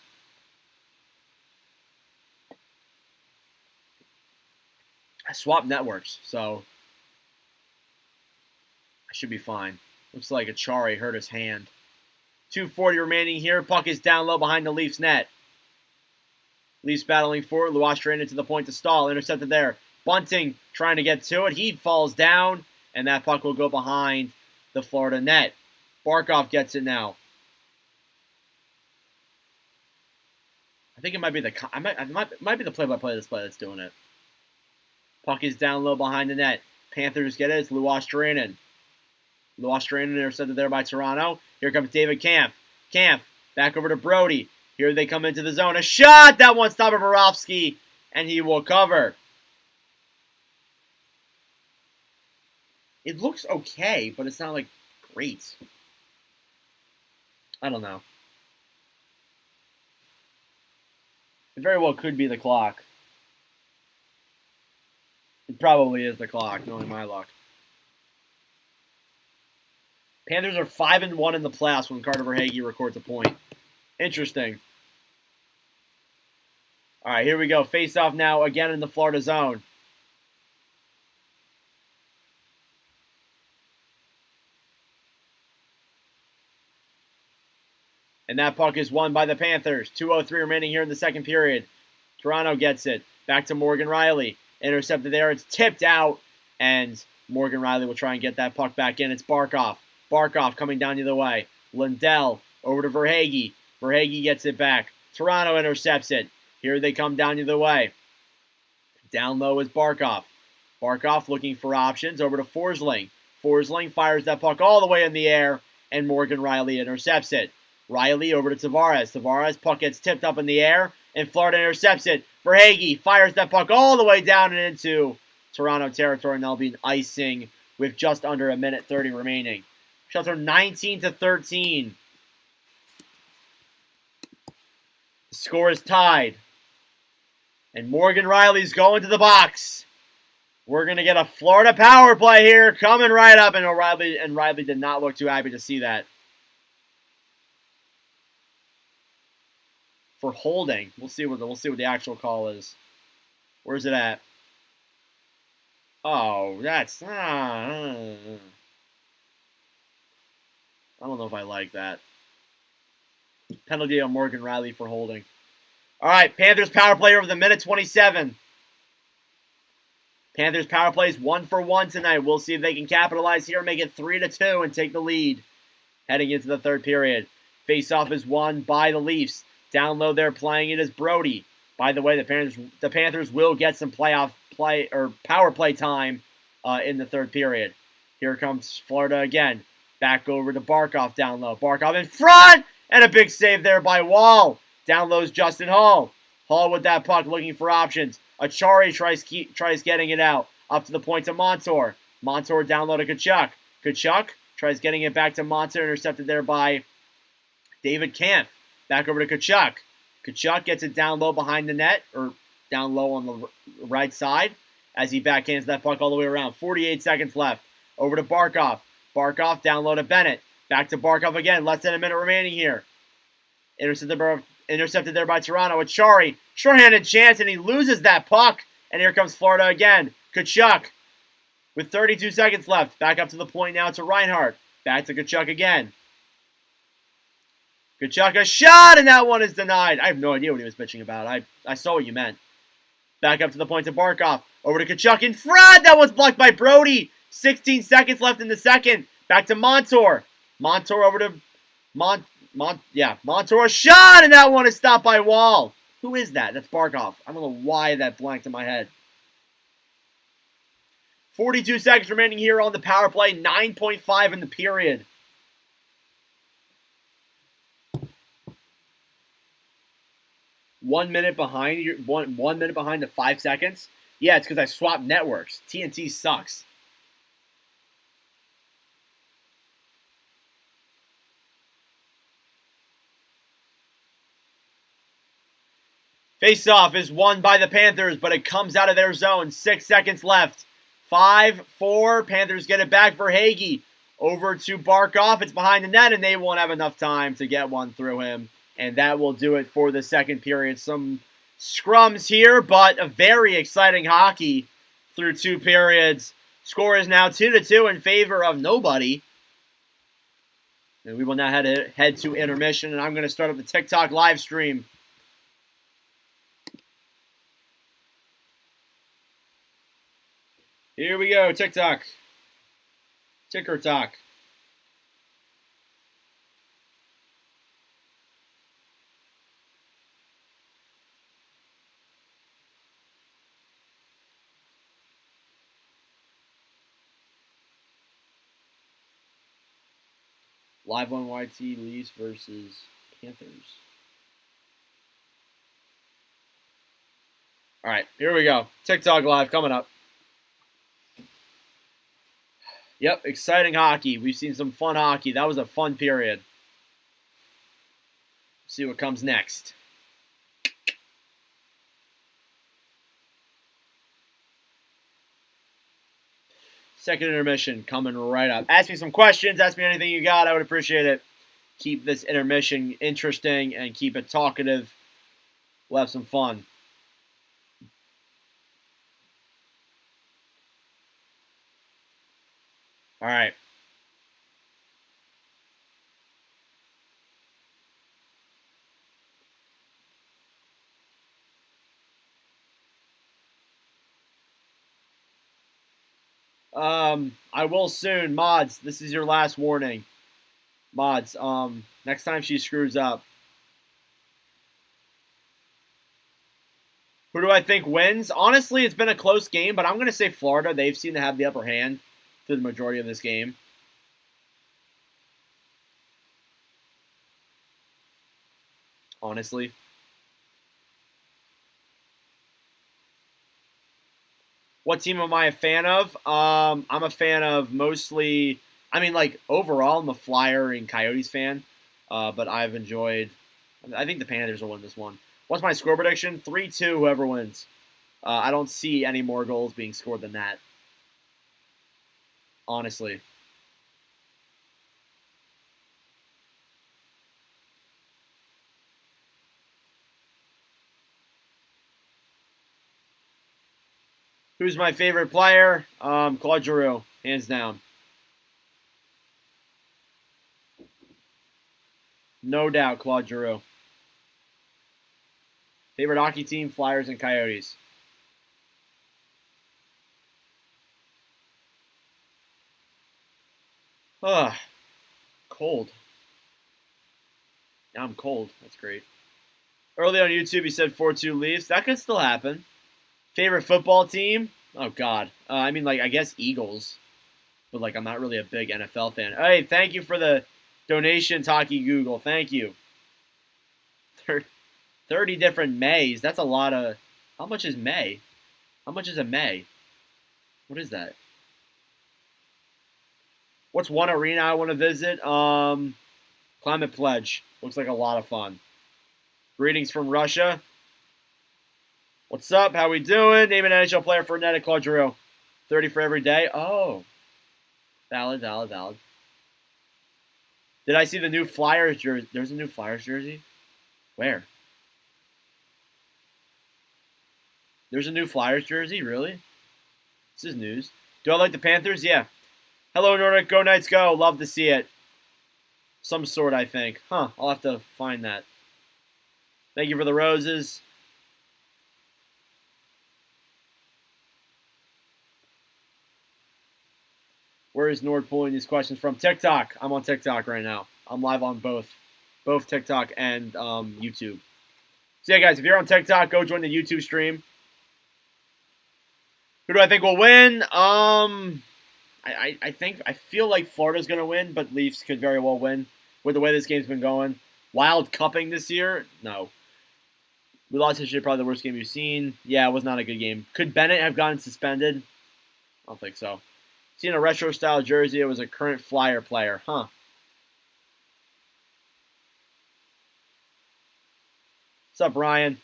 I swapped networks, so I should be fine. Looks like Achari hurt his hand. 2:40 remaining here. Puck is down low behind the Leafs net. Leafs battling forward. Luas straight into the point to stall. Intercepted there. Bunting trying to get to it. He falls down, and that puck will go behind the Florida net. Barkov gets it now. I think it might be the play-by-play display that's doing it. Puck is down low behind the net. Panthers get it. It's Luas Strainen. Luas Strainen intercepted there by Toronto. Here comes David Kampf. Kampf back over to Brody. Here they come into the zone. A shot! That one stopped by Borowski, and he will cover. It looks okay, but it's not, like, great. I don't know. It very well could be the clock. It probably is the clock, knowing my luck. Panthers are 5-1 in the playoffs when Carter Verhaeghe records a point. Interesting. All right, here we go. Face off now again in the Florida zone. And that puck is won by the Panthers. 2:03 remaining here in the second period. Toronto gets it. Back to Morgan Rielly. Intercepted there. It's tipped out. And Morgan Rielly will try and get that puck back in. It's Barkov. Barkov coming down the other way. Lindell over to Verhaeghe. Verhaeghe gets it back. Toronto intercepts it. Here they come down the other way. Down low is Barkov. Barkov looking for options over to Forsling. Forsling fires that puck all the way in the air. And Morgan Rielly intercepts it. Rielly over to Tavares. Tavares, puck gets tipped up in the air, and Florida intercepts it. Verhaeghe fires that puck all the way down and into Toronto territory, and that'll be an icing with just under a minute 30 remaining. Shots are 19-13. The score is tied. And Morgan Rielly's going to the box. We're going to get a Florida power play here coming right up, and Rielly did not look too happy to see that. For holding. We'll see what the actual call is. Where's it at? Oh, that's I don't know if I like that. Penalty on Morgan Rielly for holding. All right, Panthers power play over the minute 27. Panthers power play is 1 for 1 tonight. We'll see if they can capitalize here, make it 3-2, and take the lead heading into the third period. Face-off is won by the Leafs. Down low, they're playing it as Brody. By the way, the Panthers will get some power play time in the third period. Here comes Florida again. Back over to Barkov down low. Barkov in front, and a big save there by Wall. Down low is Justin Hall. Hall with that puck, looking for options. Achari tries getting it out. Up to the point to Montour. Montour down low to Tkachuk. Tkachuk tries getting it back to Montour, intercepted there by David Kampf. Back over to Tkachuk. Tkachuk gets it down low behind the net, or down low on the right side, as he backhands that puck all the way around. 48 seconds left. Over to Barkov. Barkov down low to Bennett. Back to Barkov again. Less than a minute remaining here. Intercepted there by Toronto. Achari. Short-handed chance, and he loses that puck. And here comes Florida again. Tkachuk with 32 seconds left. Back up to the point now to Reinhart. Back to Tkachuk again. Tkachuk, a shot, and that one is denied. I have no idea what he was bitching about. I saw what you meant. Back up to the point to Barkov. Over to Tkachuk in front. That one's blocked by Brody. 16 seconds left in the second. Back to Montour. Montour over to Montour, a shot, and that one is stopped by Wall. Who is that? That's Barkov. I don't know why that blanked in my head. 42 seconds remaining here on the power play. 9.5 in the period. One minute behind to 5 seconds. Yeah, it's because I swapped networks. TNT sucks. Face-off is won by the Panthers, but it comes out of their zone. 6 seconds left. 5-4. Panthers get it back for Verhaeghe. Over to Barkov. It's behind the net, and they won't have enough time to get one through him. And that will do it for the second period. Some scrums here, but a very exciting hockey through 2 periods. Score is now 2-2 in favor of nobody. And we will now head to intermission, and I'm going to start up the TikTok live stream. Here we go, TikTok. Ticker talk. Live on YT, Leafs versus Panthers. All right, here we go. TikTok live coming up. Yep, exciting hockey. We've seen some fun hockey. That was a fun period. See what comes next. Second intermission coming right up. Ask me some questions. Ask me anything you got. I would appreciate it. Keep this intermission interesting and keep it talkative. We'll have some fun. All right. I will soon. Mods, this is your last warning. Mods, next time she screws up. Who do I think wins? Honestly, it's been a close game, but I'm going to say Florida. They've seemed to have the upper hand through the majority of this game. Honestly. What team am I a fan of? I'm a fan of mostly, overall, I'm a Flyer and Coyotes fan. But I've enjoyed, I think the Panthers will win this one. What's my score prediction? 3-2, whoever wins. I don't see any more goals being scored than that. Honestly. Who's my favorite player? Claude Giroux, hands down. No doubt, Claude Giroux. Favorite hockey team, Flyers and Coyotes. Ugh. Cold. Now I'm cold. That's great. Early on YouTube, he said 4-2 Leafs. That could still happen. Favorite football team? Oh, God. I guess Eagles. But, I'm not really a big NFL fan. Hey, thank you for the donation, Talkie Google. Thank you. 30 different Mays. That's a lot of... How much is May? How much is a May? What is that? What's one arena I want to visit? Climate Pledge. Looks like a lot of fun. Greetings from Russia. What's up? How we doing? Name an NHL player for a net at Claude Giroux. 30 for every day. Oh. Valid. Did I see the new Flyers jersey? There's a new Flyers jersey? Where? There's a new Flyers jersey? Really? This is news. Do I like the Panthers? Yeah. Hello, Nordic. Go Knights, go. Love to see it. Some sort, I think. Huh. I'll have to find that. Thank you for the roses. Where is Nord pulling these questions from? TikTok. I'm on TikTok right now. I'm live on both TikTok and YouTube. So yeah, guys, if you're on TikTok, go join the YouTube stream. Who do I think will win? I feel like Florida's going to win, but Leafs could very well win with the way this game's been going. Wild cupping this year? No. We lost this year, probably the worst game you've seen. Yeah, it was not a good game. Could Bennett have gotten suspended? I don't think so. Seen a retro-style jersey. It was a current Flyer player. Huh. What's up, Ryan?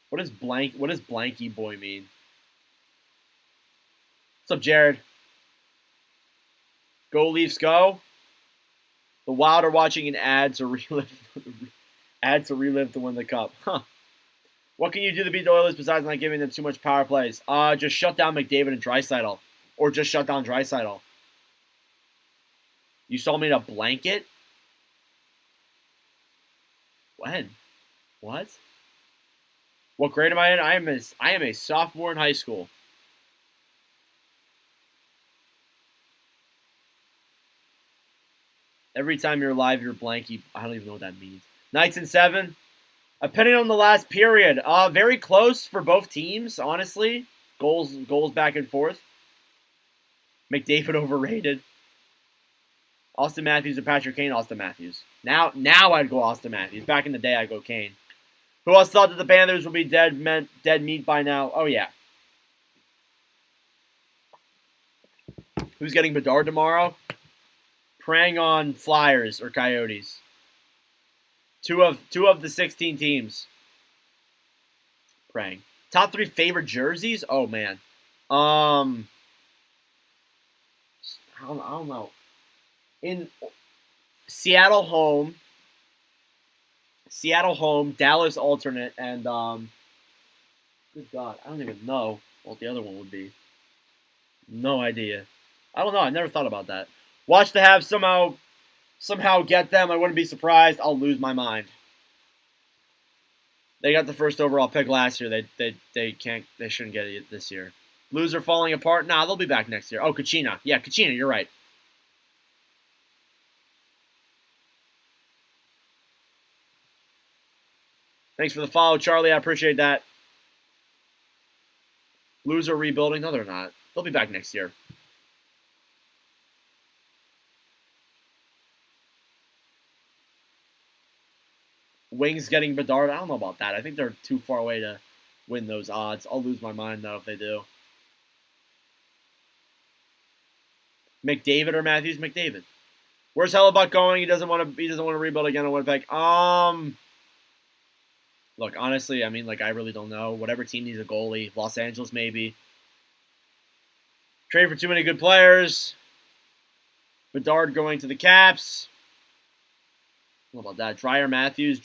What does blanky boy mean? What's up, Jared? Go Leafs, go. The Wild are watching an ad to relive to win the cup. Huh. What can you do to beat the Oilers besides not giving them too much power plays? Just shut down McDavid and Draisaitl. Or just shut down Draisaitl. You saw me in a blanket? When? What? What grade am I in? I am a sophomore in high school. Every time you're live, you're blank. I don't even know what that means. Knights in 7. Depending on the last period. Very close for both teams, honestly. Goals back and forth. McDavid overrated. Austin Matthews and Patrick Kane, Austin Matthews. Now I'd go Austin Matthews. Back in the day, I'd go Kane. Who else thought that the Panthers would be dead meat by now? Oh, yeah. Who's getting Bedard tomorrow? Preying on Flyers or Coyotes. Two of the 16 teams. Praying. Top 3 favorite jerseys? Oh, man. I don't know. In Seattle home, Dallas alternate, and good God, I don't even know what the other one would be. No idea. I don't know. I never thought about that. Watch the Habs somehow get them. I wouldn't be surprised. I'll lose my mind. They got the first overall pick last year. They shouldn't get it this year. Blues are falling apart. Nah, they'll be back next year. Oh, Kachina. Yeah, Kachina, you're right. Thanks for the follow, Charlie. I appreciate that. Blues are rebuilding. No, they're not. They'll be back next year. Wings getting Bedard. I don't know about that. I think they're too far away to win those odds. I'll lose my mind, though, if they do. McDavid or Matthews? McDavid. Where's Hellebuck going? He doesn't want to rebuild again in Winnipeg. Look, honestly, I mean, like, I really don't know. Whatever team needs a goalie. Los Angeles, maybe. Trade for too many good players. Bedard going to the Caps. What about that? Dryer Matthews.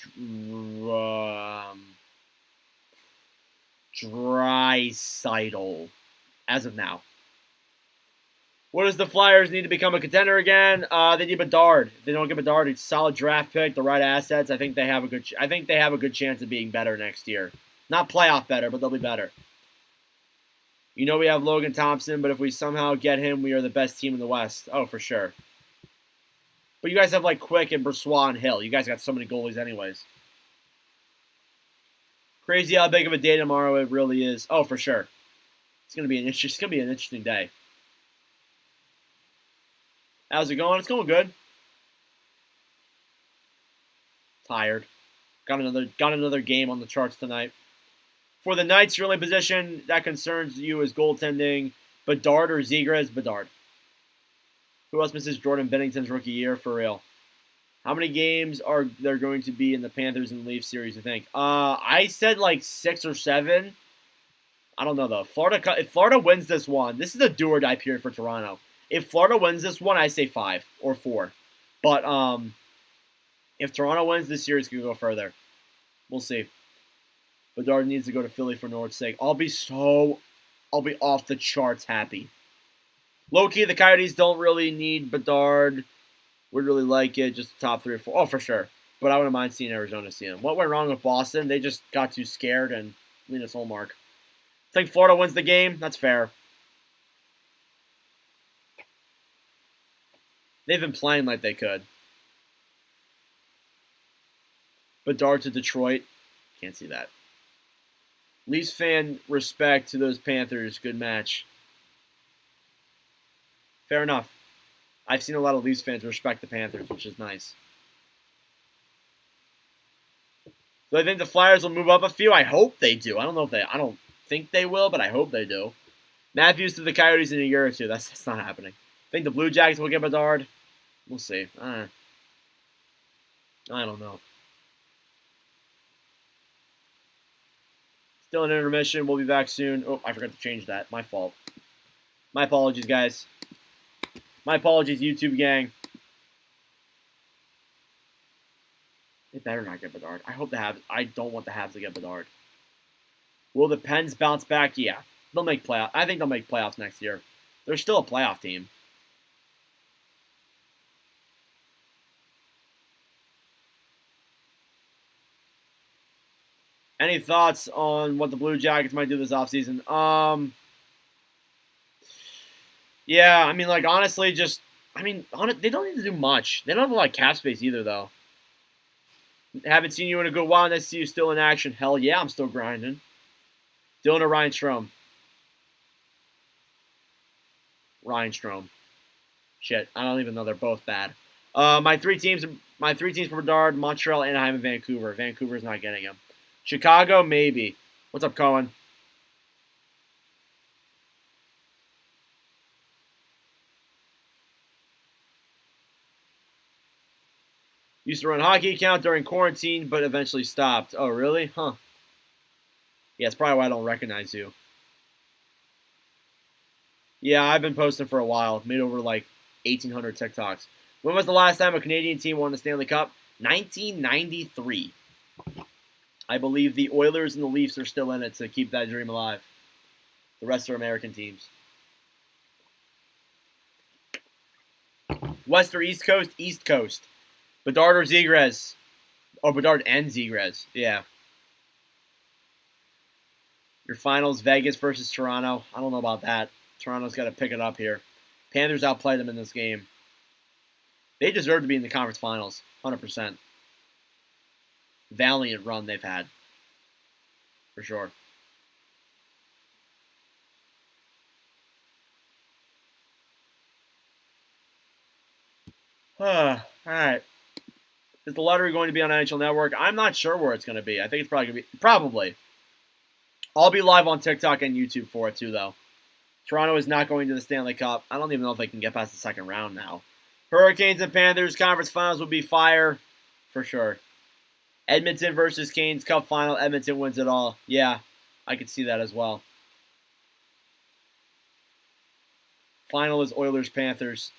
Draisaitl. As of now. What does the Flyers need to become a contender again? They need Bedard. If they don't get Bedard, it's a solid draft pick, the right assets. I think they have a good chance of being better next year. Not playoff better, but they'll be better. You know we have Logan Thompson, but if we somehow get him, we are the best team in the West. Oh, for sure. But you guys have like Quick and Brossoit and Hill. You guys got so many goalies anyways. Crazy how big of a day tomorrow it really is. Oh, for sure. It's gonna be an interesting day. How's it going? It's going good. Tired. Got another game on the charts tonight. For the Knights, your only position that concerns you is goaltending. Bedard or Zegras? Bedard. Who else misses Jordan Bennington's rookie year? For real. How many games are there going to be in the Panthers and Leafs series, you think? I said like 6 or 7. I don't know, though. If Florida wins this one, this is a do-or-die period for Toronto. If Florida wins this one, I say 5 or 4. But if Toronto wins, this series could go further. We'll see. Bedard needs to go to Philly for North's sake. I'll be off the charts happy. Low-key, the Coyotes don't really need Bedard. Would really like it, just the top 3 or 4. Oh, for sure. But I wouldn't mind seeing Arizona see him. What went wrong with Boston? They just got too scared and Linus Ullmark. I think Florida wins the game. That's fair. They've been playing like they could. Bedard to Detroit. Can't see that. Leafs fan respect to those Panthers. Good match. Fair enough. I've seen a lot of Leafs fans respect the Panthers, which is nice. So I think the Flyers will move up a few. I hope they do. I don't think they will, but I hope they do. Matthews to the Coyotes in a year or two. That's not happening. I think the Blue Jackets will get Bedard. We'll see. I don't know. Still in intermission. We'll be back soon. Oh, I forgot to change that. My fault. My apologies, guys. My apologies, YouTube gang. They better not get Bedard. I hope the Habs. I don't want the Habs to get Bedard. Will the Pens bounce back? Yeah. They'll make playoffs. I think they'll make playoffs next year. They're still a playoff team. Any thoughts on what the Blue Jackets might do this offseason? Yeah, I mean, like, honestly, they don't need to do much. They don't have a lot of cap space either, though. Haven't seen you in a good while. Nice to see you still in action. Hell yeah, I'm still grinding. Dylan or Ryan Strome? Ryan Strome. Shit, I don't even know. They're both bad. My three teams for Bedard: Montreal, Anaheim, and Vancouver. Vancouver's not getting him. Chicago, maybe. What's up, Cohen? Used to run a hockey account during quarantine, but eventually stopped. Oh, really? Huh. Yeah, it's probably why I don't recognize you. Yeah, I've been posting for a while. Made over like 1,800 TikToks. When was the last time a Canadian team won the Stanley Cup? 1993. I believe the Oilers and the Leafs are still in it to keep that dream alive. The rest are American teams. West or East Coast? East Coast. Bedard or Zegras? Oh, Bedard and Zegras. Yeah. Your finals, Vegas versus Toronto. I don't know about that. Toronto's got to pick it up here. Panthers outplayed them in this game. They deserve to be in the conference finals. 100%. Valiant run they've had. For sure. All right. Is the lottery going to be on NHL Network? I'm not sure where it's going to be. I think it's probably going to be... Probably. I'll be live on TikTok and YouTube for it, too, though. Toronto is not going to the Stanley Cup. I don't even know if they can get past the second round now. Hurricanes and Panthers conference finals will be fire. For sure. Edmonton versus Canes Cup final. Edmonton wins it all. Yeah, I could see that as well. Final is Oilers-Panthers.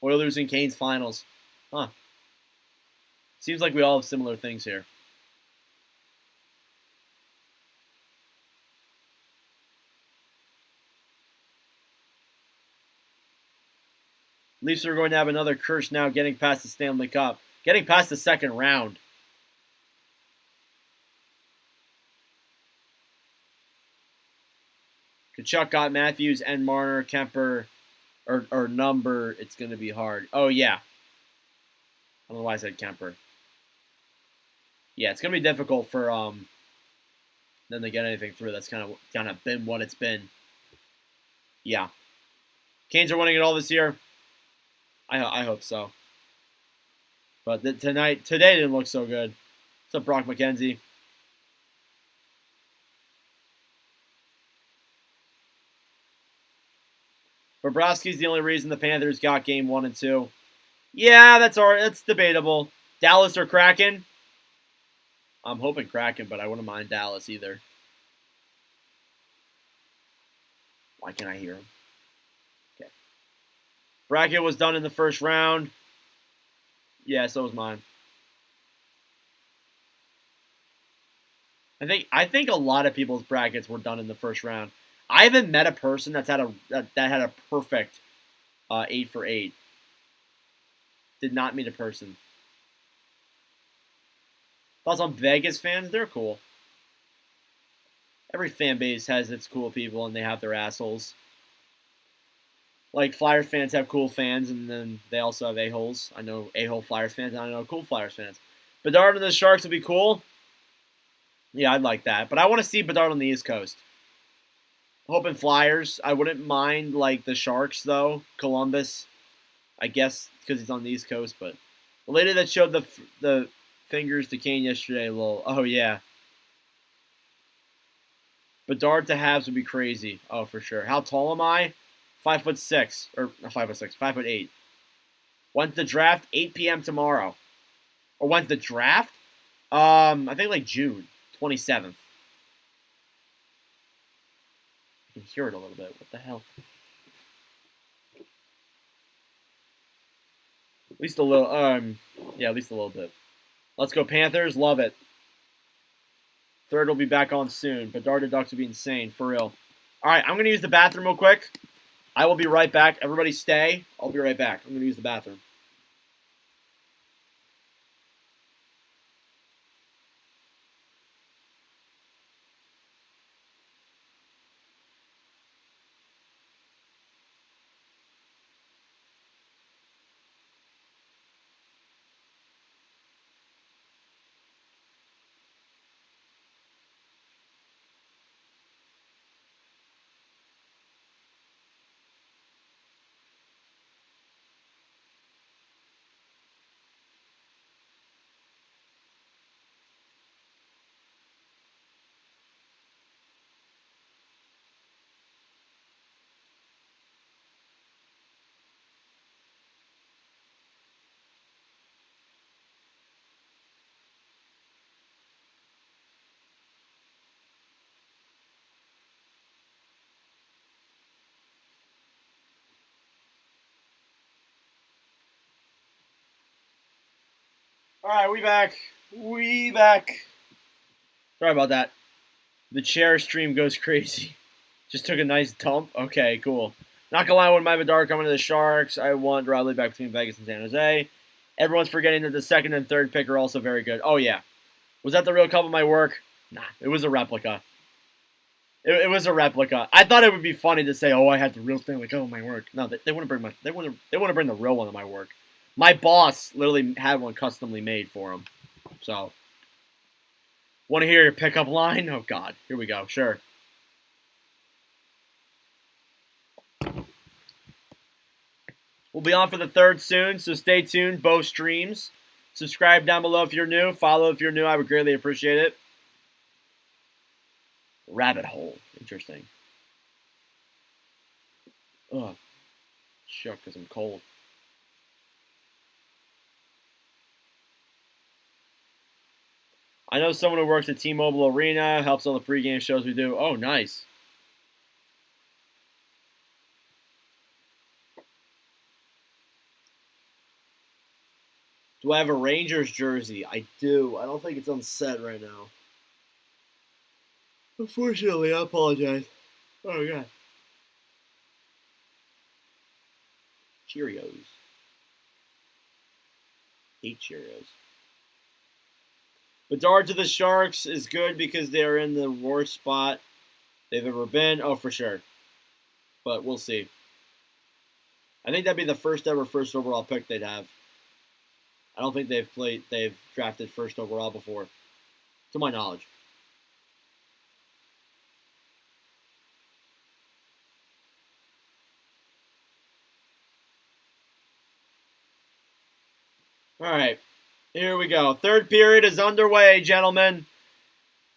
Oilers and Canes finals. Huh. Seems like we all have similar things here. Leafs are going to have another curse now getting past the Stanley Cup. Getting past the second round. Kachuk got Matthews and Marner, Kemper, or number. It's going to be hard. Oh, yeah. I don't know why I said Kemper. Yeah, it's going to be difficult for them to get anything through. That's kind of been what it's been. Yeah. Canes are winning it all this year. I hope so. But today didn't look so good. What's up, Brock McKenzie? Bobrovsky's the only reason the Panthers got game 1 and 2. Yeah, that's all right. That's debatable. Dallas or Kraken? I'm hoping Kraken, but I wouldn't mind Dallas either. Why can't I hear him? Okay. Bracket was done in the first round. Yeah, so was mine. I think a lot of people's brackets were done in the first round. I haven't met a person that had a perfect 8 for 8. Did not meet a person. Thoughts on Vegas fans? They're cool. Every fan base has its cool people, and they have their assholes. Like, Flyers fans have cool fans, and then they also have a-holes. I know a-hole Flyers fans, and I know cool Flyers fans. Bedard and the Sharks would be cool. Yeah, I'd like that. But I want to see Bedard on the East Coast. Hoping Flyers. I wouldn't mind, like, the Sharks, though. Columbus. I guess because he's on the East Coast. But the lady that showed the fingers to Kane yesterday, lol. Oh, yeah. Bedard to Habs would be crazy. Oh, for sure. How tall am I? 5'6", or not 5'6", 5'8". When's the draft? 8 p.m. tomorrow. Or when's the draft? I think like June 27th. I can hear it a little bit. What the hell? At least a little. Yeah, at least a little bit. Let's go Panthers. Love it. Third will be back on soon. Bedard to Ducks would be insane, for real. All right, I'm going to use the bathroom real quick. I will be right back. Everybody stay. I'll be right back. I'm going to use the bathroom. All right, we back. We back. Sorry about that. The chair stream goes crazy. Just took a nice dump. Okay, cool. Not gonna lie, with my Bedard coming to the Sharks, I want Riley back between Vegas and San Jose. Everyone's forgetting that the second and third pick are also very good. Oh, yeah. Was that the real cup of my work? Nah, it was a replica. It was a replica. I thought it would be funny to say, "Oh, I had the real Stanley Cup of my work." No, they wouldn't bring they wouldn't bring the real one of my work. My boss literally had one customly made for him. So, want to hear your pickup line? Oh God, here we go. Sure. We'll be on for the third soon, so stay tuned. Both streams. Subscribe down below if you're new. Follow if you're new. I would greatly appreciate it. Rabbit hole. Interesting. Ugh. Shook because I'm cold. I know someone who works at T-Mobile Arena, helps all the pregame shows we do. Oh, nice. Do I have a Rangers jersey? I do. I don't think it's on set right now. Unfortunately, I apologize. Oh, God. Cheerios. Hate Cheerios. Bedard to the Sharks is good because they're in the worst spot they've ever been. Oh, for sure. But we'll see. I think that'd be the first overall pick they'd have. I don't think they've drafted first overall before, to my knowledge. All right, here we go. Third period is underway, gentlemen.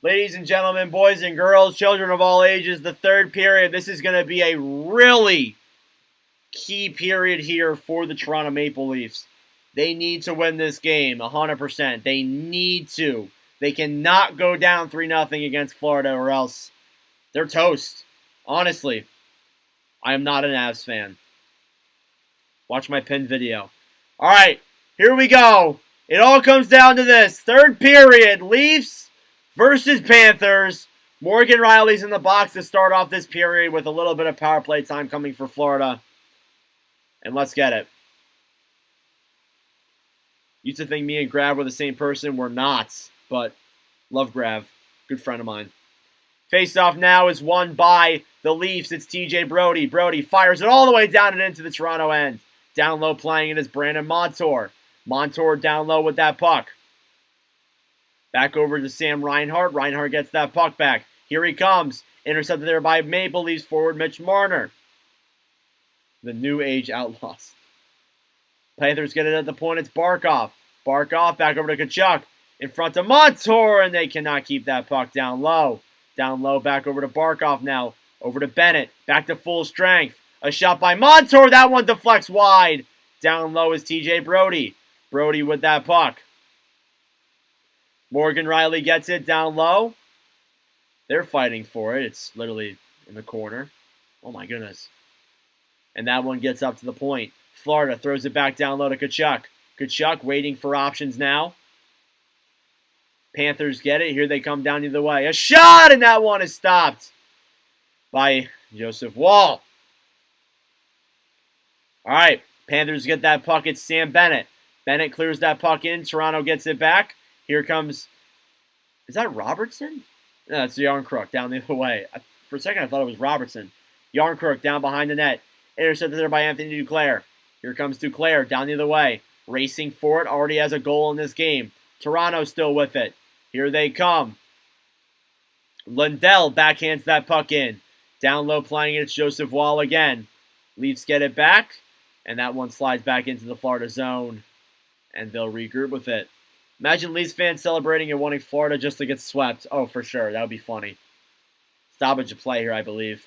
Ladies and gentlemen, boys and girls, children of all ages, the third period. This is going to be a really key period here for the Toronto Maple Leafs. They need to win this game, 100%. They need to. They cannot go down 3-0 against Florida or else they're toast. Honestly, I am not an Avs fan. Watch my pinned video. All right, here we go. It all comes down to this. Third period, Leafs versus Panthers. Morgan Rielly's in the box to start off this period with a little bit of power play time coming for Florida. And let's get it. Used to think me and Grav were the same person. We're not, but love Grav. Good friend of mine. Face-off now is won by the Leafs. It's TJ Brodie. Brodie fires it all the way down and into the Toronto end. Down low playing it is Brandon Montour. Montour down low with that puck. Back over to Sam Reinhart. Reinhart gets that puck back. Here he comes. Intercepted there by Maple Leafs forward Mitch Marner. The New Age Outlaws. Panthers get it at the point. It's Barkov. Barkov back over to Kachuk. In front of Montour, and they cannot keep that puck down low. Down low, back over to Barkov now. Over to Bennett. Back to full strength. A shot by Montour. That one deflects wide. Down low is TJ Brodie. Brodie with that puck. Morgan Rielly gets it down low. They're fighting for it. It's literally in the corner. Oh, my goodness. And that one gets up to the point. Florida throws it back down low to Kachuk. Kachuk waiting for options now. Panthers get it. Here they come down the other way. A shot, and that one is stopped by Joseph Wall. All right, Panthers get that puck. It's Sam Bennett. Bennett clears that puck in. Toronto gets it back. Here comes, is that Robertson? No, that's Yarncrook down the other way. For a second, I thought it was Robertson. Yarncrook down behind the net. Intercepted there by Anthony Duclair. Here comes Duclair down the other way. Racing for it. Already has a goal in this game. Toronto still with it. Here they come. Lundell backhands that puck in. Down low playing it. It's Joseph Wall again. Leafs get it back. And that one slides back into the Florida zone. And they'll regroup with it. Imagine Leafs fans celebrating and wanting Florida just to get swept. Oh, for sure. That would be funny. Stoppage of play here, I believe.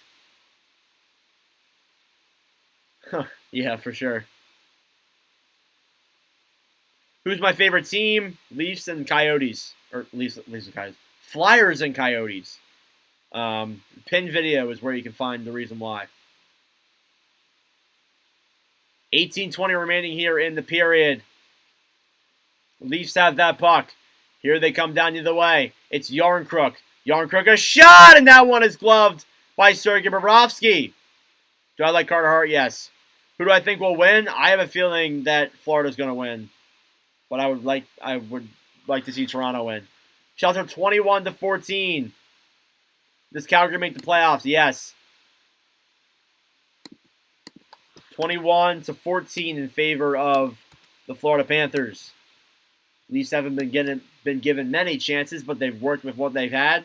Yeah, for sure. Who's my favorite team? Leafs and Coyotes. Or Leafs and Coyotes. Flyers and Coyotes. Pinned video is where you can find the reason why. 18:20 remaining here in the period. Leafs have that puck. Here they come down the other way. It's Yarncrook. Yarncrook, a shot, and that one is gloved by Sergei Bobrovsky. Do I like Carter Hart? Yes. Who do I think will win? I have a feeling that Florida's going to win. But I would like to see Toronto win. Shelter 21-14. Does Calgary make the playoffs? Yes. 21-14 in favor of the Florida Panthers. Leafs haven't been given many chances, but they've worked with what they've had.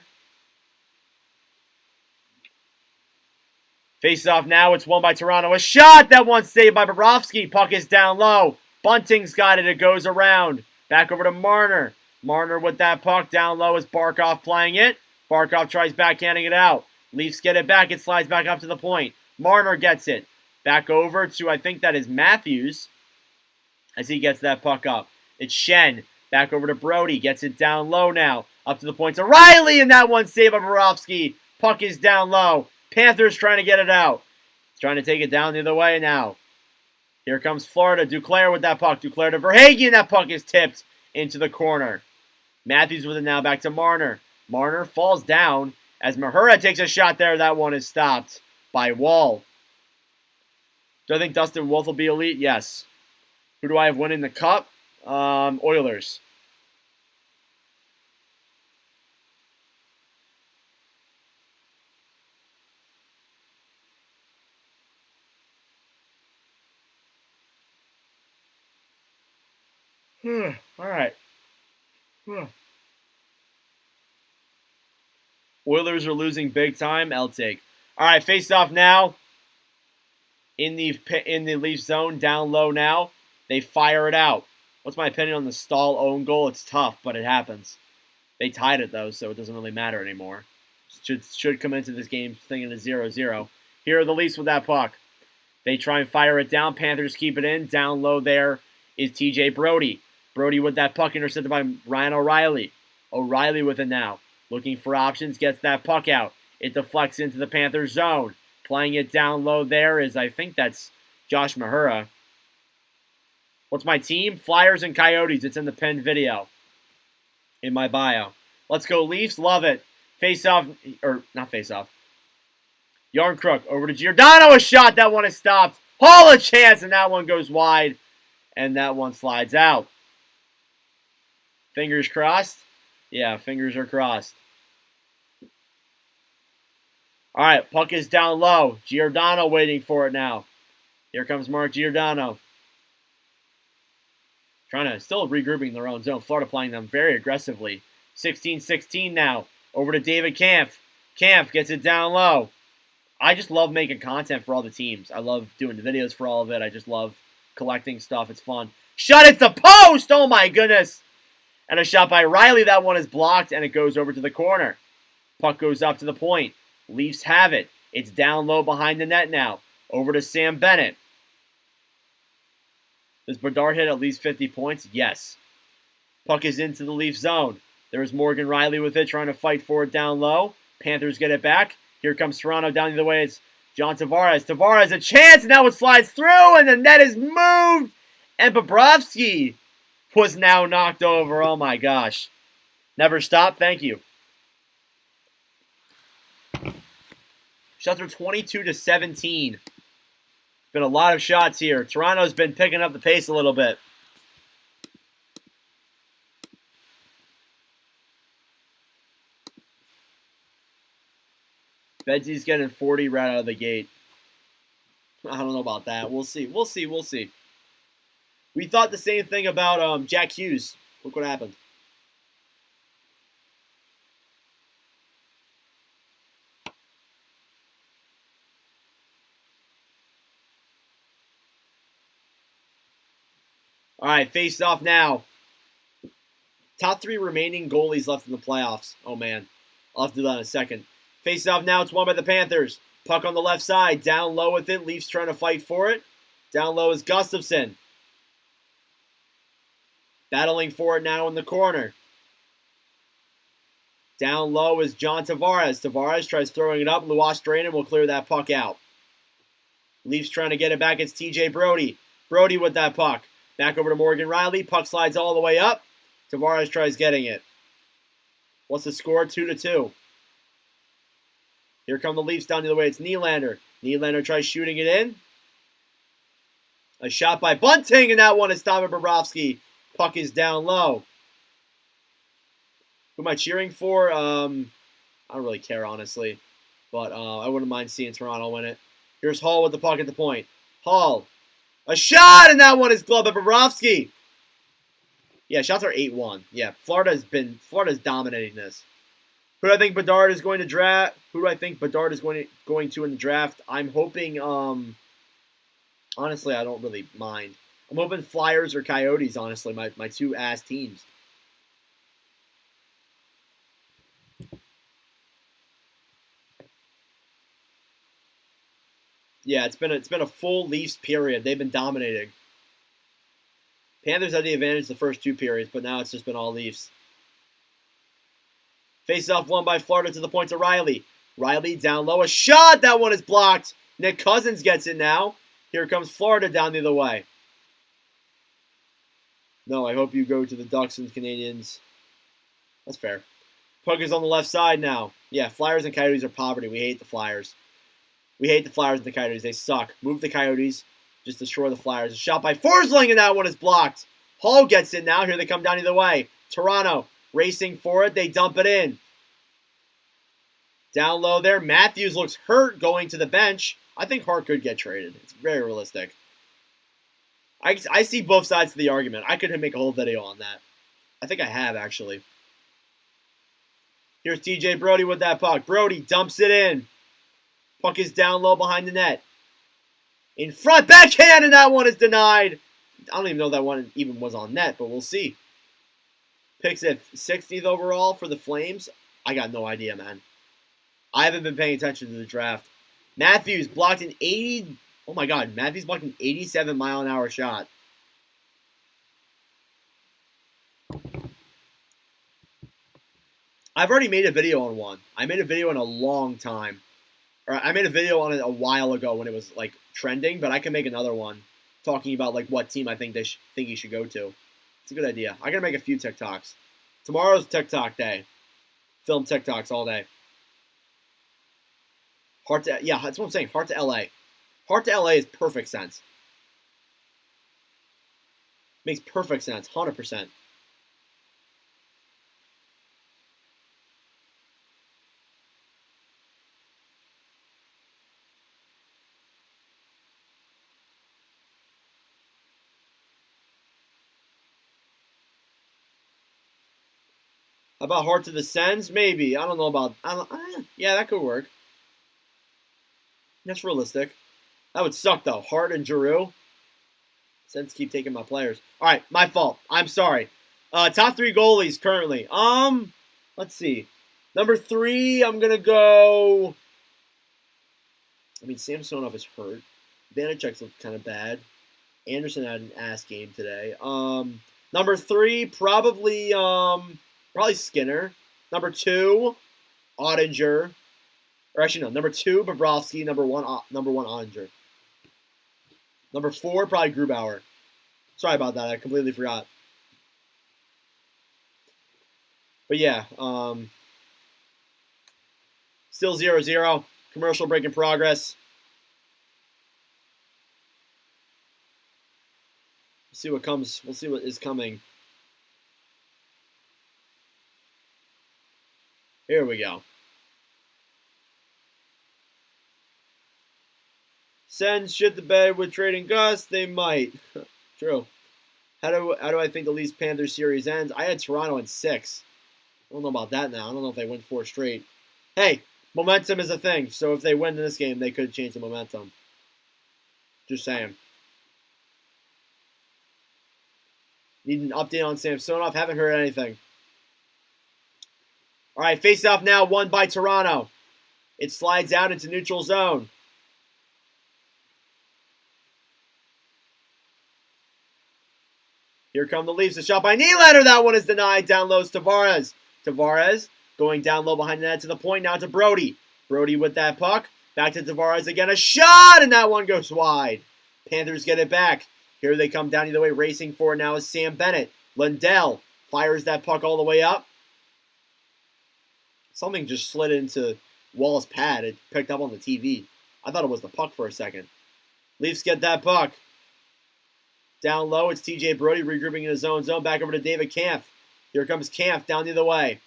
Face off now. It's won by Toronto. A shot! That one saved by Bobrovsky. Puck is down low. Bunting's got it. It goes around. Back over to Marner. Marner with that puck. Down low is Barkov playing it. Barkov tries backhanding it out. Leafs get it back. It slides back up to the point. Marner gets it. Back over to, I think that is Matthews, as he gets that puck up. It's Shen. Back over to Brody. Gets it down low now. Up to the point to Riley, and that one saved by Bobrovsky. Puck is down low. Panthers trying to get it out. He's trying to take it down the other way now. Here comes Florida. Duclair with that puck. Duclair to Verhaeghe. That puck is tipped into the corner. Matthews with it now. Back to Marner. Marner falls down as Mahura takes a shot there. That one is stopped by Wall. Do I think Dustin Wolf will be elite? Yes. Who do I have winning the cup? Oilers. All right. Oilers are losing big time. I'll take. All right, face off now. In the Leaf zone, down low now. They fire it out. What's my opinion on the Stahl own goal? It's tough, but it happens. They tied it, though, so it doesn't really matter anymore. Should come into this game thinking a 0-0. Here are the Leafs with that puck. They try and fire it down. Panthers keep it in. Down low there is TJ Brody. Brody with that puck intercepted by Ryan O'Reilly. O'Reilly with it now. Looking for options. Gets that puck out. It deflects into the Panthers zone. Playing it down low there is, I think that's Josh Mahura. What's my team? Flyers and Coyotes. It's in the pinned video. In my bio. Let's go Leafs. Love it. Face off. Or, not face off. Yarncrook over to Giordano. A shot. That one is stopped. Hall a chance. And that one goes wide. And that one slides out. Fingers crossed? Yeah, fingers are crossed. All right, puck is down low. Giordano waiting for it now. Here comes Mark Giordano. Trying to, still regrouping their own zone. Florida playing them very aggressively. 16-16 now. Over to David Kampf. Kampf gets it down low. I just love making content for all the teams. I love doing the videos for all of it. I just love collecting stuff. It's fun. Shot at the post! Oh my goodness! And a shot by Riley. That one is blocked, and it goes over to the corner. Puck goes up to the point. Leafs have it. It's down low behind the net now. Over to Sam Bennett. Does Bedard hit at least 50 points? Yes. Puck is into the Leaf zone. There's Morgan Riley with it, trying to fight for it down low. Panthers get it back. Here comes Toronto down the other way. It's John Tavares. Tavares, a chance, and that one slides through, and the net is moved. And Bobrovsky was now knocked over. Oh, my gosh. Never stop. Thank you. Shots are 22-17. Been a lot of shots here. Toronto's been picking up the pace a little bit. Bedsy's getting 40 right out of the gate. I don't know about that. We'll see. We'll see. We'll see. We thought the same thing about Jack Hughes. Look what happened. All right, face off now. Top 3 remaining goalies left in the playoffs. Oh, man. I'll have to do that in a second. Face off now. It's won by the Panthers. Puck on the left side. Down low with it. Leafs trying to fight for it. Down low is Gustafsson. Battling for it now in the corner. Down low is John Tavares. Tavares tries throwing it up. Luostarinen will clear that puck out. Leafs trying to get it back. It's TJ Brodie. Brodie with that puck. Back over to Morgan Riley. Puck slides all the way up. Tavares tries getting it. What's the score? 2-2. Here come the Leafs down the other way. It's Nylander. Nylander tries shooting it in. A shot by Bunting, and that one is stopped by Bobrovsky. Puck is down low. Who am I cheering for? I don't really care, honestly. But I wouldn't mind seeing Toronto win it. Here's Hall with the puck at the point. Hall. A shot, and that one is gloved by Bobrovsky. Yeah, shots are 8-1. Yeah, Florida's dominating this. Who do I think Bedard is going to draft? Who do I think Bedard is going to in the draft? I'm hoping, honestly, I don't really mind. I'm hoping Flyers or Coyotes, honestly, my two ass teams. Yeah, it's been a full Leafs period. They've been dominating. Panthers had the advantage the first 2 periods, but now it's just been all Leafs. Face-off won by Florida to the point to Riley. Riley down low. A shot! That one is blocked. Nick Cousins gets it now. Here comes Florida down the other way. No, I hope you go to the Ducks and Canadians. That's fair. Puck is on the left side now. Yeah, Flyers and Coyotes are poverty. We hate the Flyers. We hate the Flyers and the Coyotes. They suck. Move the Coyotes. Just destroy the Flyers. A shot by Forsling, and that one is blocked. Hall gets it now. Here they come down either way. Toronto racing for it. They dump it in. Down low there. Matthews looks hurt going to the bench. I think Hart could get traded. It's very realistic. I see both sides of the argument. I could make a whole video on that. I think I have, actually. Here's TJ Brodie with that puck. Brodie dumps it in. Puck is down low behind the net. In front, backhand, and that one is denied. I don't even know that one even was on net, but we'll see. Picks at 60th overall for the Flames. I got no idea, man. I haven't been paying attention to the draft. Matthews blocked an 80... Oh my god, Matthews blocked an 87-mile-an-hour shot. I've already made a video on one. I made a video in a long time. Or I made a video on it a while ago when it was like trending, but I can make another one talking about like what team I think you should go to. It's a good idea. I gotta make a few TikToks. Tomorrow's TikTok day. Film TikToks all day. Yeah, that's what I'm saying. Hart to LA. Hart to LA is perfect sense. Makes perfect sense. 100%. How about Hart to the Sens? Maybe. I don't know about... yeah, that could work. That's realistic. That would suck, though. Hart and Giroux. Sens keep taking my players. All right, my fault. I'm sorry. Top 3 goalies currently. Let's see. Number 3, I'm going to go... I mean, Samsonov is hurt. Vanacek's looked kind of bad. Anderson had an ass game today. Number 3, probably Skinner. Number 2, Ottinger. Or actually, no. Number 2, Bobrovsky. Number 1, Oettinger. Number 4, probably Grubauer. Sorry about that. I completely forgot. But yeah, still 0-0. Commercial break in progress. See what comes. We'll see what is coming. Here we go. Send shit to bed with trading Gus. They might. True. How do I think the Leafs Panthers series ends? I had Toronto in 6. I don't know about that now. I don't know if they win 4 straight. Hey, momentum is a thing. So if they win in this game, they could change the momentum. Just saying. Need an update on Samsonov. Haven't heard anything. All right, face off now, won by Toronto. It slides out into neutral zone. Here come the Leafs. A shot by Nylander. That one is denied. Down low is Tavares. Tavares going down low behind the net to the point. Now to Brody. Brody with that puck. Back to Tavares again. A shot, and that one goes wide. Panthers get it back. Here they come down either way. Racing for it now is Sam Bennett. Lundell fires that puck all the way up. Something just slid into Wall's pad. It picked up on the TV. I thought it was the puck for a second. Leafs get that puck. Down low, it's TJ Brody regrouping in his own zone. Back over to David Kampf. Here comes Kampf down the other way.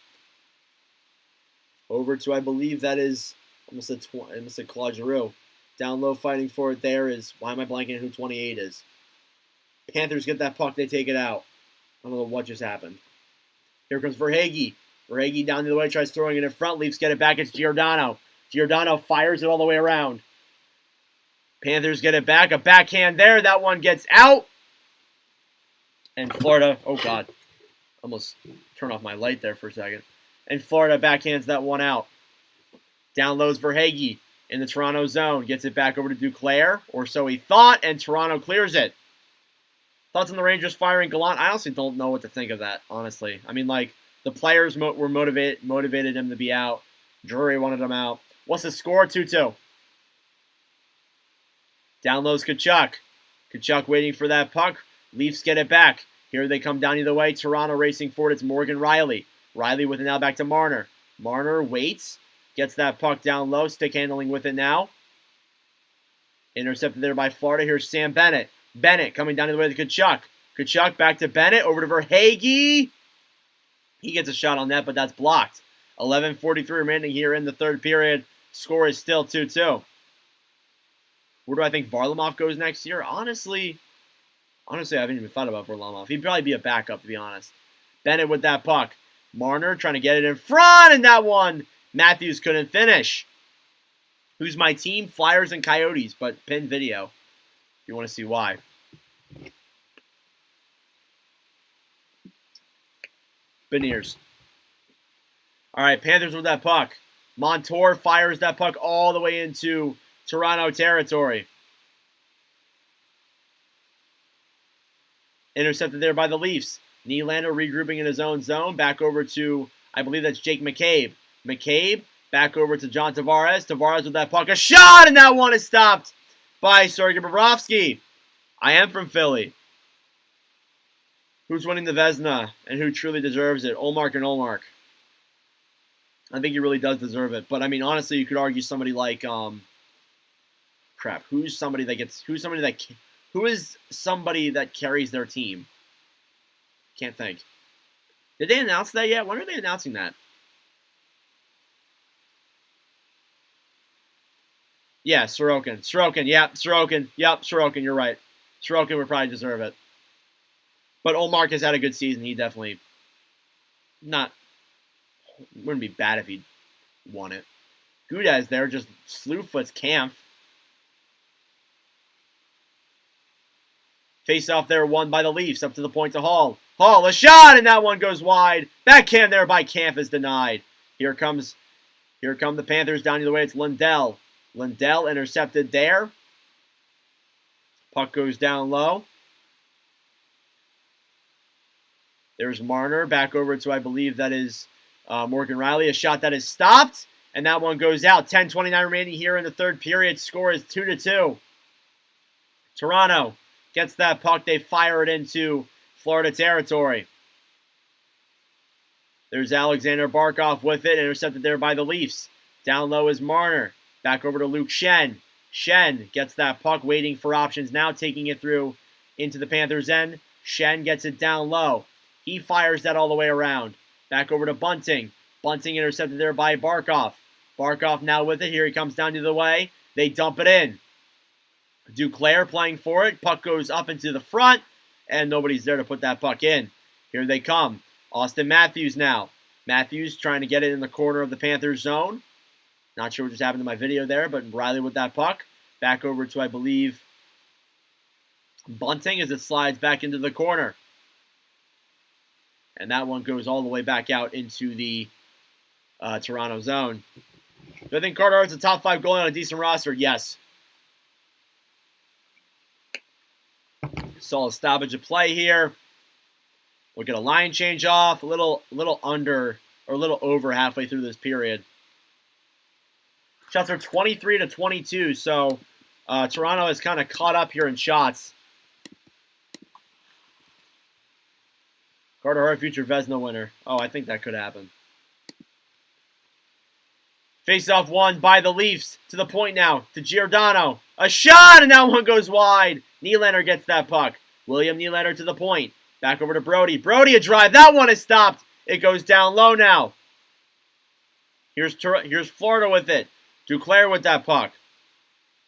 Over to, I believe that is, almost said Claude Giroux. Down low fighting for it there is, why am I blanking who 28 is? Panthers get that puck, they take it out. I don't know what just happened. Here comes Verhaeghe. Verhaeghe down the other way, tries throwing it in front. Leafs get it back, it's Giordano. Giordano fires it all the way around. Panthers get it back, a backhand there. That one gets out. And Florida, oh God, almost turned off my light there for a second. And Florida backhands that one out. Down lows Verhaeghe in the Toronto zone. Gets it back over to Duclair, or so he thought, and Toronto clears it. Thoughts on the Rangers firing Gallant? I honestly don't know what to think of that, honestly. I mean, like, the players were motivated him to be out. Drury wanted him out. What's the score? 2-2. Down lows Tkachuk. Tkachuk waiting for that puck. Leafs get it back. Here they come down either way. Toronto racing forward. It's Morgan Riley. Riley with it now back to Marner. Marner waits. Gets that puck down low. Stick handling with it now. Intercepted there by Florida. Here's Sam Bennett. Bennett coming down the way to Tkachuk. Tkachuk back to Bennett. Over to Verhaeghe. He gets a shot on net, but that's blocked. 11:43 remaining here in the third period. Score is still 2-2. Where do I think Varlamov goes next year? Honestly, I haven't even thought about Varlamov. He'd probably be a backup, to be honest. Bennett with that puck. Marner trying to get it in front, and that one, Matthews couldn't finish. Who's my team? Flyers and Coyotes, but pin video if you want to see why. Beniers. All right, Panthers with that puck. Montour fires that puck all the way into Toronto territory. Intercepted there by the Leafs. Nylander regrouping in his own zone. Back over to, I believe that's Jake McCabe. McCabe back over to John Tavares. Tavares with that puck. A shot, and that one is stopped by Sergei Bobrovsky. I am from Philly. Who's winning the Vezina and who truly deserves it? Ullmark and Ullmark. I think he really does deserve it. But, I mean, honestly, you could argue somebody like, who is somebody that carries their team? Can't think. Did they announce that yet? When are they announcing that? Yeah, Sorokin. Sorokin, you're right. Sorokin would probably deserve it. But Ullmark has had a good season. He definitely wouldn't be bad if he won it. Gudez there, just slew foots Kampf. Face off there, won by the Leafs, up to the point to Hall. Hall, a shot, and that one goes wide. Backhand there by Kampf is denied. Here come the Panthers down the way. It's Lundell. Lundell intercepted there. Puck goes down low. There's Marner back over to, I believe that is Morgan Riley. A shot that is stopped. And that one goes out. 10:29 remaining here in the third period. Score is 2-2. Toronto gets that puck. They fire it into Florida territory. There's Alexander Barkov with it. Intercepted there by the Leafs. Down low is Marner. Back over to Luke Schenn. Schenn gets that puck, waiting for options now, taking it through into the Panthers' end. Schenn gets it down low. He fires that all the way around. Back over to Bunting. Bunting intercepted there by Barkov. Barkov now with it. Here he comes down to the way. They dump it in. Duclair playing for it. Puck goes up into the front, and nobody's there to put that puck in. Here they come. Austin Matthews now. Matthews trying to get it in the corner of the Panthers zone. Not sure what just happened to my video there, but Riley with that puck. Back over to, I believe, Bunting as it slides back into the corner. And that one goes all the way back out into the Toronto zone. Do I think Carter Hart's a top 5 goalie on a decent roster? Yes. Solid stoppage of play here. We'll get a line change off. A little under or a little over halfway through this period. Shots are 23-22, so Toronto has kind of caught up here in shots. Carter Hart, future Vezina winner. Oh, I think that could happen. Face-off won by the Leafs. To the point now. To Giordano. A shot, and that one goes wide. Nylander gets that puck. William Nylander to the point. Back over to Brody. Brody, a drive. That one is stopped. It goes down low now. Here's Florida with it. Duclair with that puck.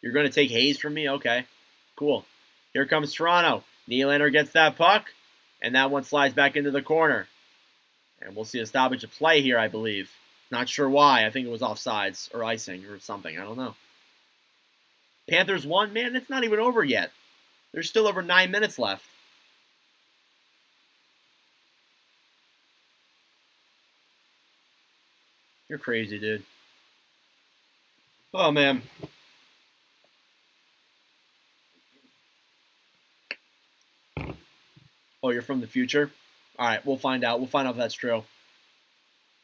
You're going to take Hayes from me? Okay. Cool. Here comes Toronto. Nylander gets that puck. And that one slides back into the corner. And we'll see a stoppage of play here, I believe. Not sure why. I think it was offsides or icing or something. I don't know. Panthers won. Man, it's not even over yet. There's still over 9 minutes left. You're crazy, dude. Oh, man. Oh, you're from the future? All right, we'll find out. We'll find out if that's true.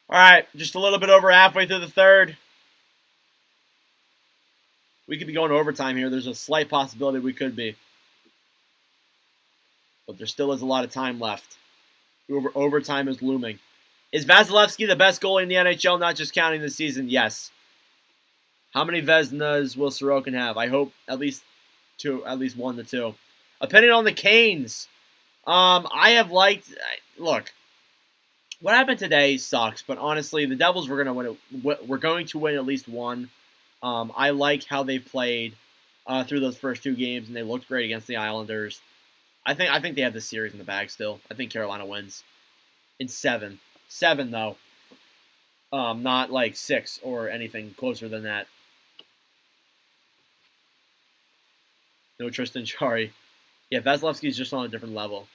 All right, just a little bit over halfway through the third. We could be going to overtime here. There's a slight possibility we could be. But there still is a lot of time left. Overtime is looming. Is Vasilevsky the best goalie in the NHL, not just counting this season? Yes. How many Vezinas will Sorokin have? I hope at least 1 to 2. Opinion on the Canes. I have liked... Look, what happened today sucks, but honestly, the Devils were going to win at least one. I like how they've played through those first 2 games, and they looked great against the Islanders. I think they have this series in the bag still. I think Carolina wins in 7. 7 though, not like 6 or anything closer than that. No Tristan Jarry. Yeah, Vasilevsky's just on a different level.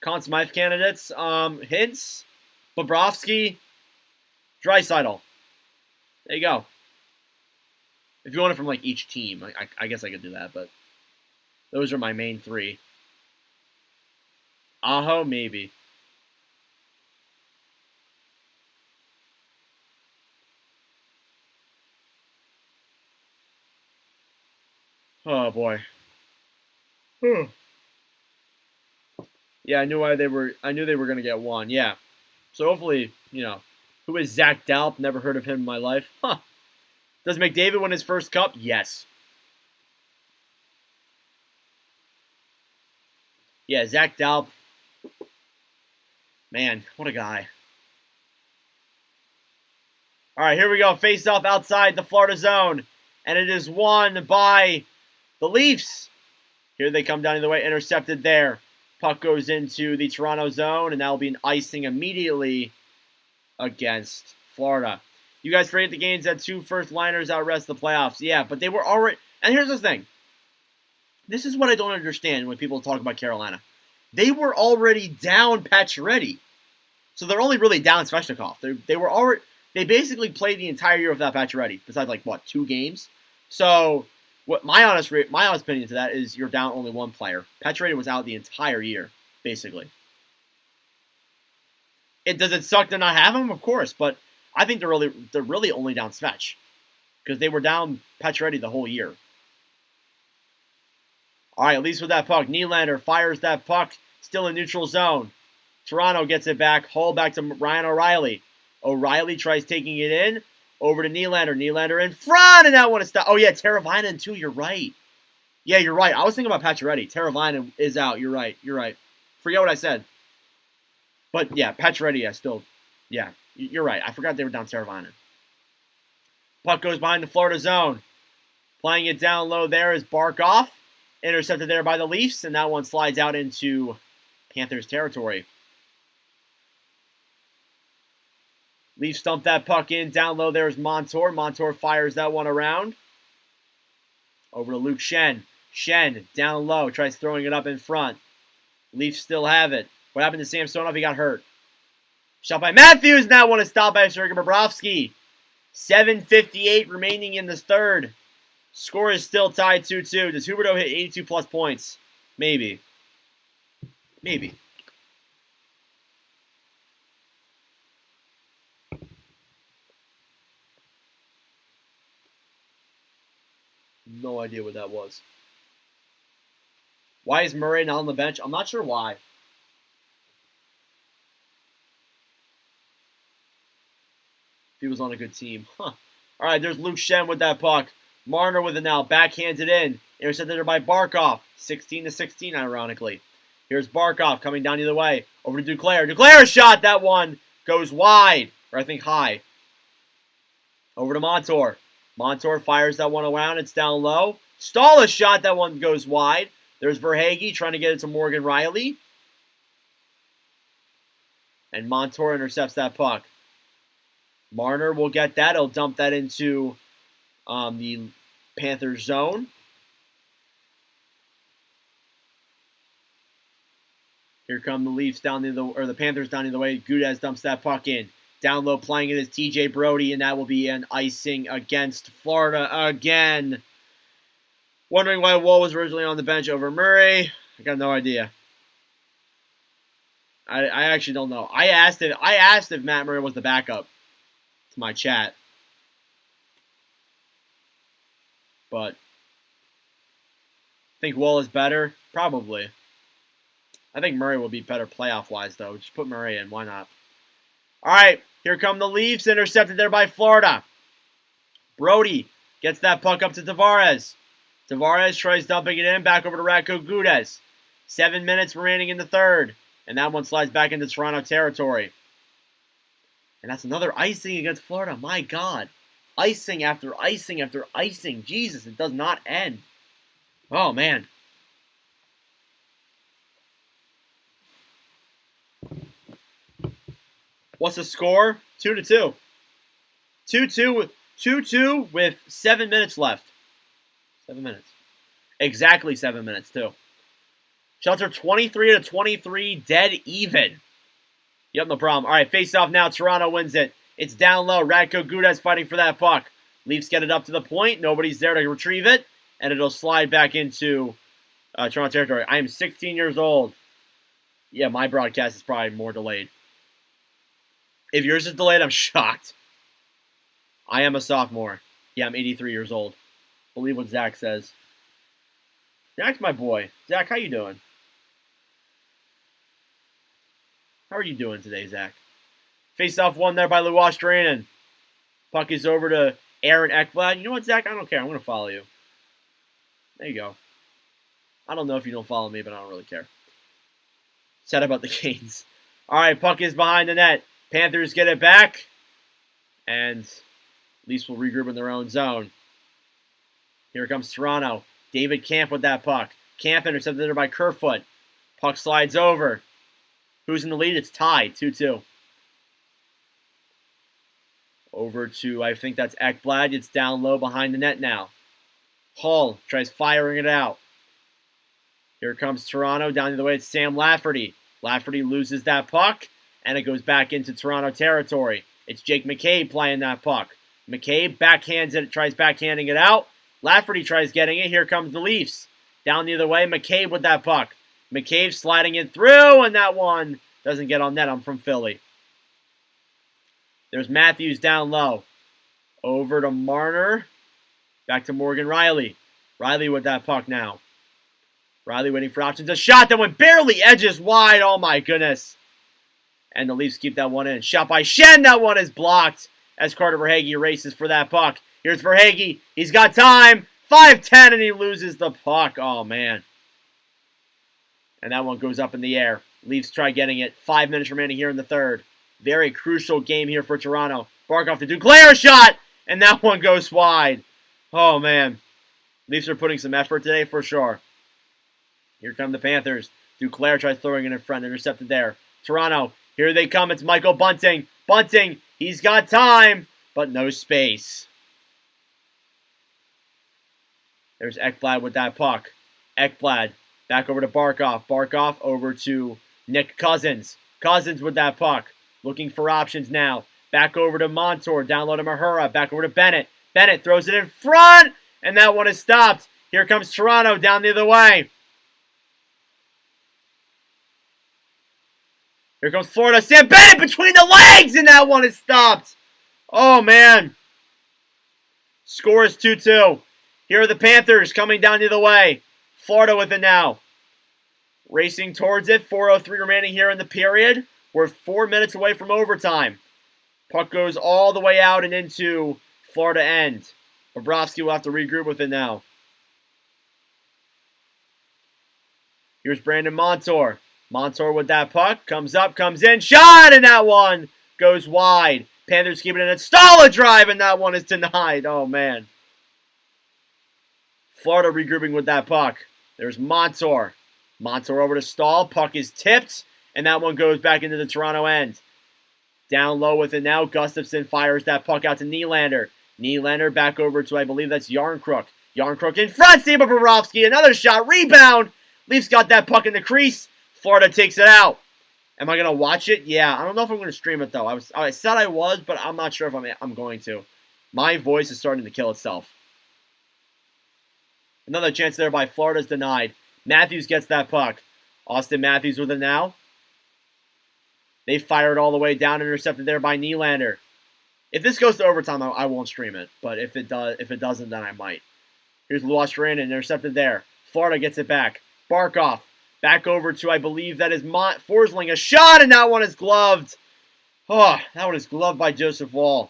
Conn Smythe candidates, Hintz, Bobrovsky, Draisaitl. There you go. If you want it from like each team, I guess I could do that, but those are my main 3. Aho, maybe. Oh boy. Yeah, I knew they were going to get 1. Yeah. So hopefully, who is Zach Dalp? Never heard of him in my life. Huh. Does McDavid win his first cup? Yes. Yeah, Zach Dalp. Man, what a guy. All right, here we go. Face off outside the Florida zone. And it is won by the Leafs. Here they come down the way. Intercepted there. Puck goes into the Toronto zone, and that will be an icing immediately against Florida. You guys forget the games had 2 first-liners out rest of the playoffs. Yeah, but they were already... And here's the thing. This is what I don't understand when people talk about Carolina. They were already down Pacioretty. So they're only really down Svechnikov. They were already... They basically played the entire year without Pacioretty, besides, 2 games? So... What my honest opinion to that is you're down only 1 player. Pacioretty was out the entire year, basically. Does it suck to not have him? Of course, but I think they're really only down Svech because they were down Pacioretty the whole year. All right, at least with that puck, Nylander fires that puck, still in neutral zone. Toronto gets it back, Hull back to Ryan O'Reilly. O'Reilly tries taking it in, over to Nylander. Nylander in front, and that one is stopped. Oh yeah, Teravainen too. You're right. Yeah, you're right. I was thinking about Pacioretty. Teravainen is out. You're right. You're right. Forget what I said. But yeah, Pacioretty, yeah, you're right. I forgot they were down Teravainen. Puck goes behind the Florida zone. Playing it down low there is Barkov. Intercepted there by the Leafs, and that one slides out into Panthers territory. Leafs dump that puck in. Down low there is Montour. Montour fires that one around. Over to Luke Schenn. Schenn down low. Tries throwing it up in front. Leafs still have it. What happened to Samsonov? He got hurt. Shot by Matthews, and that one is stopped by Sergei Bobrovsky. 7:58 remaining in the third. Score is still tied 2-2. Does Huberdeau hit 82-plus points? Maybe. Maybe. No idea what that was. Why is Murray not on the bench? I'm not sure why. If he was on a good team. Huh. All right, there's Luke Schenn with that puck. Marner with it now. Backhands it in. Intercepted there by Barkov. 16-16, ironically. Here's Barkov coming down the other way. Over to Duclair. Duclair shot. That one goes wide. Or I think high. Over to Montour. Montour fires that one around. It's down low. Stahl a shot. That one goes wide. There's Verhaeghe trying to get it to Morgan Riley. And Montour intercepts that puck. Marner will get that. He'll dump that into the Panthers zone. Here come the Leafs or the Panthers down the way. Gudez dumps that puck in. Down low playing it is TJ Brody, and that will be an icing against Florida again. Wondering why Woll was originally on the bench over Murray. I got no idea. I actually don't know. I asked if Matt Murray was the backup to my chat. But think Woll is better? Probably. I think Murray will be better playoff-wise, though. Just put Murray in. Why not? All right, here come the Leafs. Intercepted there by Florida. Brody gets that puck up to Tavares. Tavares tries dumping it in. Back over to Radko Gudez. 7 minutes remaining in the third. And that one slides back into Toronto territory. And that's another icing against Florida. My God. Icing after icing after icing. Jesus, it does not end. Oh, man. What's the score? 2-2. 2-2 with 7 minutes left. 7 minutes. Exactly 7 minutes, too. Shots are 23-23, dead even. Yep, no problem. All right, face off now. Toronto wins it. It's down low. Radko Gudez fighting for that puck. Leafs get it up to the point. Nobody's there to retrieve it. And it'll slide back into Toronto territory. I am 16 years old. Yeah, my broadcast is probably more delayed. If yours is delayed, I'm shocked. I am a sophomore. Yeah, I'm 83 years old. Believe what Zach says. Zach's my boy. Zach, how you doing? How are you doing today, Zach? Face-off won there by Luosh-Drainen. Puck is over to Aaron Ekblad. You know what, Zach? I don't care. I'm going to follow you. There you go. I don't know if you don't follow me, but I don't really care. Sad about the Canes. All right, puck is behind the net. Panthers get it back. And Leafs will regroup in their own zone. Here comes Toronto. David Kampf with that puck. Kampf intercepted there by Kerfoot. Puck slides over. Who's in the lead? It's tied, 2-2. Over to, I think that's Ekblad. It's down low behind the net now. Hull tries firing it out. Here comes Toronto. Down the way, it's Sam Lafferty. Lafferty loses that puck, and it goes back into Toronto territory. It's Jake McCabe playing that puck. McCabe backhands it, tries backhanding it out. Lafferty tries getting it. Here comes the Leafs. Down the other way, McCabe with that puck. McCabe sliding it through, and that one doesn't get on net. I'm from Philly. There's Matthews down low. Over to Marner. Back to Morgan Riley. Riley with that puck now. Riley waiting for options. A shot that went barely edges wide. Oh my goodness. And the Leafs keep that one in. Shot by Shen. That one is blocked as Carter Verhaeghe races for that puck. Here's Verhaeghe. He's got time. 5-10 and he loses the puck. Oh man. And that one goes up in the air. Leafs try getting it. 5 minutes remaining here in the third. Very crucial game here for Toronto. Barkov to Duclair shot. And that one goes wide. Oh man. Leafs are putting some effort today for sure. Here come the Panthers. Duclair tries throwing it in front. Intercepted there. Toronto. Here they come. It's Michael Bunting. Bunting. He's got time. But no space. There's Ekblad with that puck. Ekblad. Back over to Barkov. Barkov over to Nick Cousins. Cousins with that puck. Looking for options now. Back over to Montour. Down low to Mahura. Back over to Bennett. Bennett throws it in front. And that one is stopped. Here comes Toronto down the other way. Here comes Florida. Sam Bennett between the legs. And that one is stopped. Oh, man. Score is 2-2. Here are the Panthers coming down the other way. Florida with it now. Racing towards it. 4:03 remaining here in the period. We're 4 minutes away from overtime. Puck goes all the way out and into Florida end. Bobrovsky will have to regroup with it now. Here's Brandon Montour. Montour with that puck. Comes up, comes in. Shot! And that one goes wide. Panthers keep it in. Install a drive, and that one is denied. Oh, man. Florida regrouping with that puck. There's Montour. Montour over to Stahl. Puck is tipped, and that one goes back into the Toronto end. Down low with it now. Gustafsson fires that puck out to Nylander. Nylander back over to, I believe that's Yarncrook. Yarncrook in front. Save by Bobrovsky. Another shot. Rebound. Leafs got that puck in the crease. Florida takes it out. Am I going to watch it? Yeah. I don't know if I'm going to stream it, though. I said I was, but I'm not sure if I'm going to. My voice is starting to kill itself. Another chance there by Florida is denied. Matthews gets that puck. Austin Matthews with it now. They fire it all the way down, intercepted there by Nylander. If this goes to overtime, I won't stream it. But if it doesn't, then I might. Here's Luostarinen, intercepted there. Florida gets it back. Barkov. Back over to, I believe that is Forsling. A shot, and that one is gloved. Oh, that one is gloved by Joseph Wall.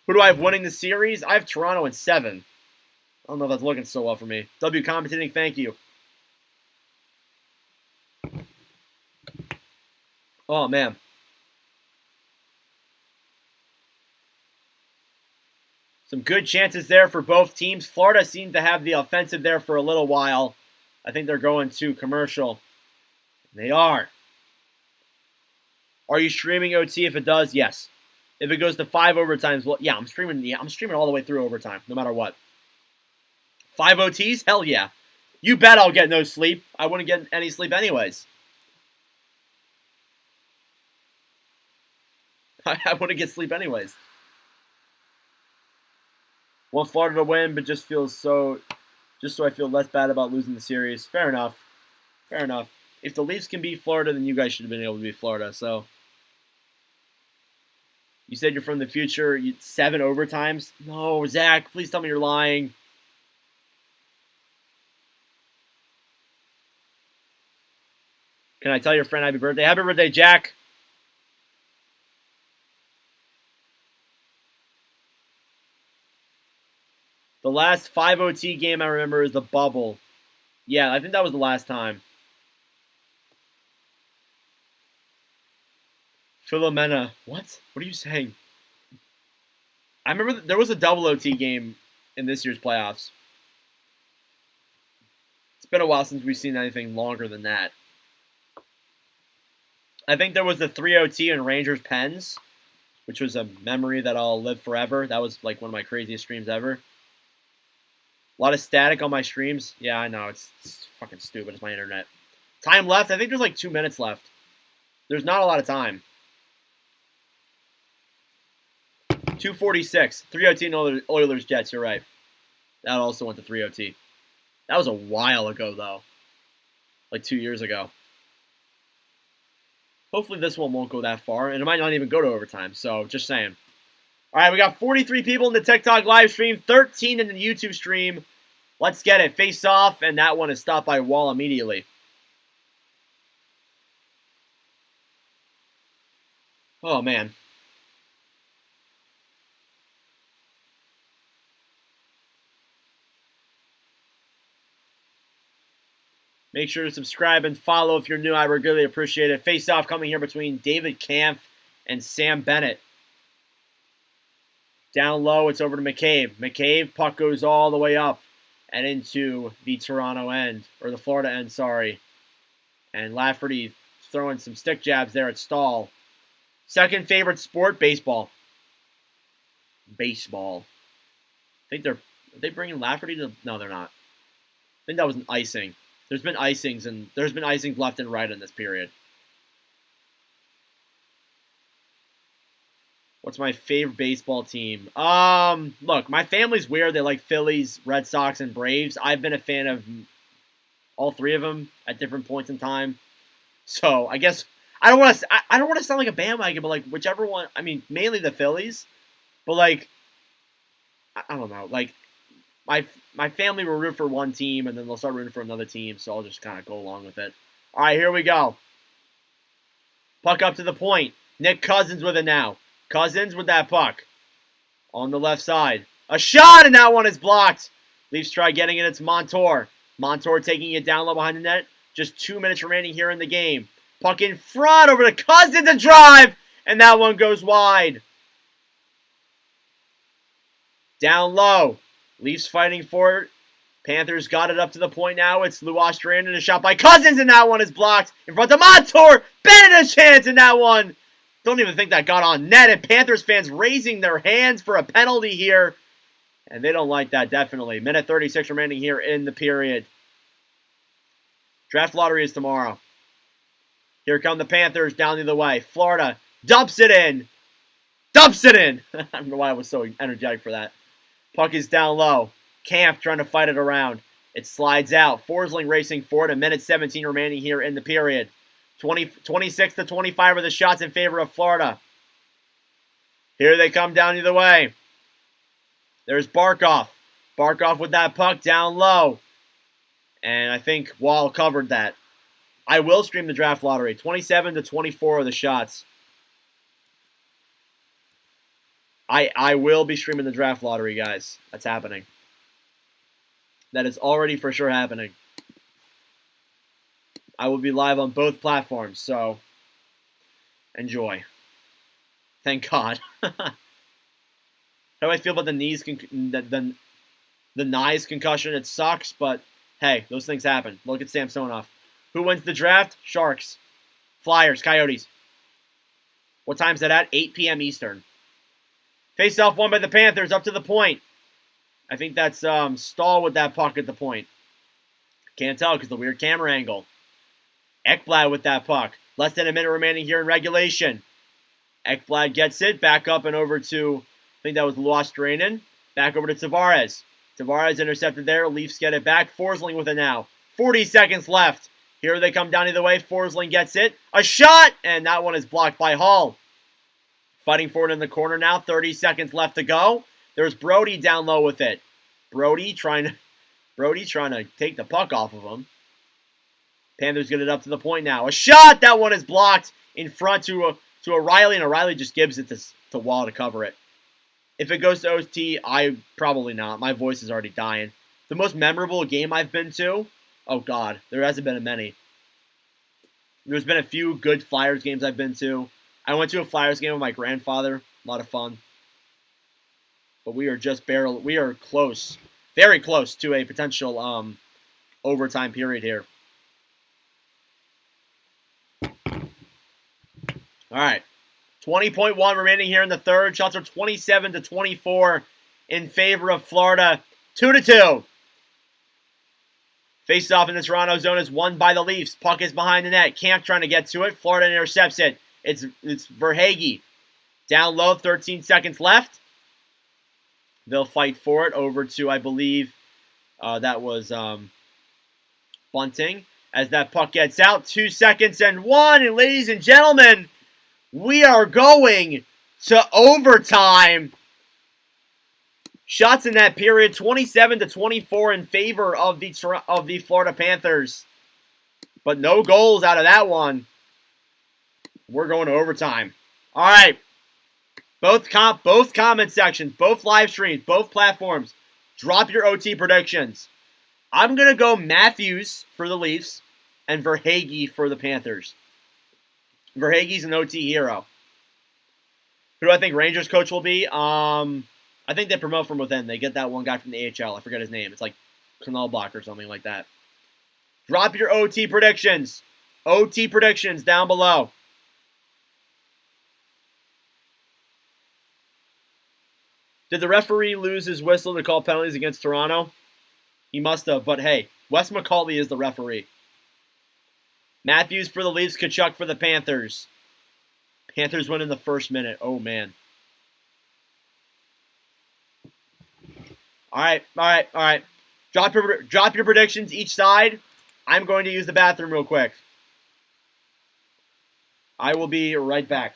Who do I have winning the series? I have Toronto in 7. I don't know if that's looking so well for me. W commentating, thank you. Oh, man. Some good chances there for both teams. Florida seemed to have the offensive there for a little while. I think they're going to commercial. They are. Are you streaming OT? If it does, yes. If it goes to 5 overtimes, well, yeah, I'm streaming. Yeah, I'm streaming all the way through overtime, no matter what. 5 OTs? Hell yeah. You bet I'll get no sleep. I wouldn't get any sleep anyways. I wouldn't get sleep anyways. Want Florida to win, but just so I feel less bad about losing the series. Fair enough. Fair enough. If the Leafs can beat Florida, then you guys should have been able to beat Florida. So, you said you're from the future. 7 overtimes? No, Zach, please tell me you're lying. Can I tell your friend happy birthday? Happy birthday, Jack. The last 5 OT game I remember is the bubble. Yeah, I think that was the last time. Philomena. What? What are you saying? I remember there was a double OT game in this year's playoffs. It's been a while since we've seen anything longer than that. I think there was the 3 OT in Rangers Pens, which was a memory that I'll live forever. That was like one of my craziest streams ever. A lot of static on my streams. Yeah, I know. It's fucking stupid. It's my internet. Time left? I think there's like 2 minutes left. There's not a lot of time. 2:46. 3 OT and Oilers Jets. You're right. That also went to 3 OT. That was a while ago, though. Like 2 years ago. Hopefully this one won't go that far. And it might not even go to overtime. So, just saying. All right, we got 43 people in the TikTok live stream, 13 in the YouTube stream. Let's get it. Face off, and that one is stopped by Wall immediately. Oh, man. Make sure to subscribe and follow if you're new. I would really appreciate it. Face off coming here between David Kampf and Sam Bennett. Down low, it's over to McCabe. McCabe, puck goes all the way up and into the Toronto end, or the Florida end, sorry. And Lafferty throwing some stick jabs there at Stahl. Second favorite sport, baseball. Baseball. I think are they bringing Lafferty to? No, they're not. I think that was an icing. There's been icings left and right in this period. What's my favorite baseball team? Look, my family's weird. They like Phillies, Red Sox, and Braves. I've been a fan of all three of them at different points in time. So I guess I don't want to sound like a bandwagon, but like whichever one. I mean, mainly the Phillies, but like I don't know. Like my family will root for one team, and then they'll start rooting for another team. So I'll just kind of go along with it. All right, here we go. Puck up to the point. Nick Cousins with it now. Cousins with that puck. On the left side. A shot, and that one is blocked. Leafs try getting it. It's Montour. Montour taking it down low behind the net. Just 2 minutes remaining here in the game. Puck in front over to Cousins, a drive, and that one goes wide. Down low. Leafs fighting for it. Panthers got it up to the point now. It's Lou Ostrander, a shot by Cousins, and that one is blocked. In front of Montour. Bennett a chance, and that one. Don't even think that got on net. And Panthers fans raising their hands for a penalty here. And they don't like that, definitely. Minute 36 remaining here in the period. Draft lottery is tomorrow. Here come the Panthers down the other way. Florida dumps it in. Dumps it in. I don't know why I was so energetic for that. Puck is down low. Kampf trying to fight it around. It slides out. Forsling racing forward. A minute 17 remaining here in the period. 26 to 25 are the shots in favor of Florida. Here they come down either way. There's Barkov. Barkov with that puck down low. And I think Wall covered that. I will stream the draft lottery. 27 to 24 are the shots. I will be streaming the draft lottery, guys. That's happening. That is already for sure happening. I will be live on both platforms, so enjoy. Thank God. How do I feel about the knees, the knees concussion? It sucks, but hey, those things happen. Look at Samsonov. Who wins the draft? Sharks. Flyers. Coyotes. What time's that at? 8 p.m. Eastern. Face-off won by the Panthers up to the point. I think that's Stahl with that puck at the point. Can't tell because the weird camera angle. Ekblad with that puck. Less than a minute remaining here in regulation. Ekblad gets it. Back up and over to, I think that was Luostrainen. Back over to Tavares. Tavares intercepted there. Leafs get it back. Forsling with it now. 40 seconds left. Here they come down either way. Forsling gets it. A shot! And that one is blocked by Hall. Fighting for it in the corner now. 30 seconds left to go. There's Brody down low with it. Brody trying to take the puck off of him. Panthers get it up to the point now. A shot! That one is blocked in front to O'Reilly, and O'Reilly just gives it to Wall to cover it. If it goes to OT, I probably not. My voice is already dying. The most memorable game I've been to, oh God, there hasn't been many. There's been a few good Flyers games I've been to. I went to a Flyers game with my grandfather. A lot of fun. But we are close, very close to a potential overtime period here. All right. 20.1 remaining here in the third. Shots are 27 to 24 in favor of Florida. 2-2. Face-off in the Toronto zone is won by the Leafs. Puck is behind the net. Kampf trying to get to it. Florida intercepts it. It's Verhaeghe. Down low, 13 seconds left. They'll fight for it over to, I believe, that was Bunting. As that puck gets out, 2 seconds and 1. And ladies and gentlemen, we are going to overtime Shots in that period, 27-24 in favor of the Florida Panthers. But no goals out of that one. We're going to overtime. All right. Both comment sections, both live streams, both platforms. Drop your OT predictions. I'm going to go Matthews for the Leafs and Verhaeghe for the Panthers. Verhaeghe's an OT hero. Who do I think Rangers coach will be? I think they promote from within. They get that one guy from the AHL. I forget his name. It's like Knoblauch or something like that. Drop your OT predictions. OT predictions down below. Did the referee lose his whistle to call penalties against Toronto? He must have, but hey, Wes McCauley is the referee. Matthews for the Leafs, Tkachuk for the Panthers. Panthers win in the first minute. Oh, man. All right. Drop your predictions each side. I'm going to use the bathroom real quick. I will be right back.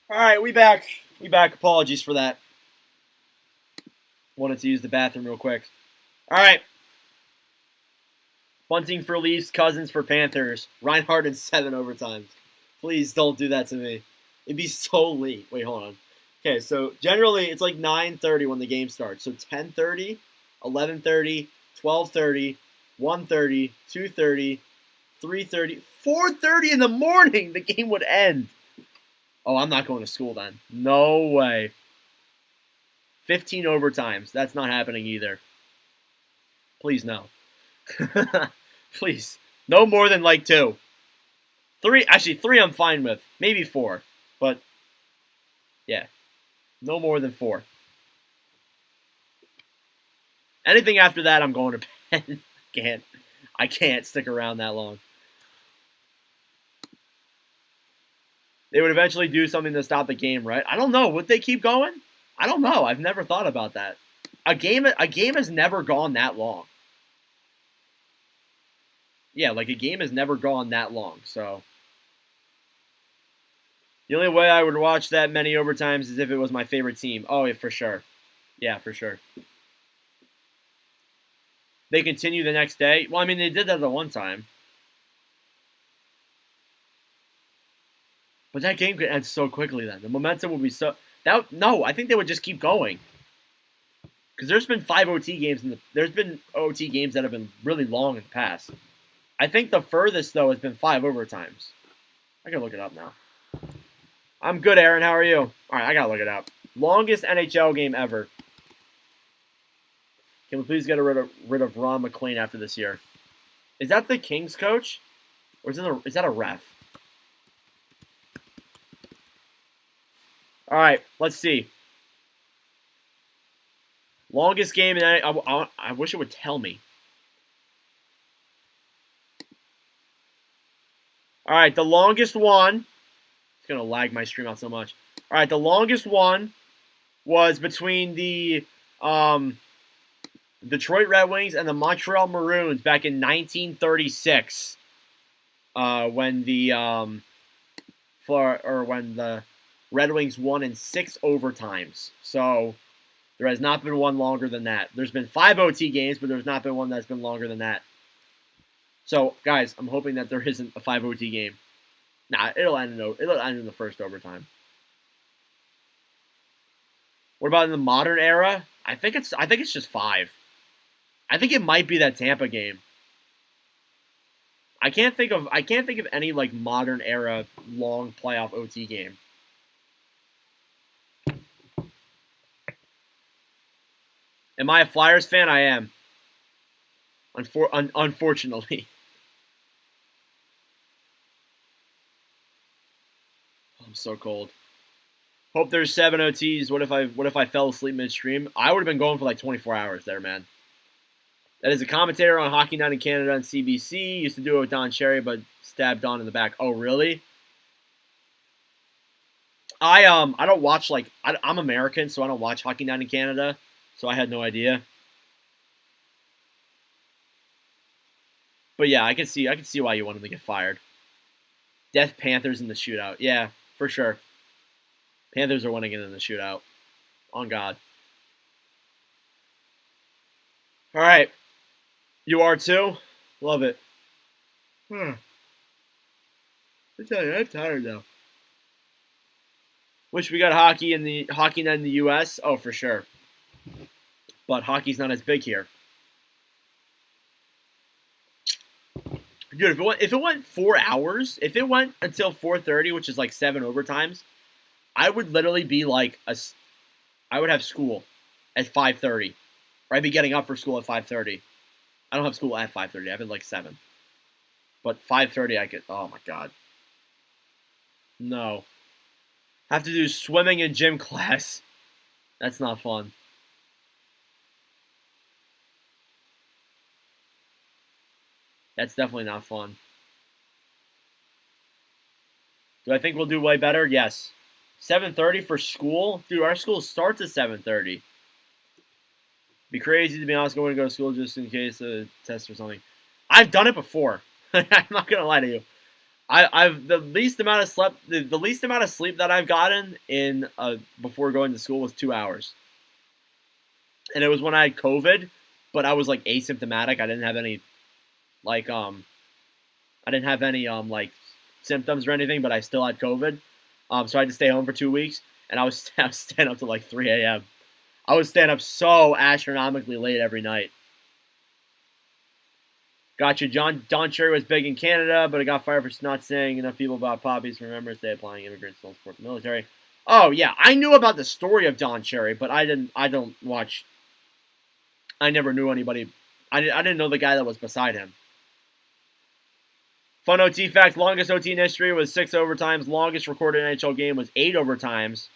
All right, we back. Apologies for that. Wanted to use the bathroom real quick. All right. Bunting for Leafs, Cousins for Panthers. Reinhardt in 7 overtimes. Please don't do that to me. It'd be so late. Wait, hold on. Okay, so generally it's like 9:30 when the game starts. So 10:30, 11:30, 12:30, 1:30, 2:30, 3:30, 4:30 in the morning the game would end. Oh, I'm not going to school then. No way. 15 overtimes. That's not happening either. Please, no. Please. No more than like 2. 3, actually 3 I'm fine with. Maybe 4. But, yeah. No more than 4. Anything after that, I'm going to bed. I can't stick around that long. They would eventually do something to stop the game, right? I don't know. Would they keep going? I don't know. I've never thought about that. A game has never gone that long. Yeah, like a game has never gone that long. So the only way I would watch that many overtimes is if it was my favorite team. Oh, yeah, for sure. Yeah, for sure. They continue the next day. Well, I mean, they did that the one time. But that game could end so quickly then. The momentum would be so... No, I think they would just keep going. Because there's been 5 OT games. There's been OT games that have been really long in the past. I think the furthest, though, has been 5 overtimes. I can look it up now. I'm good, Aaron. How are you? All right, I got to look it up. Longest NHL game ever. Can we please get rid of Ron McLean after this year? Is that the Kings coach? Or is that a ref? All right, let's see. Longest game, and I wish it would tell me. All right, the longest one. It's going to lag my stream out so much. All right, the longest one was between the Detroit Red Wings and the Montreal Maroons back in 1936. When the Red Wings won in 6 overtimes. So there has not been one longer than that. There's been 5 OT games, but there's not been one that's been longer than that. So, guys, I'm hoping that there isn't a 5 OT game. Nah, it'll end in the first overtime. What about in the modern era? I think it's just 5. I think it might be that Tampa game. I can't think of any like modern era long playoff OT game. Am I a Flyers fan? I am. Unfortunately. I'm so cold. Hope there's 7 OTs. What if I fell asleep midstream? I would have been going for like 24 hours there, man. That is a commentator on Hockey Night in Canada on CBC. Used to do it with Don Cherry, but stabbed Don in the back. Oh, really? I don't watch I'm American, so I don't watch Hockey Night in Canada. So I had no idea. But yeah, I can see why you want him to get fired. Death Panthers in the shootout. Yeah, for sure. Panthers are winning it in the shootout. On God. All right. You are too? Love it. I tell you, I'm tired though. Wish we got hockey night in the US. Oh, for sure. But hockey's not as big here. Dude, if it went 4 hours, if it went until 4:30, which is like 7 overtimes, I would literally be like I would have school at 5:30. Or I'd be getting up for school at 5:30. I don't have school at 5:30. I have it like 7. But 5:30 I could, oh my God. No. Have to do swimming and gym class. That's not fun. That's definitely not fun. Do I think we'll do way better? Yes. 7:30 for school? Dude, our school starts at 7:30. Be crazy to be honest going to go to school just in case a test or something. I've done it before. I'm not gonna lie to you. I've the least amount of the least amount of sleep that I've gotten in before going to school was 2 hours, and it was when I had COVID, but I was like asymptomatic. I didn't have any like I didn't have any like symptoms or anything, but I still had COVID. So I had to stay home for 2 weeks, and I was staying up to like 3 a.m. I would stand up so astronomically late every night. Gotcha. Don Cherry was big in Canada, but it got fired for not saying enough people about poppies. Remember, they applying immigrants don't support the military. Oh yeah, I knew about the story of Don Cherry, but I didn't. I don't watch. I never knew anybody. I didn't know the guy that was beside him. Fun OT fact: longest OT in history was 6 overtimes. Longest recorded NHL game was 8 overtimes.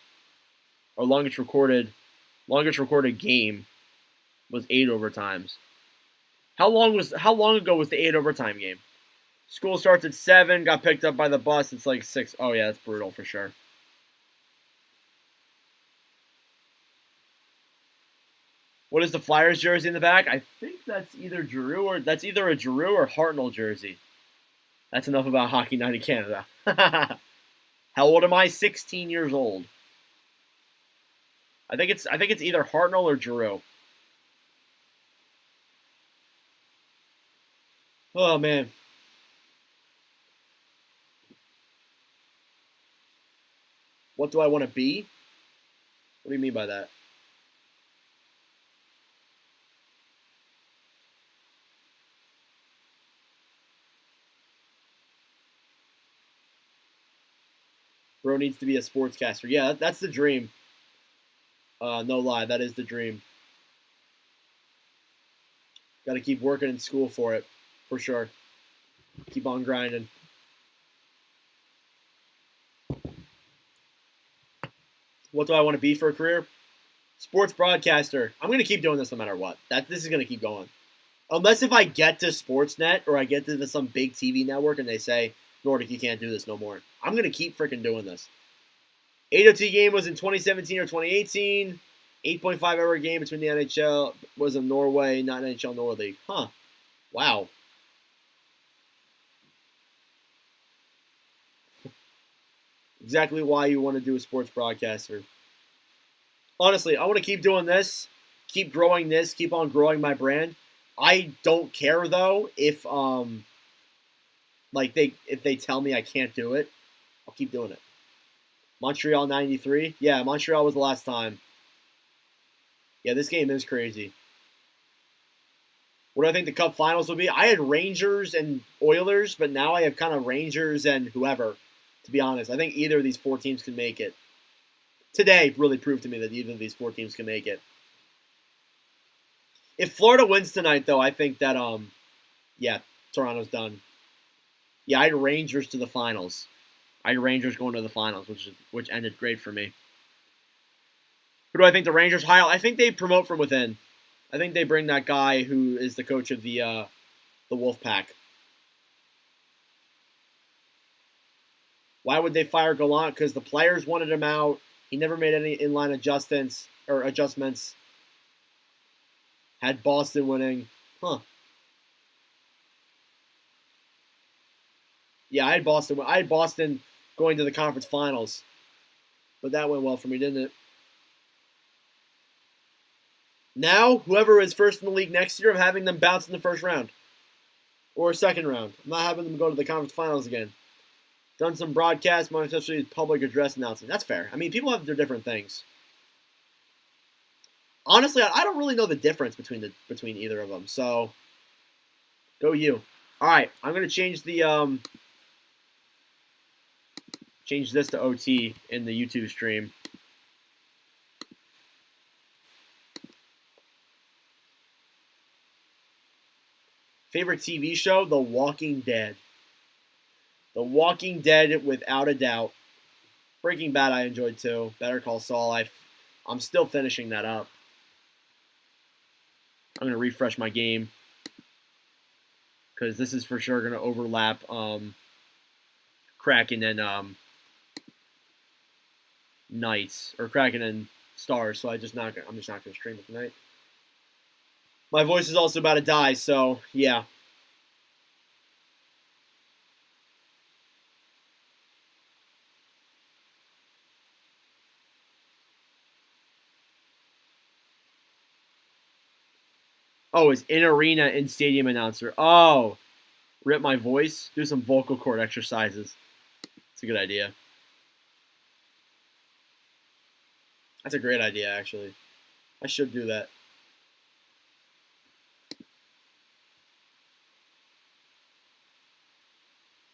Or longest recorded game was 8 overtimes. How long ago was the 8 overtime game? School starts at 7, got picked up by the bus, it's like 6. Oh yeah, that's brutal for sure. What is the Flyers jersey in the back? I think that's either a Giroux or Hartnell jersey. That's enough about Hockey Night in Canada. How old am I? 16 years old. I think it's either Hartnell or Giroux. Oh man. What do I want to be? What do you mean by that? Bro needs to be a sportscaster. Yeah, that's the dream. No lie, that is the dream. Got to keep working in school for it, for sure. Keep on grinding. What do I want to be for a career? Sports broadcaster. I'm going to keep doing this no matter what. This is going to keep going. Unless if I get to Sportsnet or I get to some big TV network and they say, Nordic, you can't do this no more. I'm going to keep freaking doing this. 8OT game was in 2017 or 2018. 8.5-hour game between the NHL was in Norway, not NHL Norway League. Huh. Wow. Exactly why you want to do a sports broadcaster. Honestly, I want to keep doing this, keep growing this, keep on growing my brand. I don't care though if if they tell me I can't do it, I'll keep doing it. Montreal 93. Yeah, Montreal was the last time. Yeah, this game is crazy. What do I think the Cup Finals will be? I had Rangers and Oilers, but now I have kind of Rangers and whoever, to be honest. I think either of these four teams can make it. Today really proved to me that either of these four teams can make it. If Florida wins tonight, though, I think that, yeah, Toronto's done. Yeah, I had Rangers to the finals. I had Rangers going to the finals, which ended great for me. Who do I think the Rangers hire? I think they promote from within. I think they bring that guy who is the coach of the Wolfpack. Why would they fire Gallant? Because the players wanted him out. He never made any inline adjustments. Had Boston winning. Huh. Yeah, I had Boston. I had Boston going to the conference finals. But that went well for me, didn't it? Now, whoever is first in the league next year, I'm having them bounce in the first round. Or second round. I'm not having them go to the conference finals again. Done some broadcasts, most especially public address announcing. That's fair. I mean, people have their different things. Honestly, I don't really know the difference between either of them. So, go you. All right, I'm gonna change the change this to OT in the YouTube stream. Favorite TV show? The Walking Dead. The Walking Dead, without a doubt. Breaking Bad I enjoyed too. Better Call Saul. I'm still finishing that up. I'm going to refresh my game. Because this is for sure going to overlap Kraken and Knights. Or Kraken and Stars. So I'm just not going to stream it tonight. My voice is also about to die, so yeah. Oh, it's in arena and stadium announcer. Oh, rip my voice. Do some vocal cord exercises. It's a good idea. That's a great idea, actually. I should do that.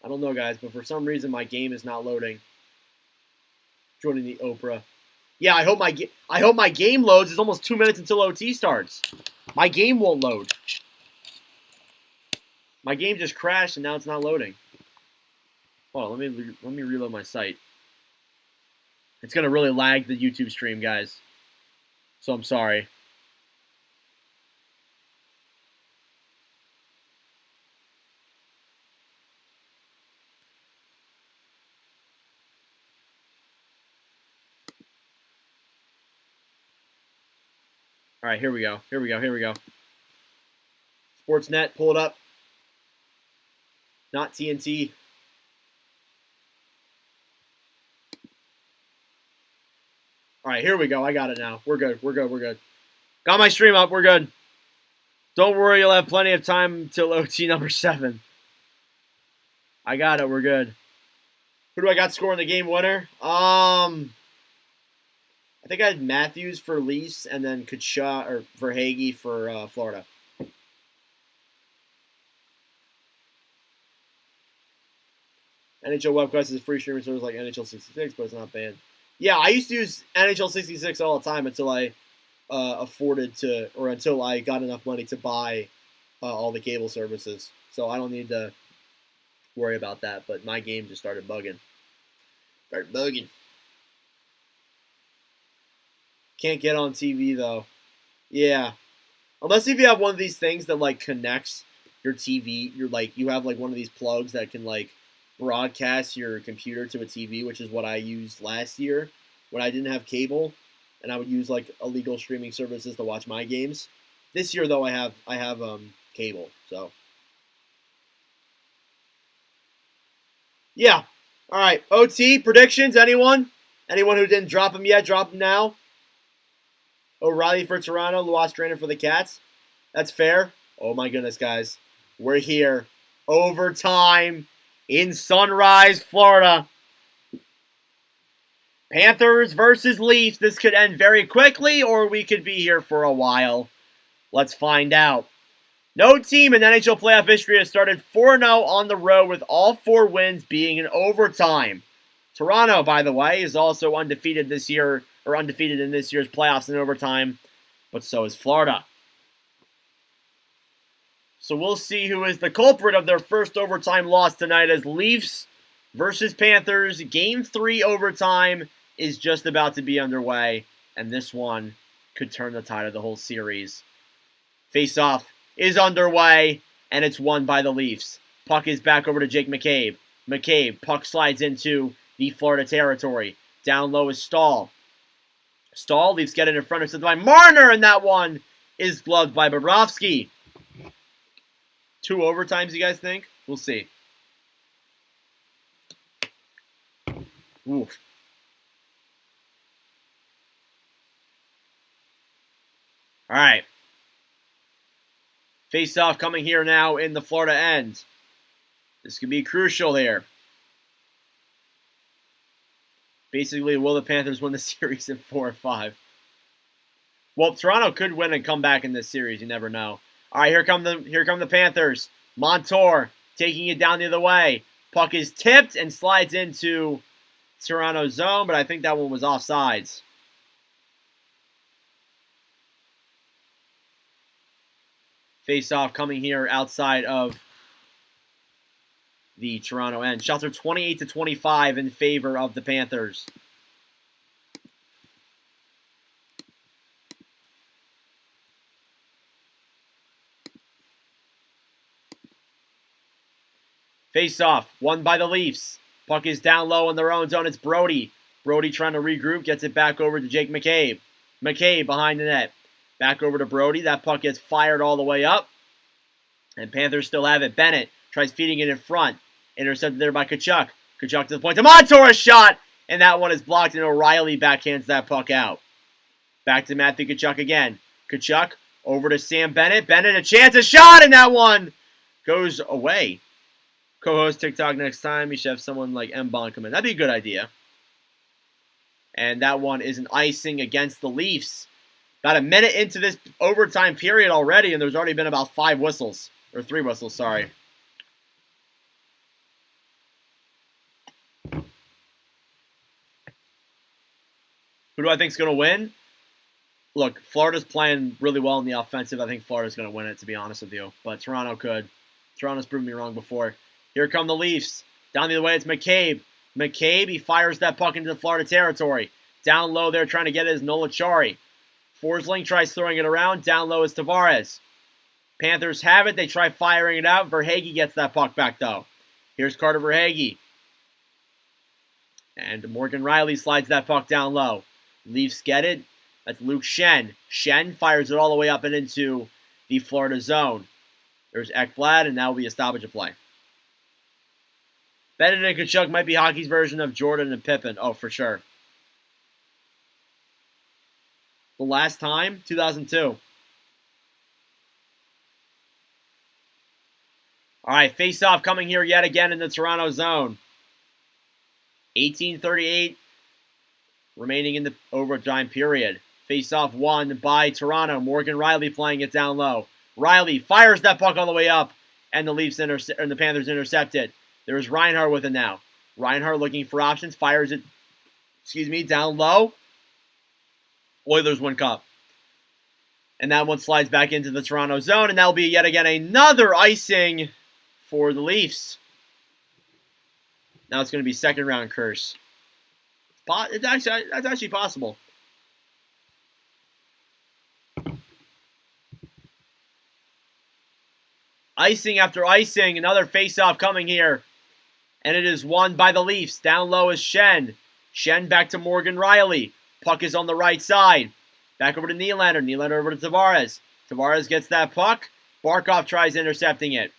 I don't know, guys, but for some reason my game is not loading. Joining the Oprah. Yeah, I hope my game loads. It's almost 2 minutes until OT starts. My game won't load. My game just crashed and now it's not loading. Hold on, let me reload my site. It's gonna really lag the YouTube stream, guys. So I'm sorry. All right, here we go. Sportsnet, pull it up. Not TNT. All right, here we go. I got it now. We're good. Got my stream up. We're good. Don't worry, you'll have plenty of time till OT number 7. I got it. We're good. Who do I got scoring the game winner? I think I had Matthews for Leafs and then Kachuk or Verhaeghe for Florida. NHL Webcast is a free streaming service like NHL 66, but it's not banned. Yeah, I used to use NHL 66 all the time until I until I got enough money to buy all the cable services. So I don't need to worry about that. But my game just started bugging. Can't get on TV though. Yeah. Unless if you have one of these things that like connects your TV, you have like one of these plugs that can like broadcast your computer to a TV, which is what I used last year when I didn't have cable, and I would use like illegal streaming services to watch my games. This year though, I have cable, so yeah. All right, OT predictions. Anyone who didn't drop them yet, drop them now. O'Reilly for Toronto, Luas Drainer for the Cats. That's fair. Oh my goodness, guys. We're here. Overtime in Sunrise, Florida. Panthers versus Leafs. This could end very quickly, or we could be here for a while. Let's find out. No team in NHL playoff history has started 4-0 on the road with all 4 wins being in overtime. Toronto, by the way, is also undefeated this year, or undefeated in this year's playoffs in overtime, but so is Florida. So we'll see who is the culprit of their first overtime loss tonight as Leafs versus Panthers. Game 3 overtime is just about to be underway, and this one could turn the tide of the whole series. Face-off is underway, and it's won by the Leafs. Puck is back over to Jake McCabe. McCabe, puck slides into the Florida territory. Down low is Stahl. Stahl, Leafs get it in front of set by Marner, and that one is gloved by Bobrovsky. 2 overtimes, you guys think? We'll see. Oof. All right. Face-off coming here now in the Florida end. This could be crucial here. Basically, will the Panthers win the series in 4 or 5? Well, Toronto could win and come back in this series. You never know. All right, here come the Panthers. Montour taking it down the other way. Puck is tipped and slides into Toronto zone, but I think that one was offsides. Face-off coming here outside of the Toronto end. Shots are 28-25 in favor of the Panthers. Face-off, won by the Leafs. Puck is down low in their own zone. It's Brody. Brody trying to regroup, gets it back over to Jake McCabe. McCabe behind the net. Back over to Brody. That puck gets fired all the way up. And Panthers still have it. Bennett tries feeding it in front. Intercepted there by Tkachuk. Tkachuk to the point to Montour, a shot! And that one is blocked, and O'Reilly backhands that puck out. Back to Matthew Tkachuk again. Tkachuk over to Sam Bennett. Bennett, a chance, a shot, and that one goes away. Co-host TikTok next time. You should have someone like M-Bond come in. That'd be a good idea. And that one is an icing against the Leafs. About a minute into this overtime period already, and there's already been about 5 whistles. Or 3 whistles, sorry. Who do I think is going to win? Look, Florida's playing really well in the offensive. I think Florida's going to win it, to be honest with you. But Toronto could. Toronto's proven me wrong before. Here come the Leafs. Down the other way, it's McCabe. McCabe, he fires that puck into the Florida territory. Down low there, trying to get it is Nolachari. Forsling tries throwing it around. Down low is Tavares. Panthers have it. They try firing it out. Verhaeghe gets that puck back, though. Here's Carter Verhaeghe. And Morgan Riley slides that puck down low. Leafs get it. That's Luke Schenn. Schenn fires it all the way up and into the Florida zone. There's Ekblad, and that will be a stoppage of play. Bennett and Tkachuk might be hockey's version of Jordan and Pippen. Oh, for sure. The last time, 2002. All right, face-off coming here yet again in the Toronto zone. 18:38 remaining in the overtime period. Face-off won by Toronto. Morgan Riley playing it down low. Riley fires that puck all the way up, and the the Panthers intercept it. There's Reinhart with it now. Reinhart looking for options, fires it, down low. Oilers win cup. And that one slides back into the Toronto zone, and that'll be yet again another icing for the Leafs. Now it's going to be second round curse. That's actually possible. Icing after icing, another face-off coming here. And it is won by the Leafs. Down low is Schenn. Schenn back to Morgan Riley. Puck is on the right side. Back over to Nylander. Nylander over to Tavares. Tavares gets that puck. Barkov tries intercepting it.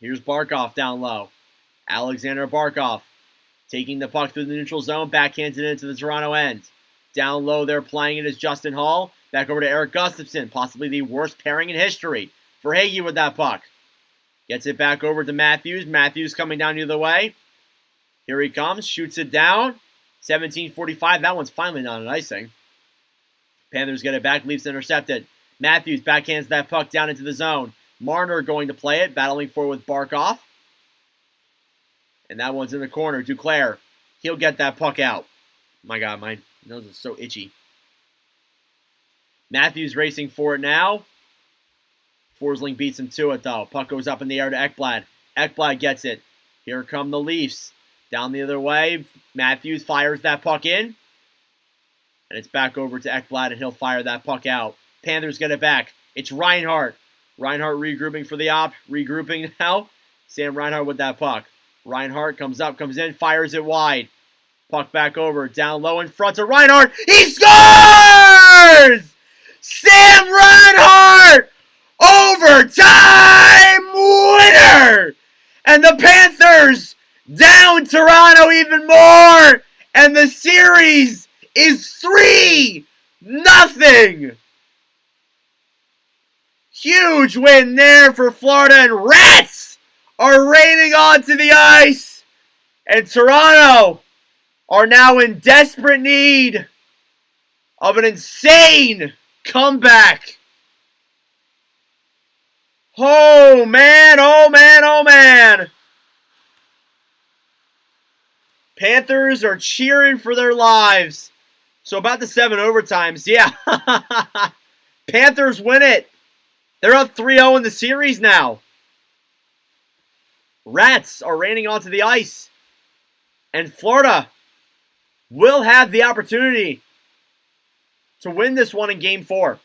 Here's Barkov down low. Alexander Barkov taking the puck through the neutral zone. Backhands it into the Toronto end. Down low they're playing it as Justin Hall. Back over to Eric Gustafsson. Possibly the worst pairing in history. Verhaeghe with that puck. Gets it back over to Matthews. Matthews coming down the other way. Here he comes. Shoots it down. 17:45. That one's finally not an icing. Panthers get it back. Leafs intercepted. Matthews backhands that puck down into the zone. Marner going to play it, battling forward with Barkov. And that one's in the corner. Duclair, he'll get that puck out. My God, my nose is so itchy. Matthews racing for it now. Forsling beats him to it, though. Puck goes up in the air to Ekblad. Ekblad gets it. Here come the Leafs. Down the other way. Matthews fires that puck in. And it's back over to Ekblad, and he'll fire that puck out. Panthers get it back. It's Reinhart. Reinhart regrouping for the op. Regrouping now. Sam Reinhart with that puck. Reinhart comes up, comes in, fires it wide. Puck back over, down low in front to Reinhart. He scores! Sam Reinhart! Overtime winner! And the Panthers down Toronto even more! And the series is 3-0! Huge win there for Florida, and Rats are raining onto the ice. And Toronto are now in desperate need of an insane comeback. Oh man, oh man, oh man. Panthers are cheering for their lives. So about the 7 overtimes, yeah. Panthers win it. They're up 3-0 in the series now. Rats are raining onto the ice. And Florida will have the opportunity to win this one in Game 4.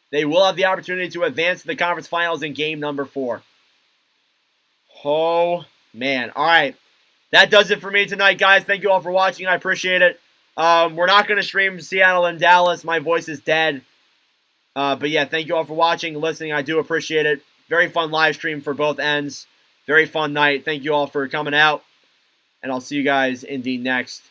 They will have the opportunity to advance to the conference finals in Game number 4. Oh, man. All right. That does it for me tonight, guys. Thank you all for watching. I appreciate it. We're not going to stream Seattle and Dallas. My voice is dead. But yeah, thank you all for watching and listening. I do appreciate it. Very fun live stream for both ends. Very fun night. Thank you all for coming out. And I'll see you guys in the next